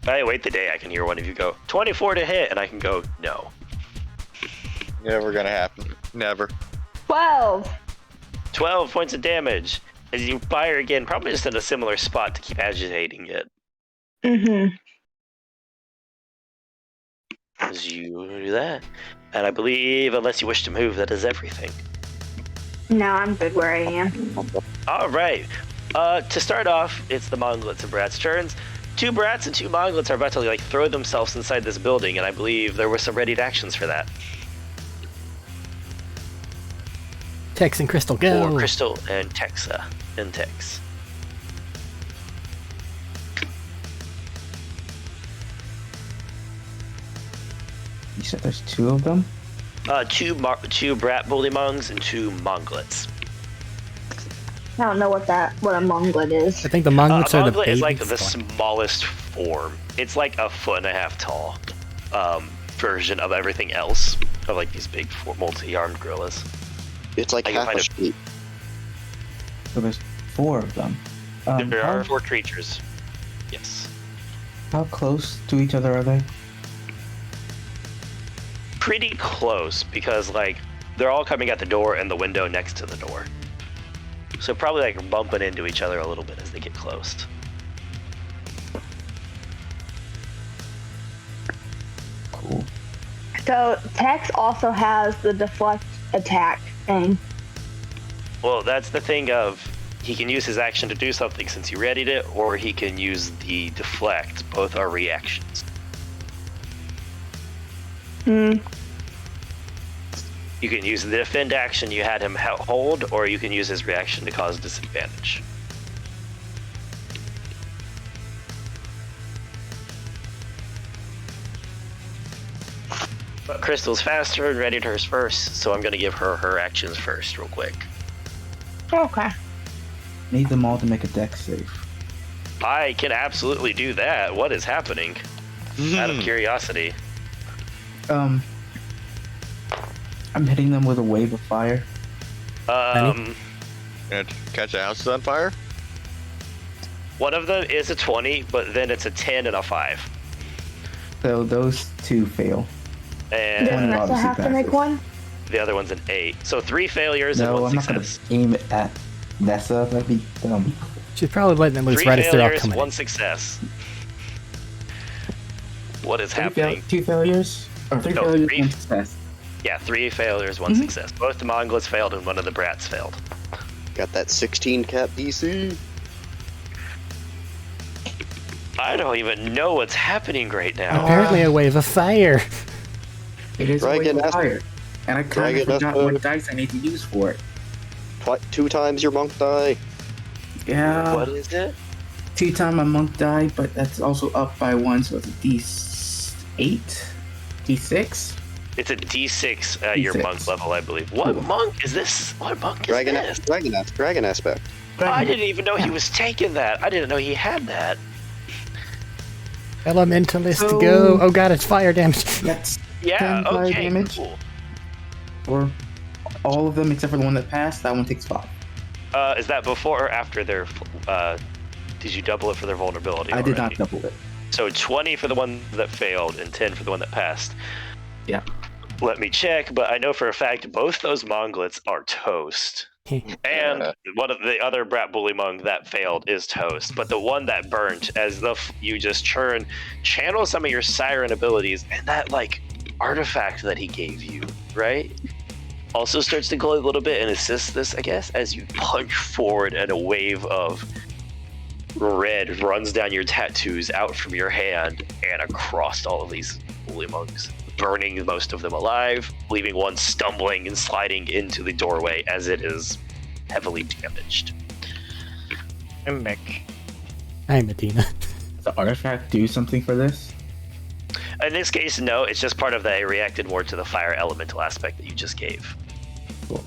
If I wait the day, I can hear one of you go, 24 to hit, and I can go, no. Never gonna happen. Never. 12. 12 points of damage. As you fire again, probably just in a similar spot to keep agitating it. Mm-hmm. As you do that. And I believe, unless you wish to move, that is everything. No, I'm good where I am. Alright. To start off, it's the Monglets and Brat's turns. 2 Brats and 2 Monglets are about to like throw themselves inside this building, and I believe there were some readied actions for that. Tex and Crystal, go! For Crystal and Texa. And Tex. You said there's 2 of them? 2 Brat Bullymongs and 2 Monglets. I don't know what a monglet is. I think the Monglets are the Monglet babies. is like the smallest form. It's like a 1.5 foot tall version of everything else. Of like these big multi-armed gorillas. It's like I can half find a a- sheep. So there's 4 of them. There how, are 4 creatures. Yes. how close to each other are they? Pretty close because like they're all coming at the door and the window next to the door. So probably like bumping into each other a little bit as they get close. Cool. So Tex also has the deflect attack thing. Well, that's the thing of he can use his action to do something since he readied it, or he can use the deflect. Both are reactions. Hmm. You can use the defend action you had him hold, or you can use his reaction to cause disadvantage. But Crystal's faster and readied hers first, so I'm going to give her her actions first real quick. Okay. Need them all to make a deck save. I can absolutely do that. What is happening? Out of curiosity. I'm hitting them with a wave of fire. and catch the houses on fire? One of them is a 20, but then it's a 10 and a 5. So those two fail. And Does Nessa obviously have to make passes. one? the other one's an 8. So 3 failures and No, 1 I'm not gonna success. aim it at Nessa. That'd be dumb. She's probably letting them loose 3 right as they're all failures, coming 1 in. success. What is happening? 2 failures? Or 3 No, failures, 3. 1 success. Yeah, 3 failures, 1 success. Both the Mongols failed and one of the brats failed. Got that 16 cap DC. I don't even know what's happening right now. Apparently a wave of fire. It is a Dragon wave of Nessa. fire. And I kind Dragon of forgot Nessa. what dice I need to use for it. 2 times your monk die. Yeah. What is it? 2 times my monk die, but that's also up by 1, so it's a D8? D6? It's a D6 at your D6. monk level, I believe. What Cool. monk is this? What monk is Dragon, this? dragon aspect. I didn't even know he was taking that. I didn't know he had that. Elementalist So- go. Oh god, it's fire damage. That's Yeah, 10 fire okay, damage. cool. for all of them except for the one that passed. That one takes 5. Is that before or after their, did you double it for their vulnerability I did not already? double it. So 20 for the one that failed and 10 for the one that passed. Yeah. Let me check, but I know for a fact both those Monglets are toast. And one of the other Brat Bully Monk that failed is toast. But the one that burnt, as the you just channel some of your siren abilities, and that like artifact that he gave you, right? Also starts to glow a little bit and assists this, I guess, as you punch forward and a wave of red runs down your tattoos out from your hand and across all of these bully monks, burning most of them alive, leaving one stumbling and sliding into the doorway as it is heavily damaged. I'm back. Hi, Medina. Does the artifact do something for this? In this case, no, it's just part of that. It reacted more to the fire elemental aspect that you just gave. Cool.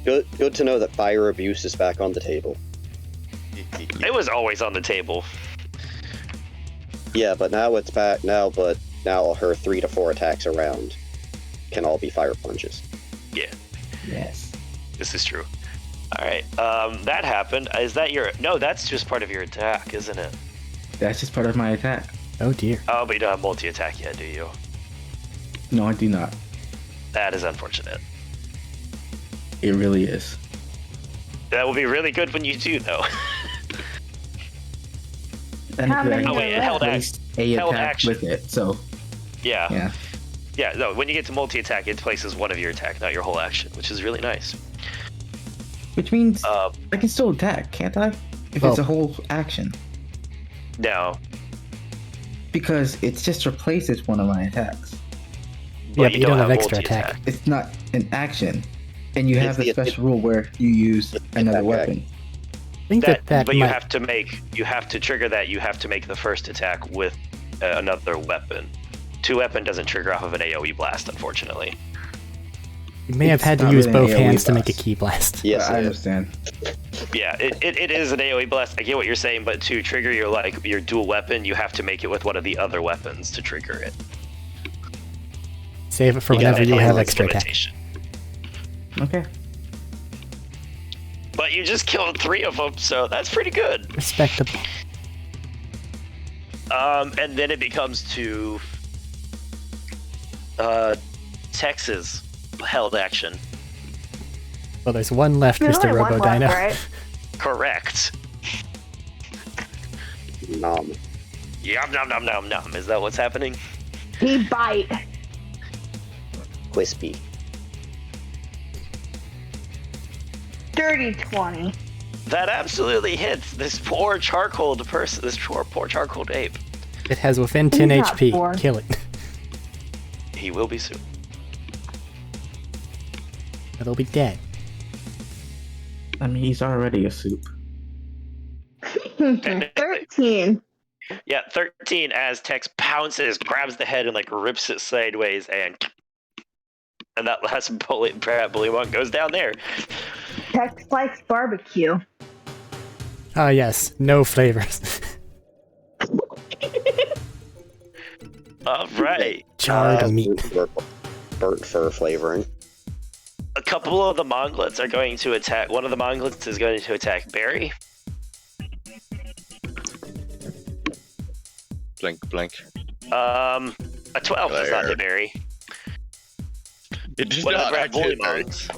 Good to know that fire abuse is back on the table. It was always on the table. Yeah, but now it's back now, but now her 3 to 4 attacks around can all be fire punches. Yeah, Yes. this is true. All right, that happened. Is that your? No, that's just part of your attack, isn't it? That's just part of my attack. Oh dear. Oh, but you don't have multi-attack yet, do you? No, I do not. That is unfortunate. It really is. That will be really good when you do, though. And How many I Oh wait, it are held placed a held attack action. with it, so Yeah. yeah. Yeah, no, when you get to multi-attack, it places one of your attack, not your whole action, which is really nice. Which means Um, I can still attack, can't I? If Well- it's a whole action. no. Because it just replaces one of my attacks. Yeah, but you don't have extra multi-attack. attack. It's not an action. And you It's have the the- special rule where you use another attack. weapon. I think that But might. you have to trigger that. You have to make the first attack with another weapon. 2 weapon doesn't trigger off of an AOE blast, unfortunately. You may have It's had to not use really an both AoE hands to make a blast. key blast. Yes, I it is. understand. Yeah, it is an AOE blast. I get what you're saying, but to trigger your dual weapon, you have to make it with one of the other weapons to trigger it. Save it for You whenever gotta you handle have its extra attack. limitation. Okay. But you just killed 3 of them, so that's pretty good. Respectable. And then it becomes to Texas held action. Well, there's one left, There's Mr. only one Robo left, Dino. right? Correct. Nom. Yum nom nom nom nom. Is that what's happening? He bite. Crispy. Dirty 20. That absolutely hits this poor charcoaled person. This poor charcoaled ape. It has within 10 He's not HP. poor. Kill it. He will be soon. It'll be dead. I mean, he's already a soup. 13. Yeah, 13 as Tex pounces, grabs the head and rips it sideways, and that last bully one goes down there. Tex likes barbecue. Ah, yes. No flavors. All right. Charred meat. burnt fur flavoring. A couple of the Monglets are going to attack. One of the Monglets is going to attack Barry. Blink, blink. A 12 does not hit Barry. It does One of not the actually Bully Mongs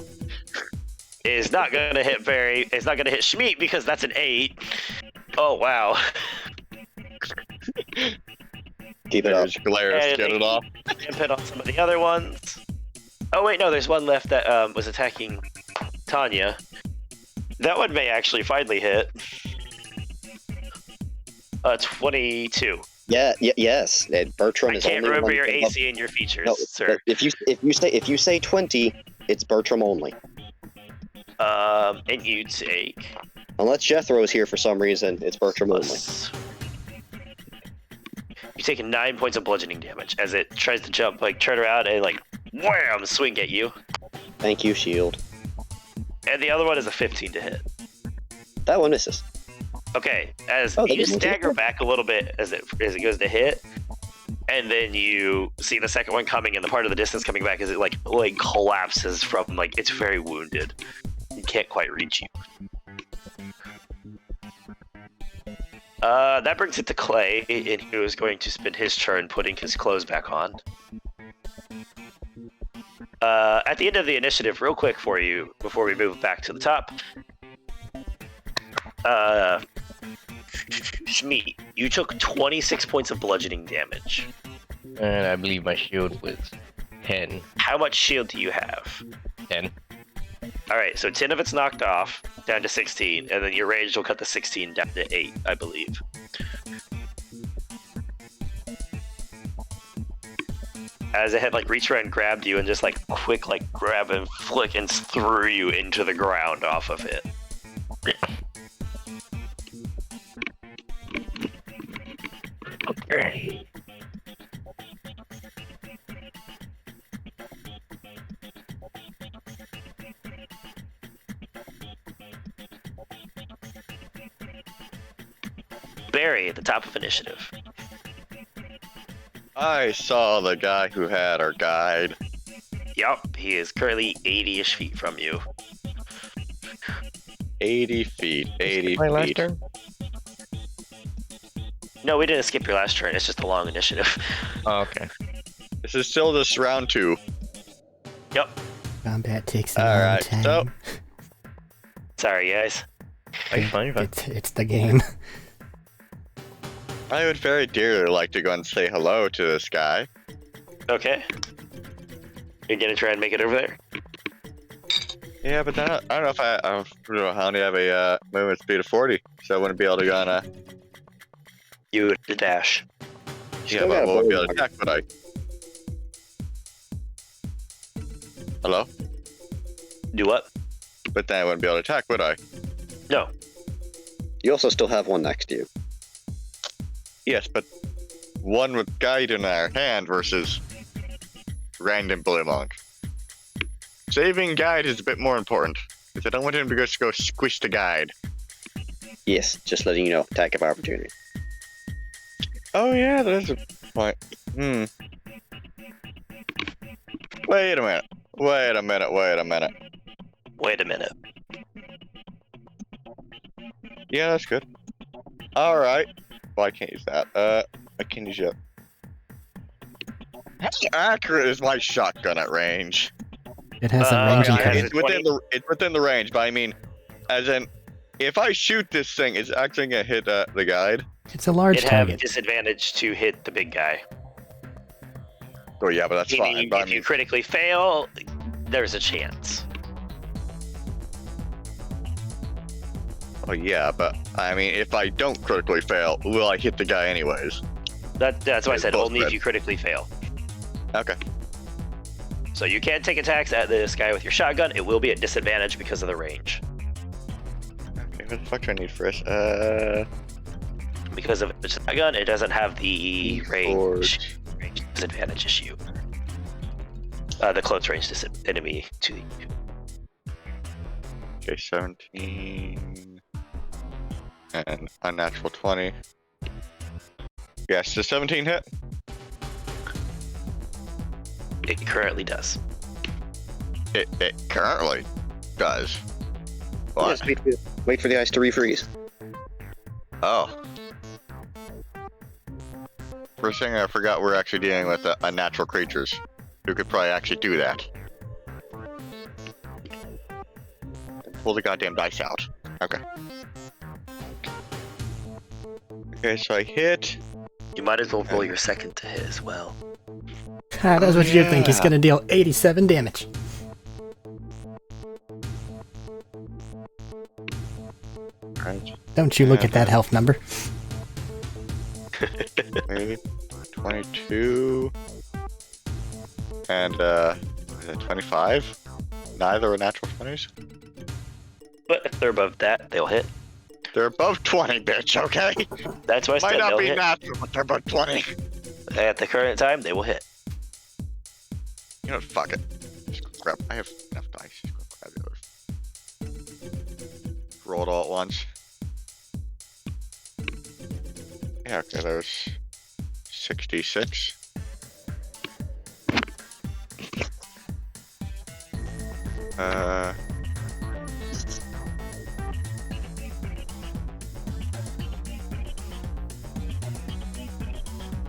is not going to hit Barry. It's not going to hit Schmeat because that's an 8. Oh, wow. Keep it up. There's glares, And get it off. Hit on some of the other ones. Oh, wait, no, there's one left that was attacking Tanya. That one may actually finally hit. 22. Yes. Bertram I is can't only remember one your thing up- AC and your features, No, sir. if you say 20, it's Bertram only. And you take Unless Jethro's here for some reason, it's Bertram only. plus. You take 9 points of bludgeoning damage as it tries to jump, like turn around and like wham, swing at you. Thank you, shield. And the other one is a 15 to hit. That one misses. Okay, as Oh, you that one stagger hit. back a little bit as it goes to hit, and then you see the second one coming and the part of the distance coming back as it like collapses from like it's very wounded. It can't quite reach you. That brings it to Clay, and he was going to spend his turn putting his clothes back on. At the end of the initiative, real quick for you, before we move back to the top. Schmeat, you took 26 points of bludgeoning damage. And I believe my shield was 10. How much shield do you have? 10. Alright, so 10 of it's knocked off, down to 16, and then your range will cut the 16 down to 8, I believe. As it had like reached around and grabbed you and just like quick like grab and flick and threw you into the ground off of it. Okay. Barry at the top of initiative. I saw the guy who had our guide. Yup, he is currently 80-ish feet from you. 80 feet, 80 My last feet. turn? No, we didn't skip your last turn, it's just a long initiative. Oh, okay. This is still just round 2. Yup. Combat takes a All long right, time. so- Sorry, guys. You're fine, you're fine. It's the game. I would very dearly like to go and say hello to this guy. Okay. You're gonna try and make it over there? Yeah, but then I don't know if I only have a movement speed of 40, so I wouldn't be able to go on a. You would dash. Yeah, Still but I got a won't be able bow. to attack, would I? Hello? Do what? But then I wouldn't be able to attack, would I? No. You also still have one next to you. Yes, but one with guide in our hand versus random bully monk. Saving guide is a bit more important, because I don't want him to just go squish the guide. Yes, just letting you know. Attack of opportunity. Oh yeah, there's a point. Wait a minute. Wait a minute. Wait a minute. Yeah, that's good. Alright. Well, I can't use that. I can use it. How accurate is my shotgun at range? It has a range yeah, increment. It's within the range, but I mean, as in, if I shoot this thing, it's actually gonna hit the guide. It's a large It'd have target. disadvantage to hit the big guy. Oh yeah, but that's fine. Meaning, But I if you mean, critically fail, there's a chance. oh yeah, but I mean, if I don't critically fail, will I hit the guy anyways? That's why I It's said both only if red. you critically fail. Okay. So you can take attacks at this guy with your shotgun. It will be at disadvantage because of the range. Okay, what the fuck do I need for this? Because of the shotgun, it doesn't have the range disadvantage issue. The close range enemy to you. Okay, 17 and unnatural 20. Yes, the 17 hit. It currently does. It currently does. What? Just wait for the ice to refreeze. Oh. First thing I forgot, we're actually dealing with unnatural creatures who could probably actually do that. Pull the goddamn dice out. Okay. Okay, so I hit. You might as well roll your second to hit as well. Ah, that's what you think. He's gonna deal 87 damage. Right. Don't you look at that health number. 22. And, 25? Neither are natural 20s? But if they're above that, they'll hit. They're above 20, bitch, okay? That's why I Might said not they'll be hit. natural, but they're above 20. At the current time, they will hit. You know what, fuck it. Just grab, I have enough dice. Just grab the others. Roll it all at once. Yeah, okay, there's 66.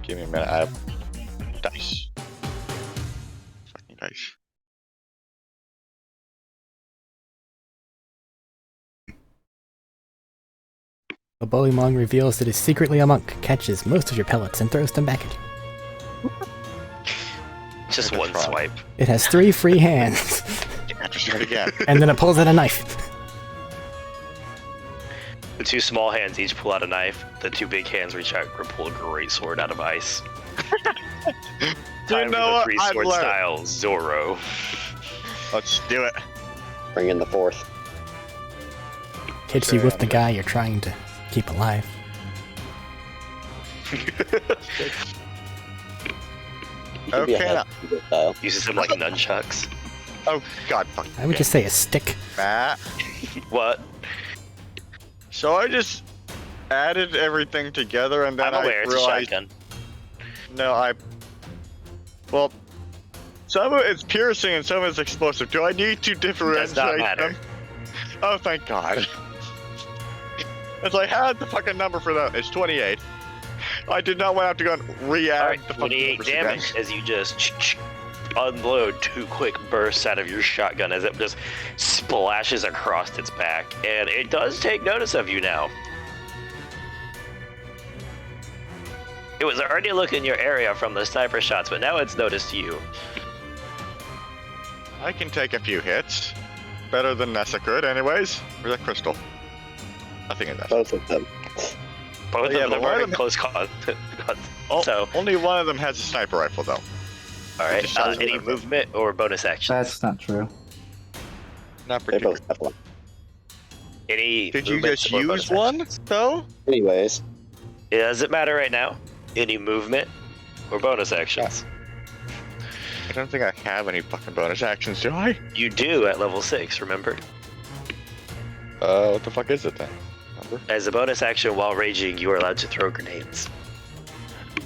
Give me a minute, I have dice. Fucking dice. The Bullymong reveals that he's secretly a monk, catches most of your pellets, and throws them back at you. Just That's one wrong. swipe. It has 3 free hands, I just do it again. and then it pulls out a knife. The 2 small hands each pull out a knife. The 2 big hands reach out and pull a great sword out of ice. Time know for the what? 3 sword I'd learn. style Zorro. Let's do it. Bring in the fourth. Hits you with the guy you're trying to keep alive. Okay, now. Style. Uses them like nunchucks. Oh, God, fuck. I would just say a stick. Matt. What? So I just added everything together and then I'm aware I it's a realized. shotgun. No, well, some of it's piercing and some of it's explosive. Do I need to differentiate Does not matter. them? Oh, thank God. As I had the fucking number for that. It's 28. I did not want to have to go and re-add Alright, the fucking 28 numbers again. damage as you just unload 2 quick bursts out of your shotgun as it just splashes across its back. And it does take notice of you now. It was already looking your area from the sniper shots, but now it's noticed you. I can take a few hits. Better than Nessa could, anyways. Where's that crystal? Nothing in that. Both of them. Both Yeah, of but them one are of in them- close contact. Oh, So, only one of them has a sniper rifle, though. alright, just sounds any weird. movement or bonus action? That's not true. Not They particularly. both have one. Any Did you movements just or use bonus one, actions? though? Anyways, It doesn't matter right now. Any movement or bonus actions? I don't think I have any fucking bonus actions, do I? You do at level 6, remember? What the fuck is it then? Remember? As a bonus action while raging, you are allowed to throw grenades.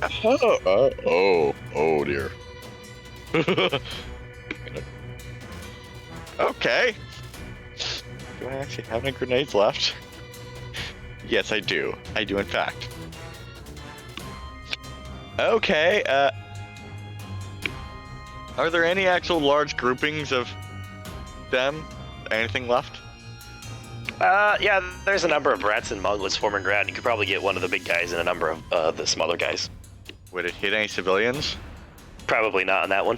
Oh dear. Okay. Do I actually have any grenades left? Yes, I do. I do, in fact. Okay, are there any actual large groupings of them? Anything left? Yeah, there's a number of rats and mongols forming ground. You could probably get one of the big guys and a number of the smaller guys. Would it hit any civilians? Probably not on that one.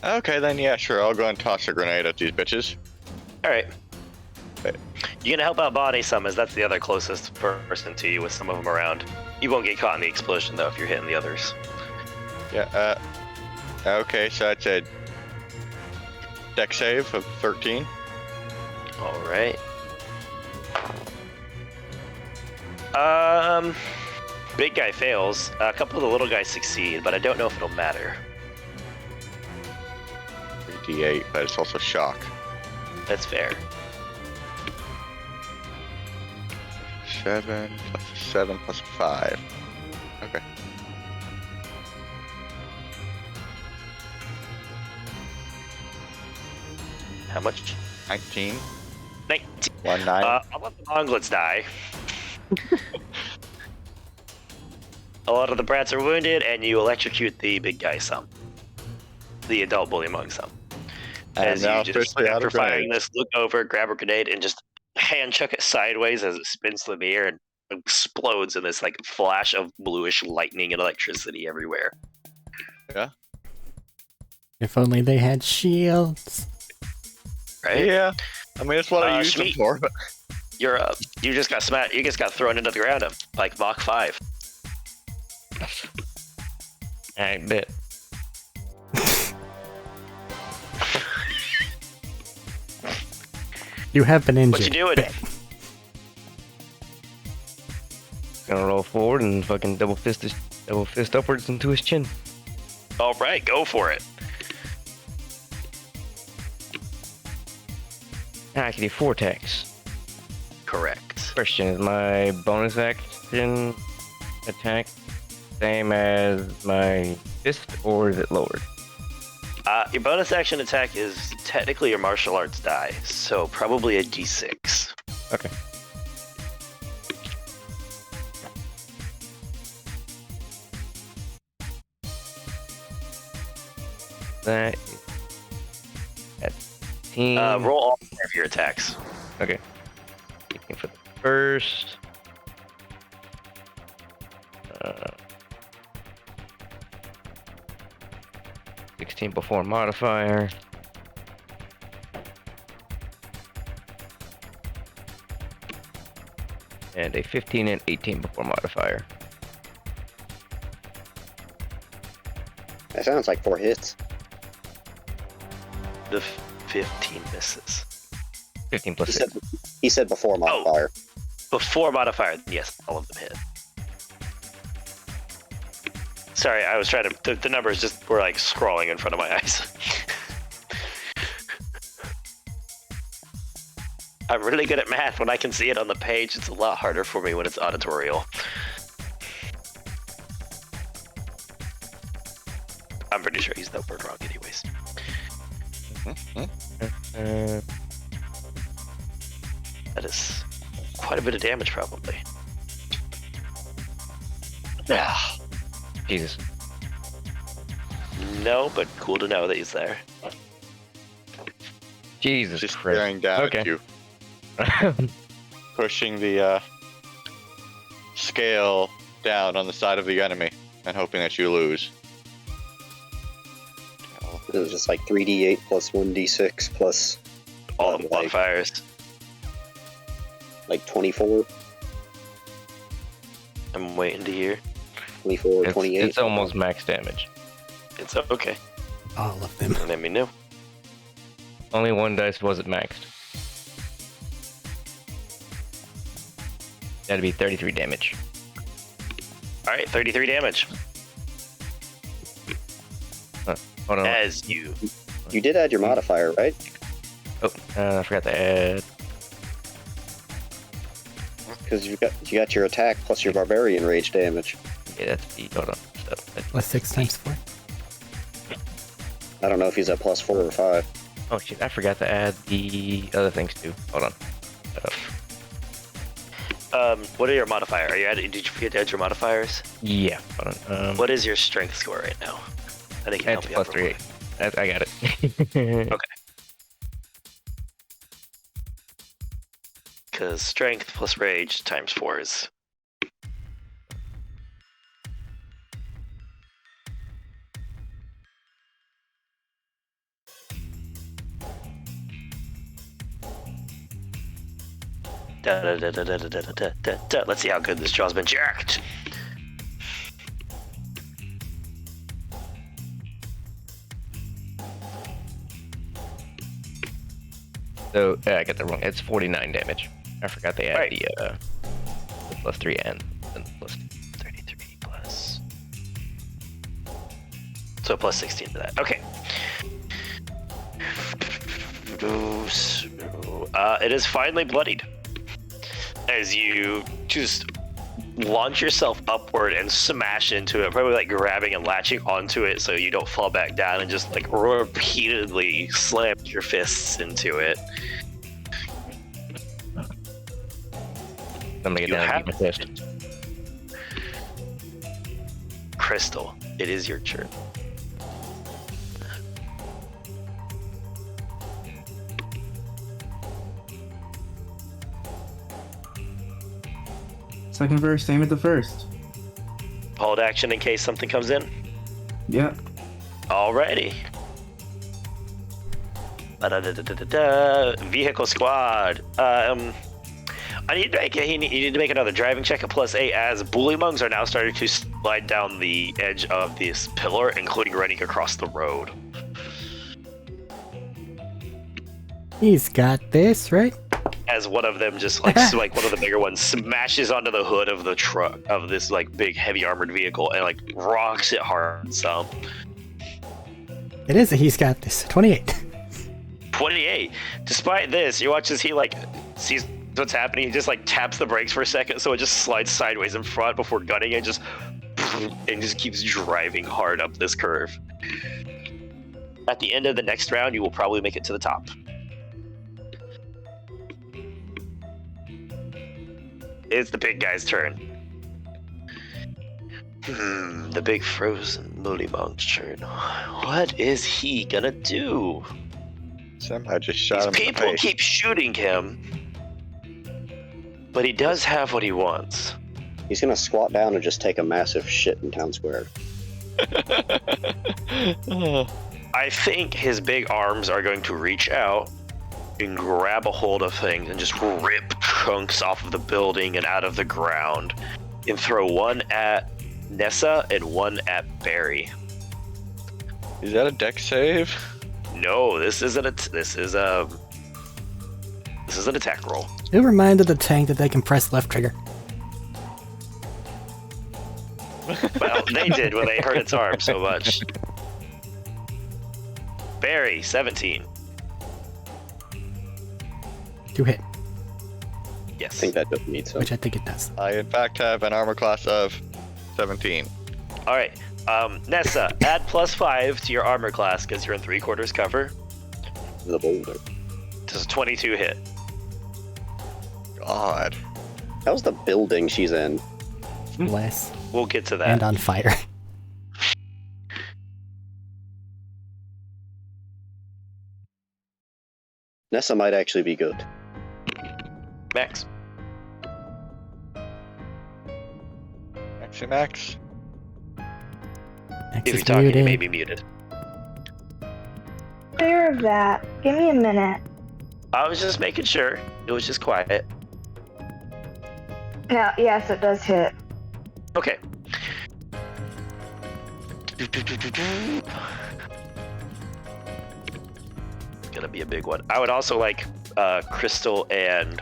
Okay, then yeah, sure. I'll go and toss a grenade at these bitches. Alright. Okay. You can help out Bonnie some, as that's the other closest person to you with some of them around. You won't get caught in the explosion, though, if you're hitting the others. Yeah, okay, so that's a deck save of 13. Alright. Big guy fails. A couple of the little guys succeed, but I don't know if it'll matter. 3d8, but it's also shock. That's fair. 7 plus 7 plus 5. Okay. How much? 19. 19. 1-9. I'll let the Monglets die. A lot of the brats are wounded, and you electrocute the big guy some. The adult bully among some. As now you just, officially out after of firing grenades. this, look over, grab a grenade, and just hand chuck it sideways as it spins through the air and explodes in this like flash of bluish lightning and electricity everywhere. If only they had shields. Right? Yeah. I mean, that's what I used them Shmeat. for. But You're you just got smacked. You just got thrown into the ground of like Mach 5. I bet. You have been injured. What you doing? Bet. Gonna roll forward and fucking double fist upwards into his chin. All right, go for it. I can do 4 attacks. Correct. Question, is my bonus action attack same as my fist, or is it lowered? Your bonus action attack is technically your martial arts die, so probably a d6. Okay. That is at 15. Roll all 4 of your attacks. Okay. 15 for the first. 16 before modifier. And a 15 and 18 before modifier. That sounds like 4 hits. The 15 misses. 15 plus He 6. said, he said before modifier. Before modifier, yes, all of them hit. Sorry, I was trying to. The numbers just were like scrolling in front of my eyes. I'm really good at math. When I can see it on the page, it's a lot harder for me when it's auditorial. I'm pretty sure he's that word wrong, anyways. That is quite a bit of damage, probably. Yeah. Jesus. No, but cool to know that he's there. Jesus just Christ. staring down Okay. at you, pushing the scale down on the side of the enemy, and hoping that you lose. It was just like 3d8 plus 1d6 plus All the like, modifiers. like 24, I'm waiting to hear. 24, 28. It's almost max damage. It's okay. All of them. Let me know. Only one dice wasn't maxed. That'd be 33 damage. Alright, 33 damage. Hold on. As you. You did add your modifier, right? Oh, I forgot to add. Because you got your attack plus your barbarian rage damage. Yeah, that's the. Hold on. That's, Plus 6 times 4. I don't know if he's at plus 4 or 5. oh shit! I forgot to add the other things too. Hold on. What are your modifiers? Did you forget to add your modifiers? Yeah. Hold on. What is your strength score right now? I think can That's help you plus out 3. real quick. I got it. Okay. Because strength plus rage times 4 is. Let's see how good this jaw's been jerked. So I got that wrong. It's 49 damage. I forgot to add Right. the plus 3 and the plus 2. 33 plus. So plus 16 to that. Okay. It is finally bloodied. As you just launch yourself upward and smash into it, probably like grabbing and latching onto it so you don't fall back down, and just like repeatedly slam your fists into it. I'm gonna get You down have and get my fist. Crystal, it is your turn. Second verse, same as the first. Hold action in case something comes in. Yep. Alrighty. Vehicle squad. I need to make you need to make another driving check at +8, as bullymongs are now starting to slide down the edge of this pillar, including running across the road. He's got this, right? As one of them just like like one of the bigger ones smashes onto the hood of the truck of this like big heavy armored vehicle and like rocks it hard some. It is a he's got this. 28. 28. Despite this, you watch as he like sees what's happening. He just like taps the brakes for a second, so it just slides sideways in front before gunning it, and just keeps driving hard up this curve. At the end of the next round, you will probably make it to the top. It's the big guy's turn. The big frozen bullymong's turn. What is he gonna do? Somehow just shot These him in the people face. keep shooting him, but he does have what he wants. He's gonna squat down and just take a massive shit in town square. I think his big arms are going to reach out and grab a hold of things and just rip chunks off of the building and out of the ground, and throw one at Nessa and one at Barry. Is that a deck save? No, this is an attack roll. It reminded the tank that they can press left trigger. Well, they did when they hurt its arm so much. Barry, 17. 2 hit, I Yes. think that doesn't need so. which I think it does. I in fact have an armor class of 17. All right. Nessa, add +5 to your armor class because you're in 3/4 cover. The boulder. Does a 22 hit? God. How's the building she's in? Less. We'll get to that. And on fire. Nessa might actually be good. Max. Maxi Max. X If is you're talking, you muted. may be muted. Clear of that. Give me a minute. I was just making sure. It was just quiet. No, yes, it does hit. Okay. It's gonna be a big one. I would also like Crystal and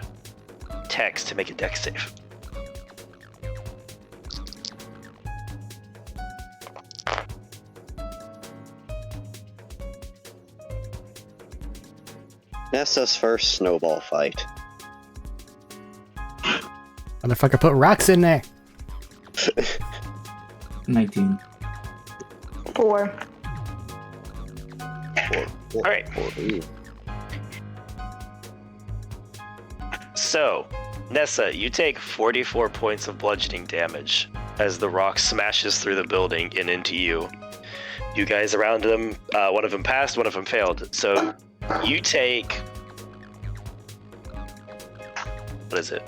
Tex to make a dex save. Nessa's first snowball fight. Motherfucker put rocks in there. 19. 4. All right. Ooh. So, Nessa, you take 44 points of bludgeoning damage as the rock smashes through the building and into you. You guys around them, one of them passed, one of them failed. So, you take... What is it?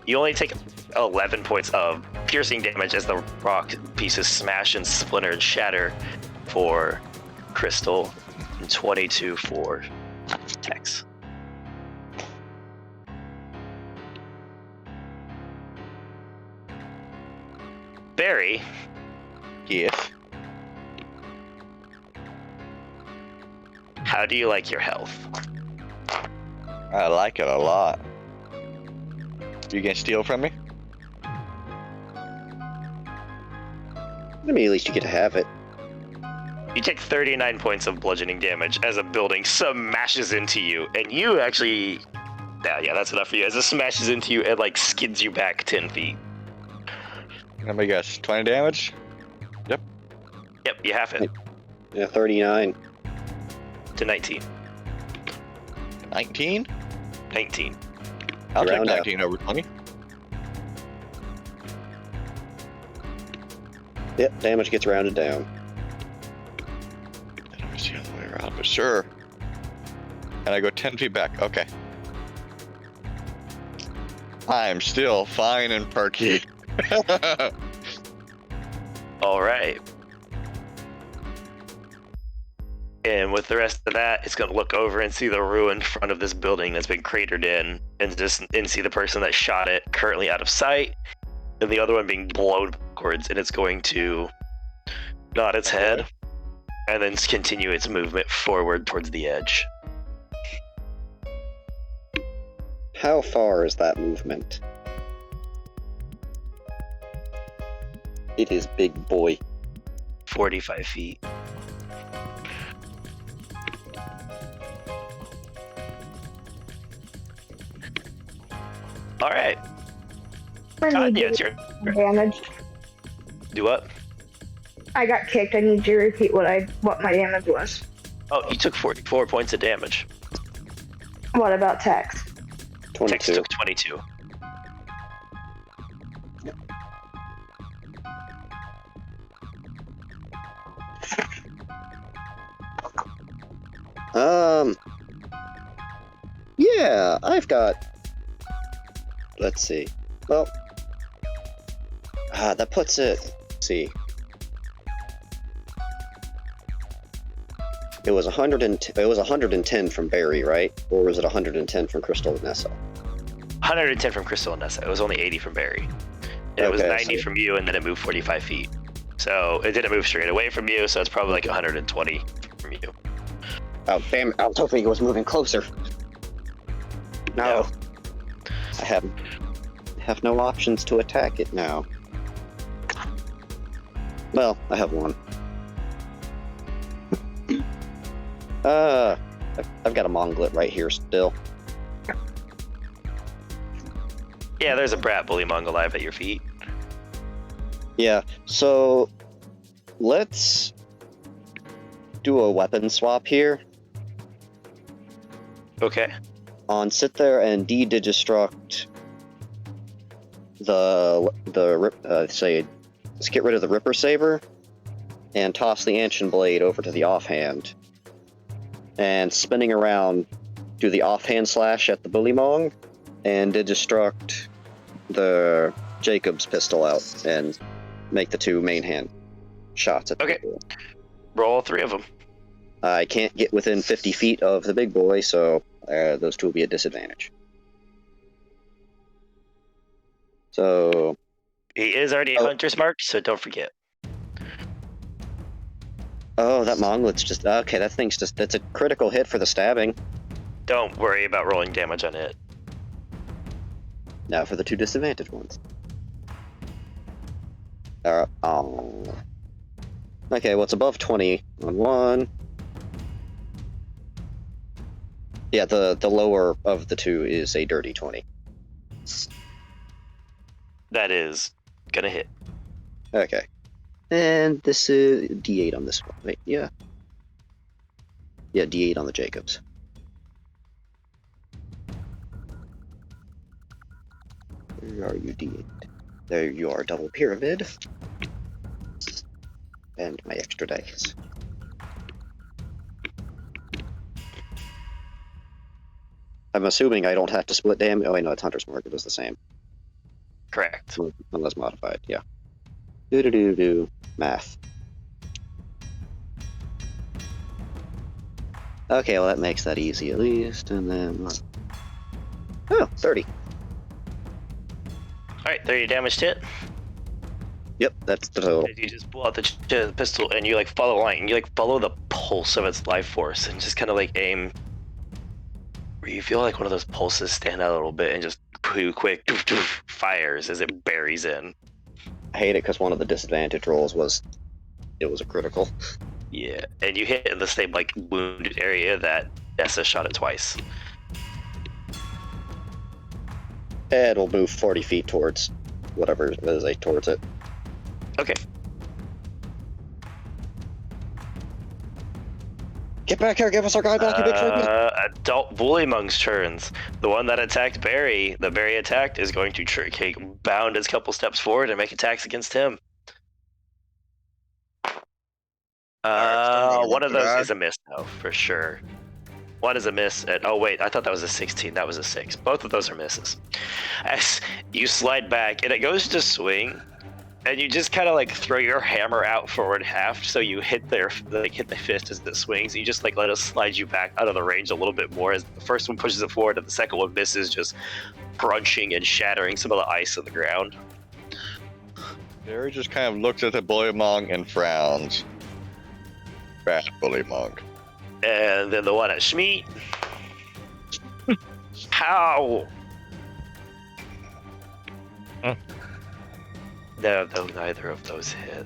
You only take 11 points of piercing damage as the rock pieces smash and splinter and shatter for Crystal, and 22 for Tex. Barry, Yes. how do you like your health? I like it a lot. You gonna steal from me? I mean, at least you get to have it. You take 39 points of bludgeoning damage as a building smashes into you, and you actually... Yeah, that's enough for you. As it smashes into you, it like skids you back 10 feet. Let me guess. 20 damage? Yep, you have it. Yeah, 39. To 19. 19? 19. I'll take Round up. 19 over 20. Yep, damage gets rounded down. Let me see the other way around, but sure. And I go 10 feet back. Okay. I'm still fine and perky. All right. And with the rest of that, it's going to look over and see the ruined front of this building that's been cratered in, and see the person that shot it currently out of sight, and the other one being blown backwards, and it's going to nod its head, and then continue its movement forward towards the edge. How far is that movement? It is big boy. 45 feet. All right. I need Yeah, it's your damage. do what? I got kicked. I need you to repeat what my damage was. Oh, you took 44 points of damage. What about Tex? Tex 22. took 22. Yeah, I've got. Let's see. Well, that puts it. Let's see. It was 110 from Barry, right? Or was it 110 from Crystal and Nessa? 110 from Crystal and Nessa. It was only 80 from Barry. And it was Okay, 90 so- from you, and then it moved 45 feet. So it didn't move straight away from you, so it's probably like 120 from you. Oh, damn it. I was hoping it was moving closer. No. I have no options to attack it now. Well, I have one. I've got a Monglet right here still. Yeah, there's a brat bully mong alive at your feet. Yeah, so let's do a weapon swap here. Okay. On sit there and de-digistruct say, let's get rid of the Ripper Saber and toss the Ancient Blade over to the offhand. And spinning around, do the offhand slash at the Bullymong and de-destruct the Jacob's pistol out and make the two main hand shots at the Okay. big boy. Roll 3 of them. I can't get within 50 feet of the big boy, so those two will be a disadvantage. So, He is already a Oh. hunter's mark, so don't forget. oh, that Monglet's just, okay, that's a critical hit for the stabbing. Don't worry about rolling damage on it. Now for the two disadvantaged ones. Oh. Okay, well, it's above 20 on one. Yeah, the lower of the two is a dirty 20. That is gonna hit. Okay. And this is D8 on this one. Wait, yeah. Yeah, D8 on the Jacobs. Where are you, D8? There you are, double pyramid. And my extra dice. I'm assuming I don't have to split damage. Oh, wait, no, it's Hunter's Mark. It was the same. Correct. Unless modified, yeah. Do. Math. Okay, well, that makes that easy at least. And then. Oh, 30. Alright, 30 damage hit. Yep, that's the total. You just pull out the pistol and you like follow line, and you like follow the pulse of its life force and just kind of like aim where you feel like one of those pulses stand out a little bit and just quick fires as it buries in. I hate it because one of the disadvantage rolls was it was a critical. Yeah, and you hit in the same like wounded area that Nessa shot it twice. And we'll move 40 feet towards whatever it is towards it. Okay. Get back here, give us our guy back, you big freaky. Adult Bullymong's turns. The one that attacked Barry, the Barry attacked, is going to bound his couple steps forward and make attacks against him. One of those is a miss, though, for sure. One is a miss. Oh, wait, I thought that was a 16. That was a 6. Both of those are misses. As you slide back, and it goes to swing, and you just kind of like throw your hammer out forward half, so you hit the fist as it swings. You just like let it slide you back out of the range a little bit more as the first one pushes it forward, and the second one misses, just crunching and shattering some of the ice on the ground. Barry just kind of looks at the Bullymong and frowns. Bad Bullymong. And then the one at Schmeat. How? No, neither of those hit.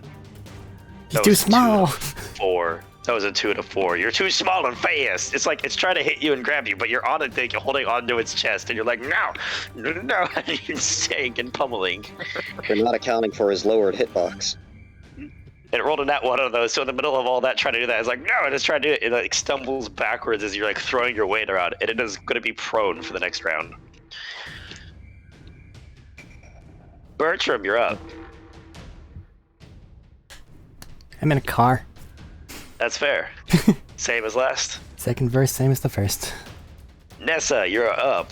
He's too small. 4. That was a 2 and a 4. You're too small and fast. It's like it's trying to hit you and grab you, but you're on a thing, you're holding onto its chest, and you're like, no, and you're staying and pummeling. We're not accounting for his lowered hitbox. It rolled a nat one of those, so in the middle of all that, trying to do that, it's like, no, and it's trying to do it. It like stumbles backwards as you're like throwing your weight around, and it is going to be prone for the next round. Bertram, you're up. I'm in a car. That's fair. Same as last. Second verse, same as the first. Nessa, you're up.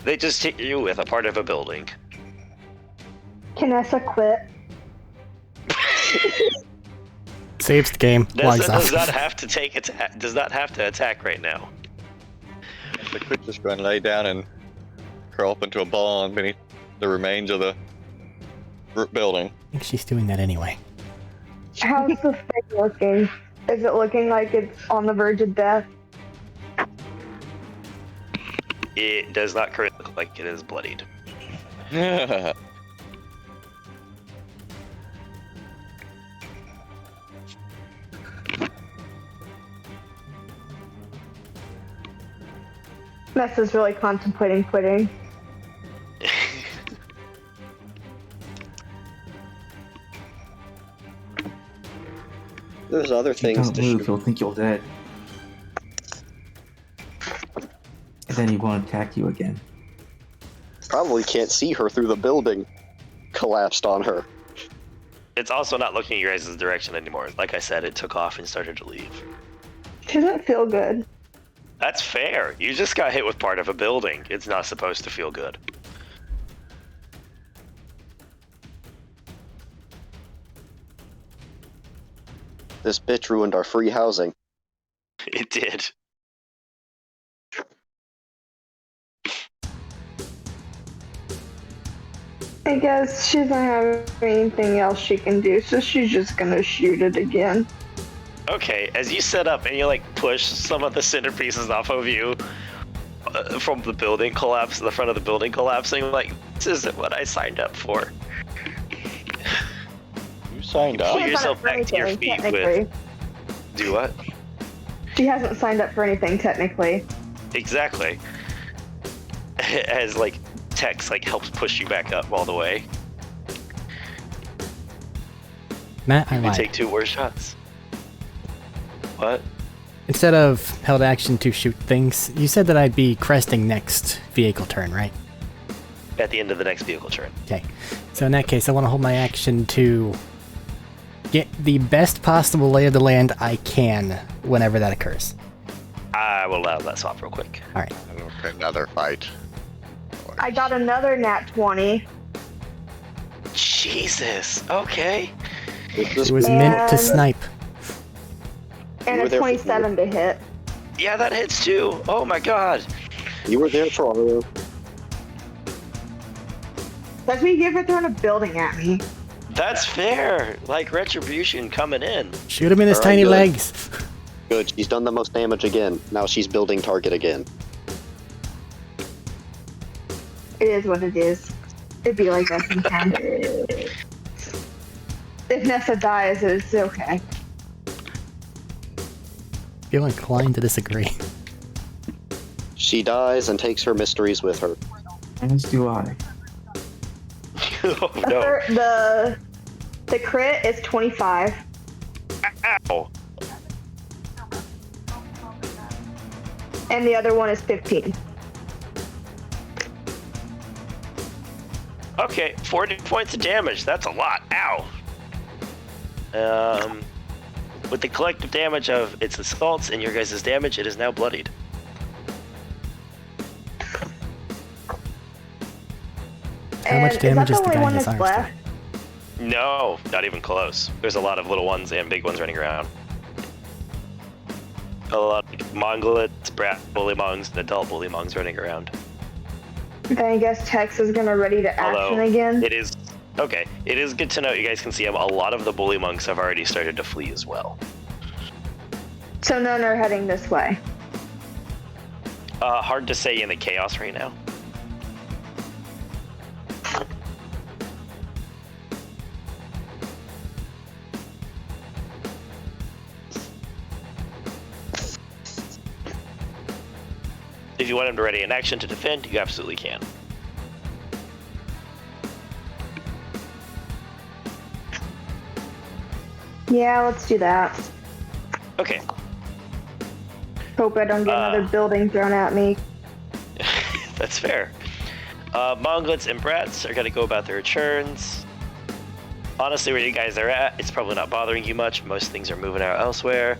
They just hit you with a part of a building. Can Nessa quit? Saves the game. Logs Nessa off. does not have to attack right now. The quit just going to lay down and curl up into a ball beneath the remains of the building. I think she's doing that anyway. How's the thing looking? Is it looking like it's on the verge of death? It does not currently look like it is bloodied. Nessa's really contemplating quitting. There's other If you things don't to move, shoot. he'll think you're dead. And then he won't attack you again. Probably can't see her through the building. Collapsed on her. It's also not looking your guys' direction anymore. Like I said, it took off and started to leave. She doesn't feel good. That's fair. You just got hit with part of a building. It's not supposed to feel good. This bitch ruined our free housing. It did. I guess she doesn't have anything else she can do, so she's just gonna shoot it again. Okay, as you set up and you like push some of the centerpieces off of you from the building collapse, the front of the building collapsing, like, this isn't what I signed up for. You signed Pull up? She hasn't yourself signed up back to your for feet anything, with... technically. Do what? She hasn't signed up for anything, technically. Exactly. As like Tex like helps push you back up all the way. Matt, I You lied. take 2 worse shots. What? Instead of held action to shoot things, you said that I'd be cresting next vehicle turn, right? At the end of the next vehicle turn. Okay. So in that case, I want to hold my action to get the best possible lay of the land I can whenever that occurs. I will allow that swap real quick. Alright. Okay, another fight. I got another nat 20. Jesus. Okay. It was meant to And- snipe. And You were a there for 27 to hit. Yeah, that hits too. Oh my god. You were there for Aru. That's me give her throwing a building at me. That's fair. Like retribution coming in. Shoot him in his Alright, tiny good. legs. Good, she's done the most damage again. Now she's building target again. It is what it is. It'd be like that sometimes. If Nessa dies, it's okay. Feel inclined to disagree. She dies and takes her mysteries with her. As do I. Oh no! The crit is 25. Ow! And the other one is 15. Okay, 40 points of damage. That's a lot. Ow. With the collective damage of its assaults and your guys' damage, it is now bloodied. How much damage is the guy in his that's arms doing? left? No, not even close. There's a lot of little ones and big ones running around. A lot of monglets, brat bullymongs, and adult bullymongs running around. Then I guess Tex is gonna ready to action Although, again. it is okay. It is good to know. You guys can see a lot of the bullymongs have already started to flee as well. So none are heading this way. Hard to say in the chaos right now. If you want him to ready an action to defend, you absolutely can. Yeah, let's do that. Okay. Hope I don't get another building thrown at me. That's fair. Monglets and brats are going to go about their turns. Honestly, where you guys are at, it's probably not bothering you much. Most things are moving out elsewhere.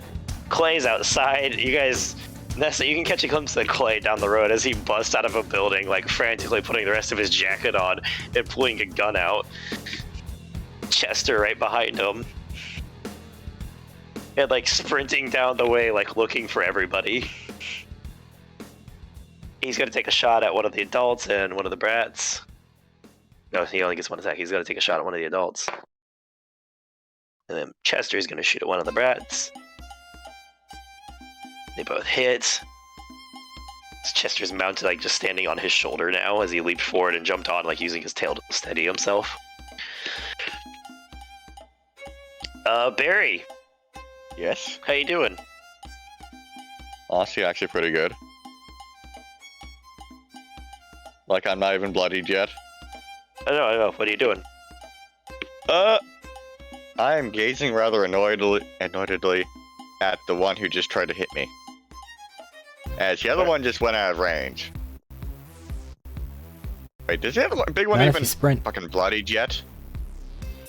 Clay's outside. You guys, Nessa, you can catch a glimpse of Clay down the road as he busts out of a building, like frantically putting the rest of his jacket on and pulling a gun out. Chester right behind him. And like sprinting down the way, like looking for everybody. He's gonna take a shot at one of the adults and one of the brats. No, he only gets one attack. He's gonna take a shot at one of the adults. And then Chester's gonna shoot at one of the brats. They both hit. Chester's mounted, like just standing on his shoulder now as he leaped forward and jumped on, like using his tail to steady himself. Barry. Yes? How you doing? Honestly, actually pretty good. Like, I'm not even bloodied yet. I know. What are you doing? I am gazing rather annoyedly at the one who just tried to hit me. As the other one just went out of range. Wait, does the other big one Not if even you sprint. fucking bloodied yet?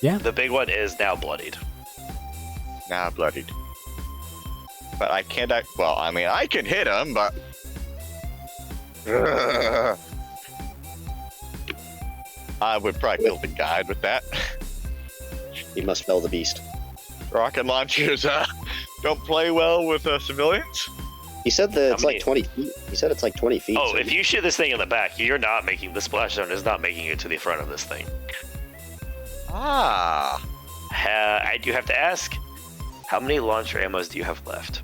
Yeah. The big one is now bloodied. Nah, bloodied. But I can't well, I mean, I can hit him, but... I would probably kill the guide with that. You must fell the beast. Rocket launchers don't play well with civilians. He said that it's How like many- 20 feet. He said it's like 20 feet. Oh, so if you shoot this thing in the back, you're not making the splash zone is not making it to the front of this thing. Ah. I do have to ask, how many launcher ammos do you have left?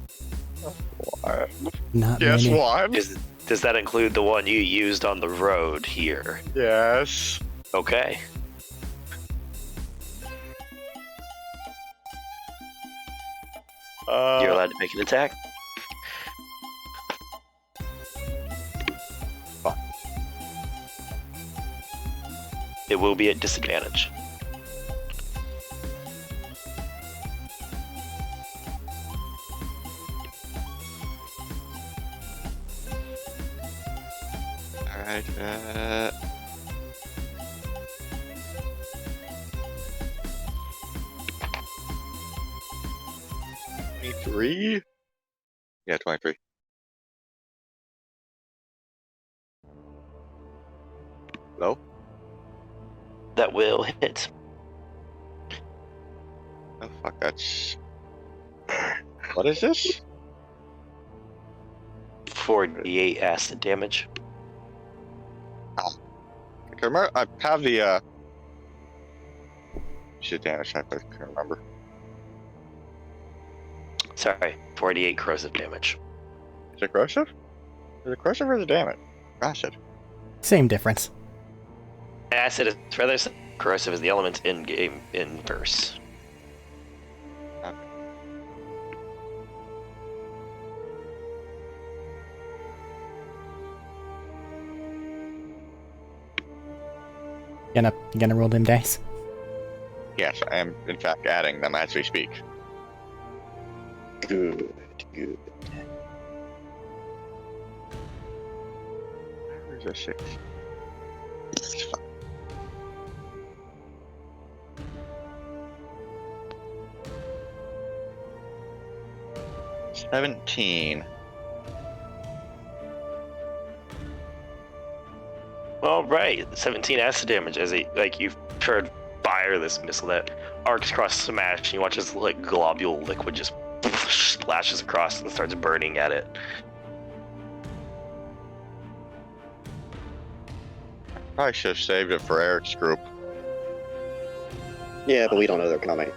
Not Yes, many. one. Does that include the one you used on the road here? Yes. Okay. You're allowed to make an attack. Fuck. It will be at disadvantage. Alright, 23? Yeah, 23. Hello? That will hit. Oh, fuck, that's... What is this? 48 acid damage. I can remember, I have the, shit damage type, I can't remember. Sorry, 48 corrosive damage. Is it corrosive? Is it corrosive or is it damage? Acid. Same difference. Acid is rather corrosive is the element in game in verse. You gonna roll them dice? Yes, I am in fact adding them as we speak. Good, good. Where's a 6? It's fine. $17. All right, 17 acid damage as you heard fire this missile that arcs across Smash. And you watch this like globule liquid just splashes across and starts burning at it. Probably should have saved it for Eric's group. Yeah, but we don't know they're coming.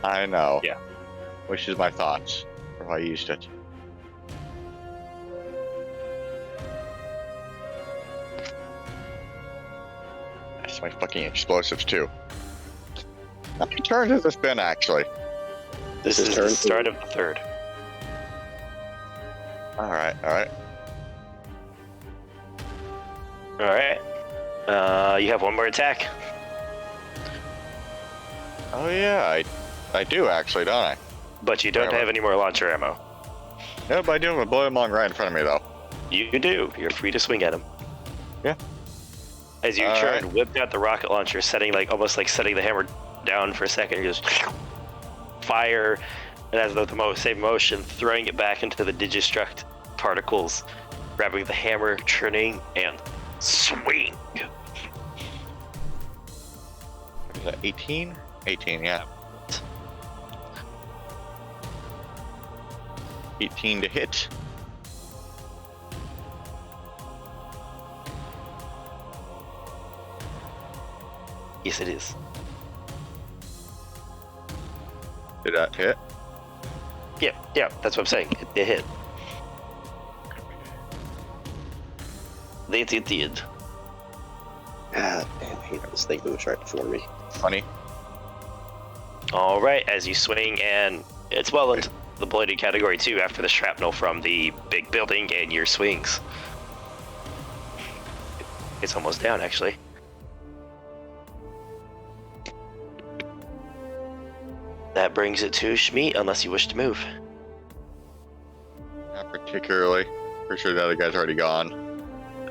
I know. Yeah. Which is my thoughts. If I used it. That's my fucking explosives too. How many turns has this been actually? This is is turn the start of the third. Alright, alright. All right. You have one more attack. Oh yeah, I do actually, don't I? But you don't Where am I? have any more launcher ammo. No, but I do have a blow him on right in front of me though. You do. You're free to swing at him. Yeah. As you All try right. and whip out the rocket launcher, almost like setting the hammer down for a second, you just fire, and as the same motion, throwing it back into the digistruct particles, grabbing the hammer, turning, and swing. Is that 18? 18, yeah. 18 to hit. Yes, it is. Did that hit? Yeah, that's what I'm saying. It hit. It did. Ah, damn, I hate how this thing moves right before me. Funny. All right, as you swing, and it's well into the bloody category too after the shrapnel from the big building and your swings. It's almost down, actually. That brings it to Schmeat, unless you wish to move. Not particularly. Pretty sure the other guy's already gone.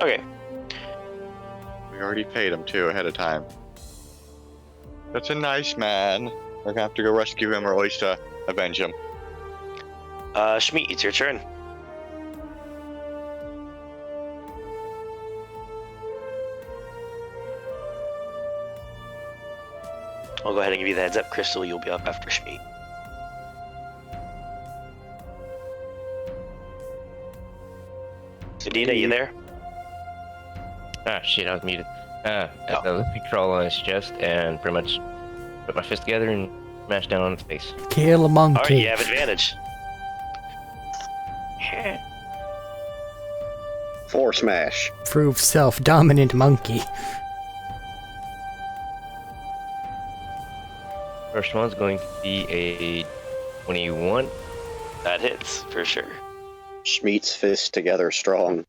Okay. We already paid him too ahead of time. That's a nice man. We're gonna have to go rescue him or at least avenge him. Schmeat, it's your turn. I'll go ahead and give you the heads up, Crystal. You'll be up after Schmeat. Adina, you there? Ah, shit, I was muted. Let me crawl on his chest and pretty much put my fist together and smash down on his face. Kill a monkey. All right, you have advantage. Force smash. Prove self-dominant monkey. First one's going to be a 21. That hits for sure. Schmeat's fists together strong.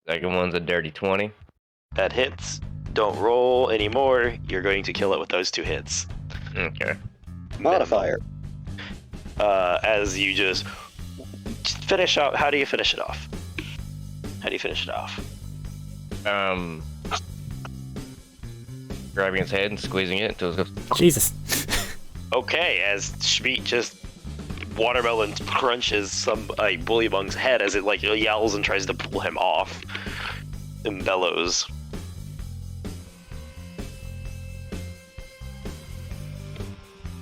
Second one's a dirty 20. That hits. Don't roll anymore. You're going to kill it with those two hits. Okay. Modifier. As you just finish off. How do you finish it off? Grabbing his head and squeezing it until it goes. Jesus. Okay, as Schmeat just watermelon crunches some Bullymong's head as it yells and tries to pull him off and bellows.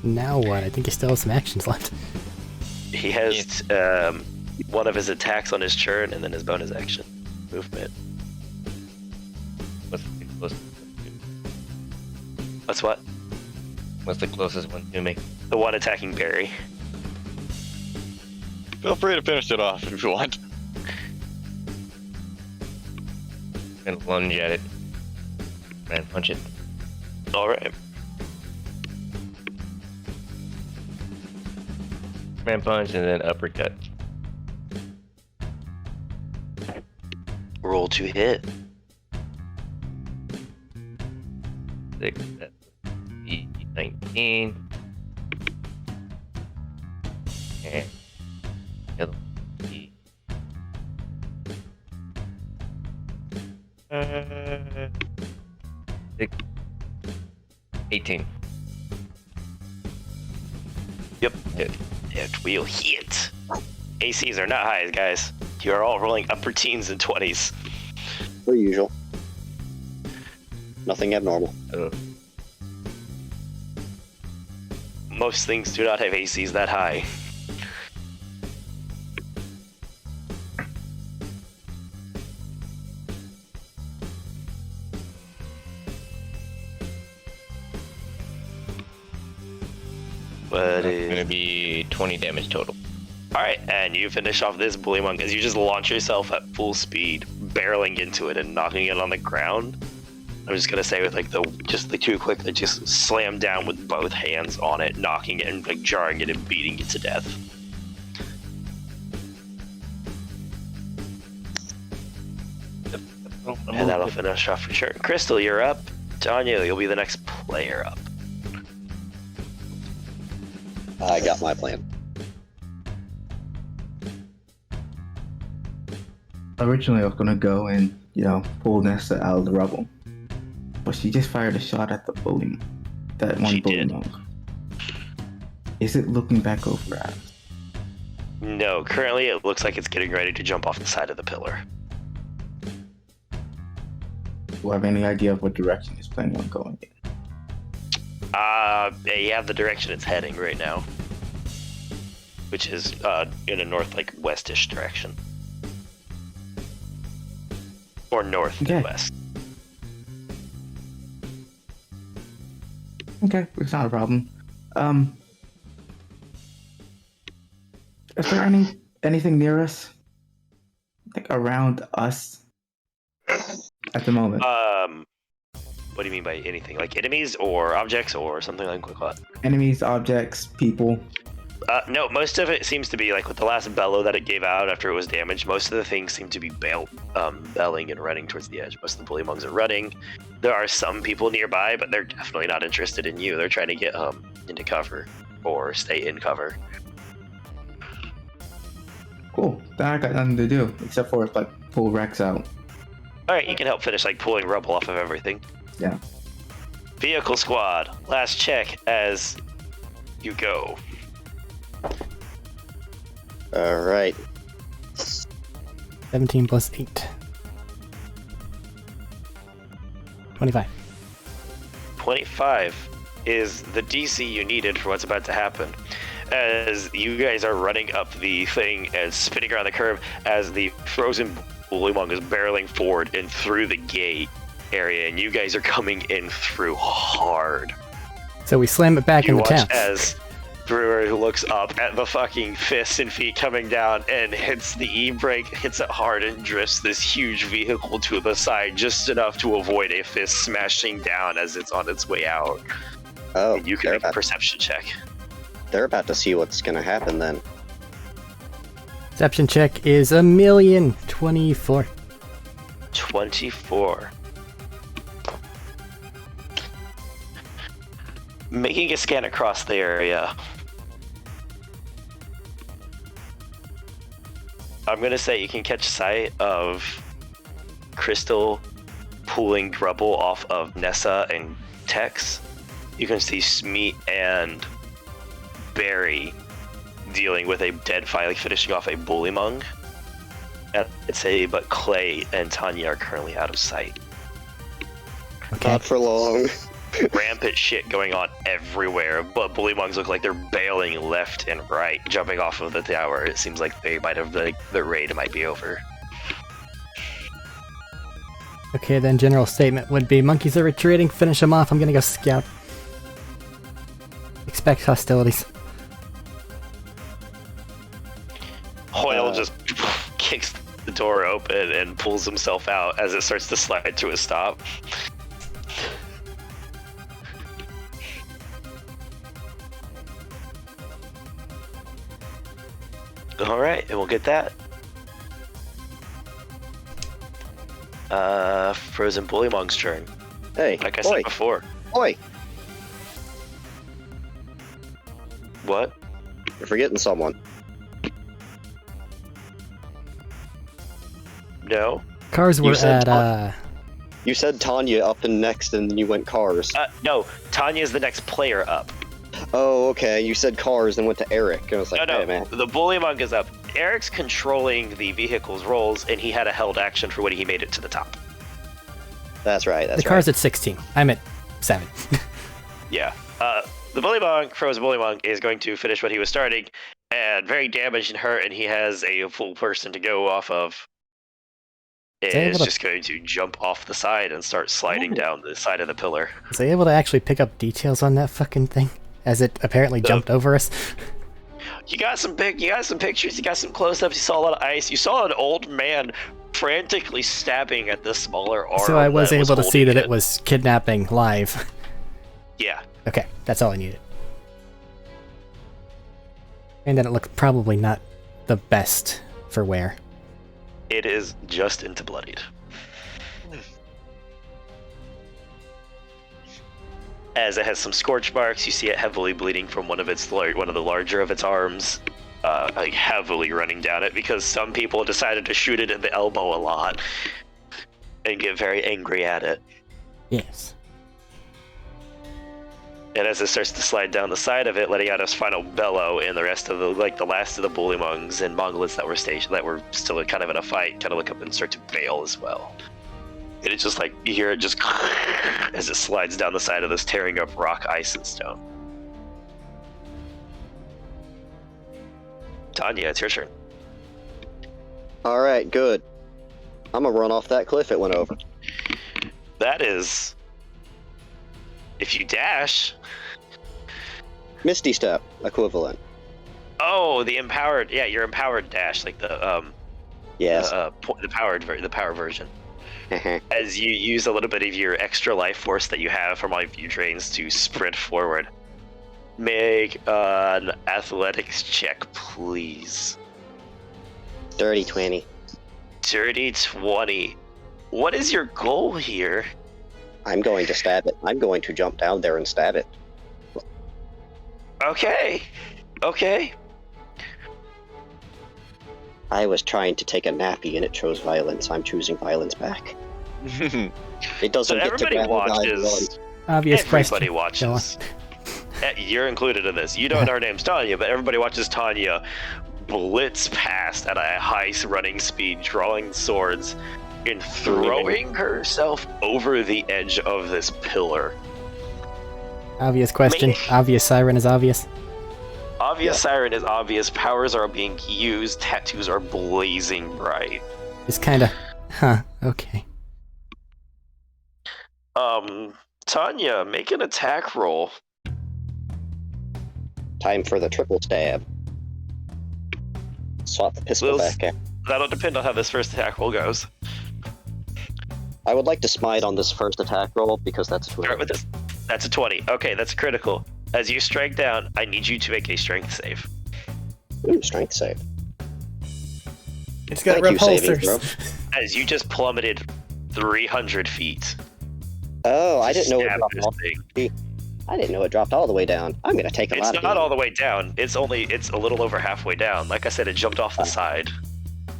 Now what? I think he still has some actions left. He has one of his attacks on his turn and then his bonus action movement. What's the closest? That's what? What's the closest one to me? The one attacking Barry. Feel free to finish it off if you want. And lunge at it. And punch it. Alright. Man punch and then uppercut. Roll to hit. 6, that would be 19. And the other one would be 6, 18. Yep. It will hit. ACs are not high, guys. You are all rolling upper teens and 20s. Per usual. Nothing abnormal. Most things do not have ACs that high. But It's gonna be 20 damage total. Alright, and you finish off this bullymong as you just launch yourself at full speed, barreling into it and knocking it on the ground. I'm just gonna say with like the two quick that just slam down with both hands on it, knocking it and like jarring it and beating it to death. And that'll finish off your turn. Crystal, you're up. Tanya, you'll be the next player up. I got my plan. Originally, I was gonna go and, pull Nessa out of the rubble. But she just fired a shot at the bully. That one She bully did. monk. Is it looking back over at us? No, currently it looks like it's getting ready to jump off the side of the pillar. Do I have any idea of what direction it's planning on going in? Yeah, you have the direction it's heading right now, which is in a north, like westish direction, or north Okay. west. Okay, it's not a problem. Is there anything near us? Like around us at the moment? What do you mean by anything? Like enemies or objects or something like that? Enemies, objects, people. No, most of it seems to be like with the last bellow that it gave out after it was damaged. Most of the things seem to be belling and running towards the edge. Most of the bullymongs are running. There are some people nearby, but they're definitely not interested in you. They're trying to get into cover or stay in cover. Cool. Then I got nothing to do except for like pull Rex out. All right, you can help finish like pulling rubble off of everything. Yeah. Vehicle squad, last check as you go. Alright. 17 plus 8. 25. 25 is the DC you needed for what's about to happen. As you guys are running up the thing and spinning around the curve as the frozen bullymong is barreling forward and through the gate area, and you guys are coming in through hard. So we slam it back You in the watch town. as Brewer looks up at the fucking fists and feet coming down and hits the e-brake, hits it hard, and drifts this huge vehicle to the side just enough to avoid a fist smashing down as it's on its way out. Oh, And you can make a perception check. they're about to see what's gonna happen then. Perception check is 1,024. 24. Making a scan across the area. I'm gonna say you can catch sight of Crystal pulling rubble off of Nessa and Tex. You can see Smeet and Barry dealing with a dead fire, like finishing off a bullymong. And I'd say, but Clay and Tanya are currently out of sight. Okay. Not for long. Rampant shit going on everywhere, but bullymongs look like they're bailing left and right, jumping off of the tower. It seems like they might have the raid might be over. Okay, then general statement would be monkeys are retreating, finish them off, I'm gonna go scout. Expect hostilities. Hoyle just kicks the door open and pulls himself out as it starts to slide to a stop. Alright, and we'll get that. Frozen Bullymong's turn. Hey, Like I boy, said before. Oi, What? you're forgetting someone. No? Cars were said at, You said Tanya up and next, and then you went cars. No. Tanya's the next player up. Oh, okay. You said cars, and went to Arik. I was like, No. hey, man. The Bullymong is up. Eric's controlling the vehicle's rolls, and he had a held action for when he made it to the top. That's right. That's the car's at 16. I'm at 7. Yeah. The Bullymong, Frozen Bullymong, is going to finish what he was starting, and very damaged and hurt, and he has a full person to go off of. Is just going to jump off the side and start sliding down the side of the pillar. Was I able to actually pick up details on that fucking thing? As it apparently jumped over us? You got some pictures, you got some close-ups, you saw a lot of ice, you saw an old man frantically stabbing at the smaller arm. So I was able to see that holding it was kidnapping live. Yeah. Okay, that's all I needed. And then it looked probably not the best for wear. It is just into bloodied. As it has some scorch marks, you see it heavily bleeding from one of the larger of its arms, like heavily running down it because some people decided to shoot it in the elbow a lot and get very angry at it. Yes. And as it starts to slide down the side of it, letting out its final bellow, and the rest of the last of the Bullymongs and Mongolids that were still kind of in a fight, kind of look up and start to bail as well. And it's just like you hear it just as it slides down the side of this, tearing up rock, ice, and stone. Tanya, it's your turn. All right, good. I'm gonna run off that cliff it went over. That is, if you dash. Misty Step equivalent. Oh, the empowered. Yeah, your empowered dash, like the Yes. the power version. As you use a little bit of your extra life force that you have from all of your drains to sprint forward. Make an athletics check, please. Dirty 20. Dirty 20. What is your goal here? I'm going to stab it. I'm going to jump down there and stab it. Okay. I was trying to take a nappy and it chose violence. I'm choosing violence back. It doesn't But get to everybody grab watches. Obvious Everybody question. watches. You're included in this. You don't know her name's Tanya, but everybody watches Tanya blitz past at a high running speed, drawing swords, and throwing herself over the edge of this pillar. Obvious question. Obvious siren is obvious. Obvious siren is obvious. Powers are being used. Tattoos are blazing bright. It's kinda... Huh, okay. Tanya, make an attack roll. Time for the triple stab. Swap the pistol back in. That'll depend on how this first attack roll goes. I would like to smite on this first attack roll because that's a 20. Start with this. That's a 20. Okay, that's critical. As you strike down, I need you to make a strength save. Ooh, strength save. It's got Thank you, saving repulsors. throw. As you just plummeted 300 feet. Oh, I didn't know it Stab dropped this all. thing. I didn't know it dropped all the way down. I'm gonna take a lot It's of not damage. all the way down. It's a little over halfway down. Like I said, it jumped off the side.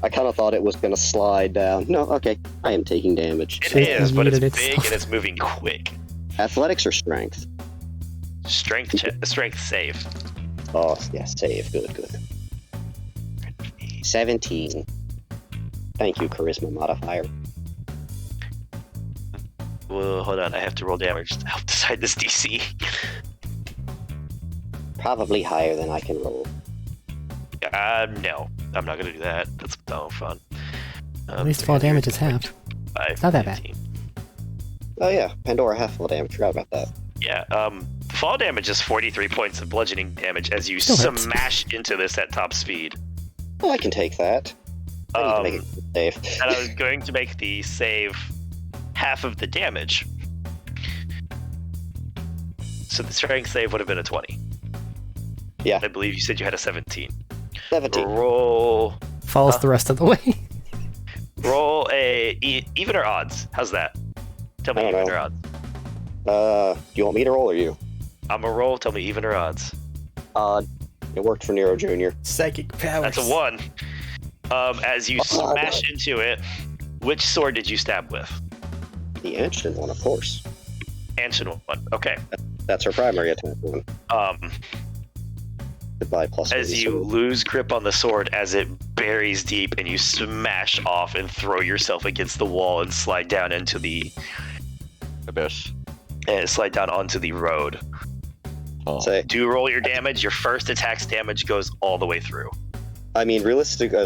I kind of thought it was gonna slide down. No, okay. I am taking damage. It is, but it's Yeeted big itself. and it's moving quick. Athletics or strength? Strength save. Oh, yeah, save. Good. 17. Thank you, charisma modifier. Well, hold on. I have to roll damage to help decide this DC. Probably higher than I can roll. No. I'm not gonna do that. That's no fun. At least fall damage is half. It's not that bad. 15. Oh yeah, Pandora half full damage. Forgot about that. Yeah, fall damage is 43 points of bludgeoning damage as you Still hurts. smash into this at top speed. Oh, I can take that. I need to make it safe. And I was going to make the save half of the damage. So the strength save would have been a 20. Yeah. I believe you said you had a 17. 17. Roll Falls the rest of the way. a even or odds. How's that? Tell me I don't even know. or odds. Do you want me to roll or you? I'm a roll. Tell me even or odds. It worked for Nero Jr. Psychic powers. That's a 1. As you smash into it, which sword did you stab with? The ancient one, of course. Ancient one. Okay. That's her primary attack one. Goodbye, plus As 1 you sword. lose grip on the sword, as it buries deep, and you smash off and throw yourself against the wall and slide down into the Abyss. slide down onto the road. Oh. Say, Do roll your damage. Your first attack's damage goes all the way through. I mean, realistically,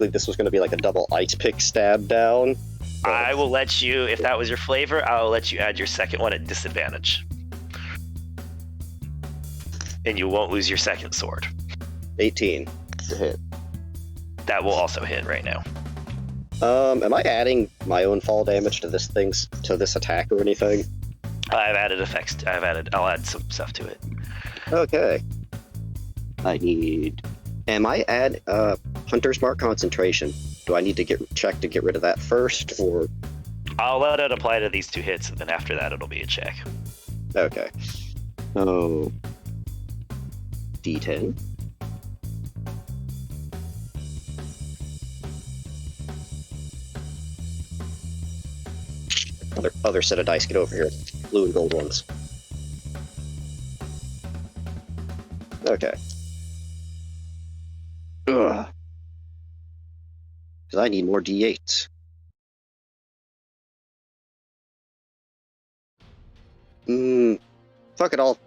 this was going to be like a double ice pick stab down. I will let you, if that was your flavor, I'll let you add your second one at disadvantage. And you won't lose your second sword. 18 to hit. That will also hit right now. Am I adding my own fall damage to this attack or anything? I've added effects. I'll add some stuff to it. Okay. Am I add Hunter's Mark concentration? Do I need to check to get rid of that first, or? I'll let it apply to these 2 hits, and then after that it'll be a check. Okay. So, D10. Other set of dice, get over here. Blue and gold ones. Okay. Ugh. Because I need more D8s. Fuck it, I'll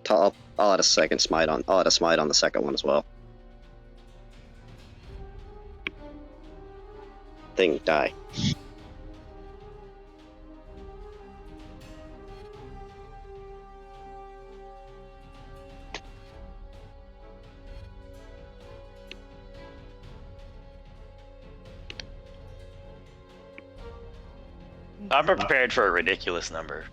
add a second smite on. I'll add a smite on the second one as well. Thing, die. I'm prepared for a ridiculous number.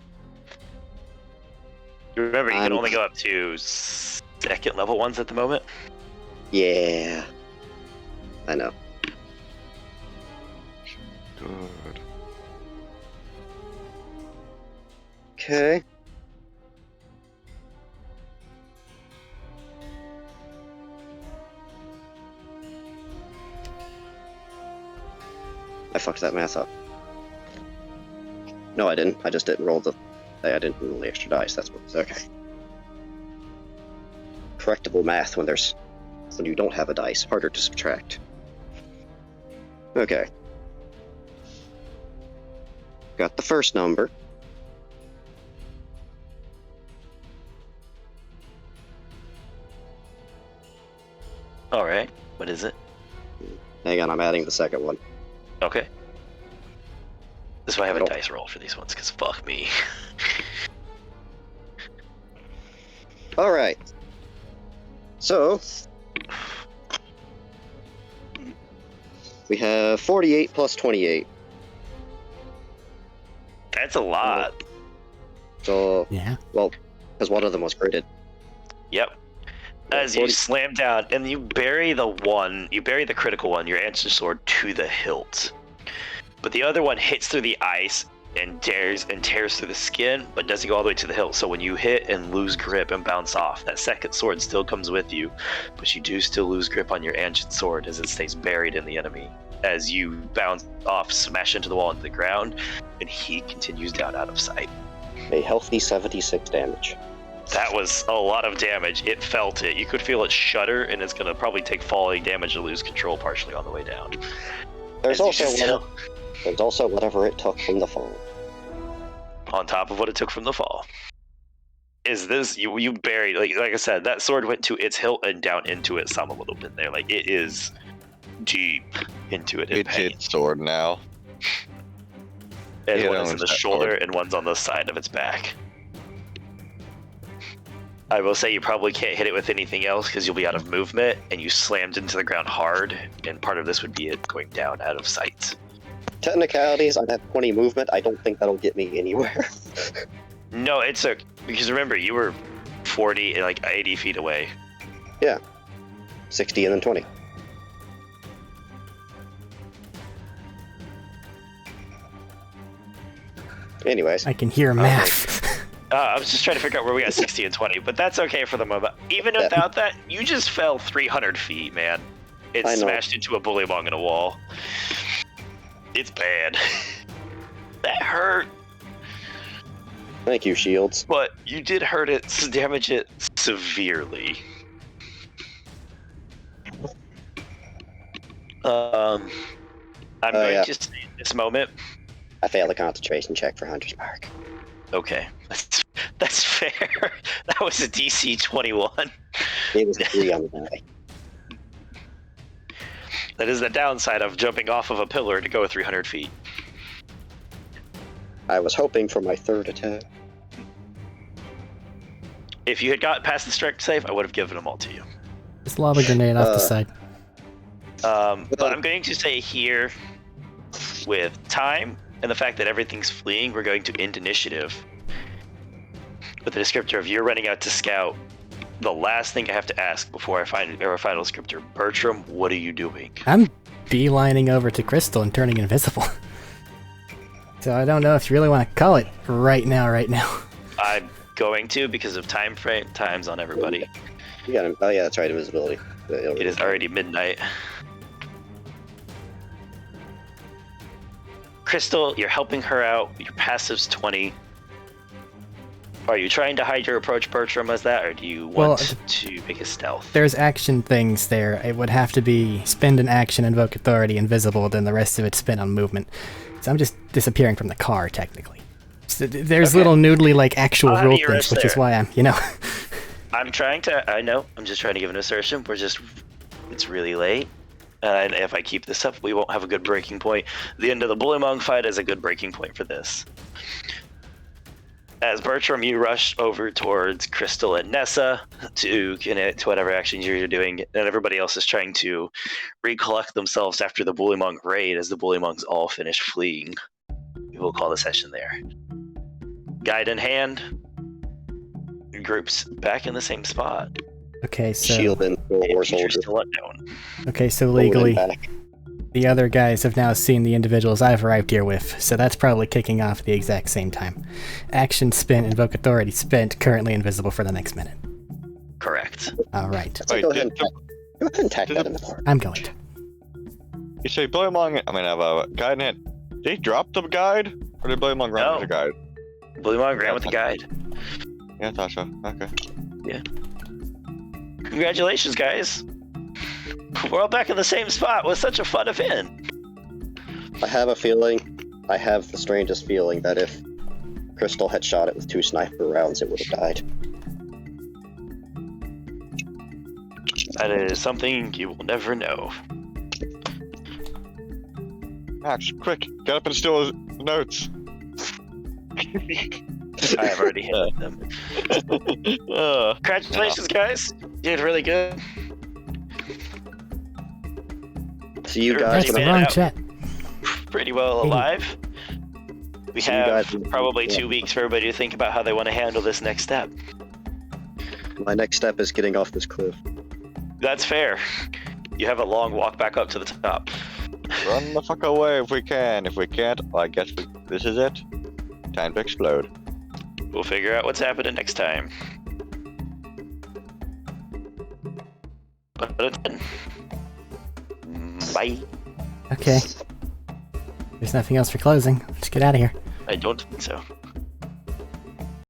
Remember, you can only go up to second level ones at the moment. Yeah. I know. Good. Okay. I fucked that math up. No, I didn't. I just didn't roll I didn't roll the extra dice. That's what. Okay. Correctable math when you don't have a dice. Harder to subtract. Okay. Got the first number. All right. What is it? Hang on, I'm adding the second one. Okay. This is why I have a Nope. dice roll for these ones, because fuck me. Alright. So, we have 48 plus 28. That's a lot. So, Yeah. well, because one of them was critted. Yep. As you 40 slam down and you bury the critical one, your ancient sword, to the hilt. But the other one hits through the ice and tears through the skin, but doesn't go all the way to the hilt. So when you hit and lose grip and bounce off, that second sword still comes with you, but you do still lose grip on your ancient sword as it stays buried in the enemy. As you bounce off, smash into the wall into the ground, and he continues down out of sight. A healthy 76 damage. That was a lot of damage. It felt it. You could feel it shudder, and it's going to probably take falling damage to lose control partially on the way down. There's As you also, there's also whatever it took from the fall. on top of what it took from the fall. Is this you buried, like I said, that sword went to its hilt and down into it some a little bit there. Like, it is deep into it in It's pain. its sword now. And it one is in owns the that shoulder sword. and one's on the side of its back. I will say you probably can't hit it with anything else because you'll be out of movement, and you slammed into the ground hard, and part of this would be it going down out of sight. Technicalities, I have 20 movement. I don't think that'll get me anywhere. No, because remember, you were 40 and like 80 feet away. 60 and then 20. Anyways, I can hear math. I was just trying to figure out where we got 60 and 20, but that's okay for the moment. Even without that, you just fell 300 feet, man. It I know. smashed into a bullymong in a wall. It's bad. That hurt, Thank you, Shields. but you did hurt it, damage it severely. I'm going yeah. to say at this moment. I failed a concentration check for Hunter's Mark. Okay, that's fair. That was a DC 21. It was a 3 on the die. That is the downside of jumping off of a pillar to go 300 feet. I was hoping for my 3rd attack. If you had got past the strength save, I would have given them all to you. Just lob a grenade off the side. But I'm going to say here, with time and the fact that everything's fleeing, we're going to end initiative with the descriptor of you're running out to scout. The last thing I have to ask before I find our final descriptor, Bertram, what are you doing? I'm beelining over to Crystal and turning invisible. So I don't know if you really want to call it right now. I'm going to because of times on everybody. You got him. Oh yeah, that's right, invisibility. It is already midnight. Crystal, you're helping her out. Your passive's 20. Are you trying to hide your approach, Bertram, as that, or do you want to make a stealth? There's action things there. It would have to be spend an action, invoke authority, invisible, then the rest of it spend on movement. So I'm just disappearing from the car, technically. So there's little noodly, like, actual I'll have rule you things, rest which is there. why I'm, I know, I'm just trying to give an assertion. It's really late. And if I keep this up, we won't have a good breaking point. The end of the Bullymong fight is a good breaking point for this. As Bertram, you rush over towards Crystal and Nessa to connect to whatever actions you're doing, and everybody else is trying to recollect themselves after the Bullymong raid as the Bullymongs all finish fleeing. We will call the session there. Guide in hand, groups back in the same spot. Okay, so Shield and war Features soldier. still unknown. okay, so Forward and legally, back. the other guys have now seen the individuals I've arrived here with, so that's probably kicking off at the exact same time. Action spent, invoke authority spent, currently invisible for the next minute. Correct. Alright, So go ahead and tack that in the park. I'm going to. You say Bullymong, I have a guide in it. Did he drop the guide? Or did Bullymong run No. with the guide? Bullymong ran with the guide. Yeah, I thought so. Okay. Congratulations, guys. We're all back in the same spot. It was such a fun event. I have the strangest feeling that if Crystal had shot it with 2 sniper rounds, it would have died. That is something you will never know. Max, quick, get up and steal his notes. I have already handed them. Congratulations, guys. You did really good. So you Sure, guys That's made the it wrong out. chat. Pretty well alive. We So you have guys- probably yeah. 2 weeks for everybody to think about how they want to handle this next step. My next step is getting off this cliff. That's fair. You have a long walk back up to the top. Run the fuck away if we can. If we can't, I guess this is it. Time to explode. We'll figure out what's happening next time. But until then, bye. Okay. There's nothing else for closing. Let's get out of here. I don't think so.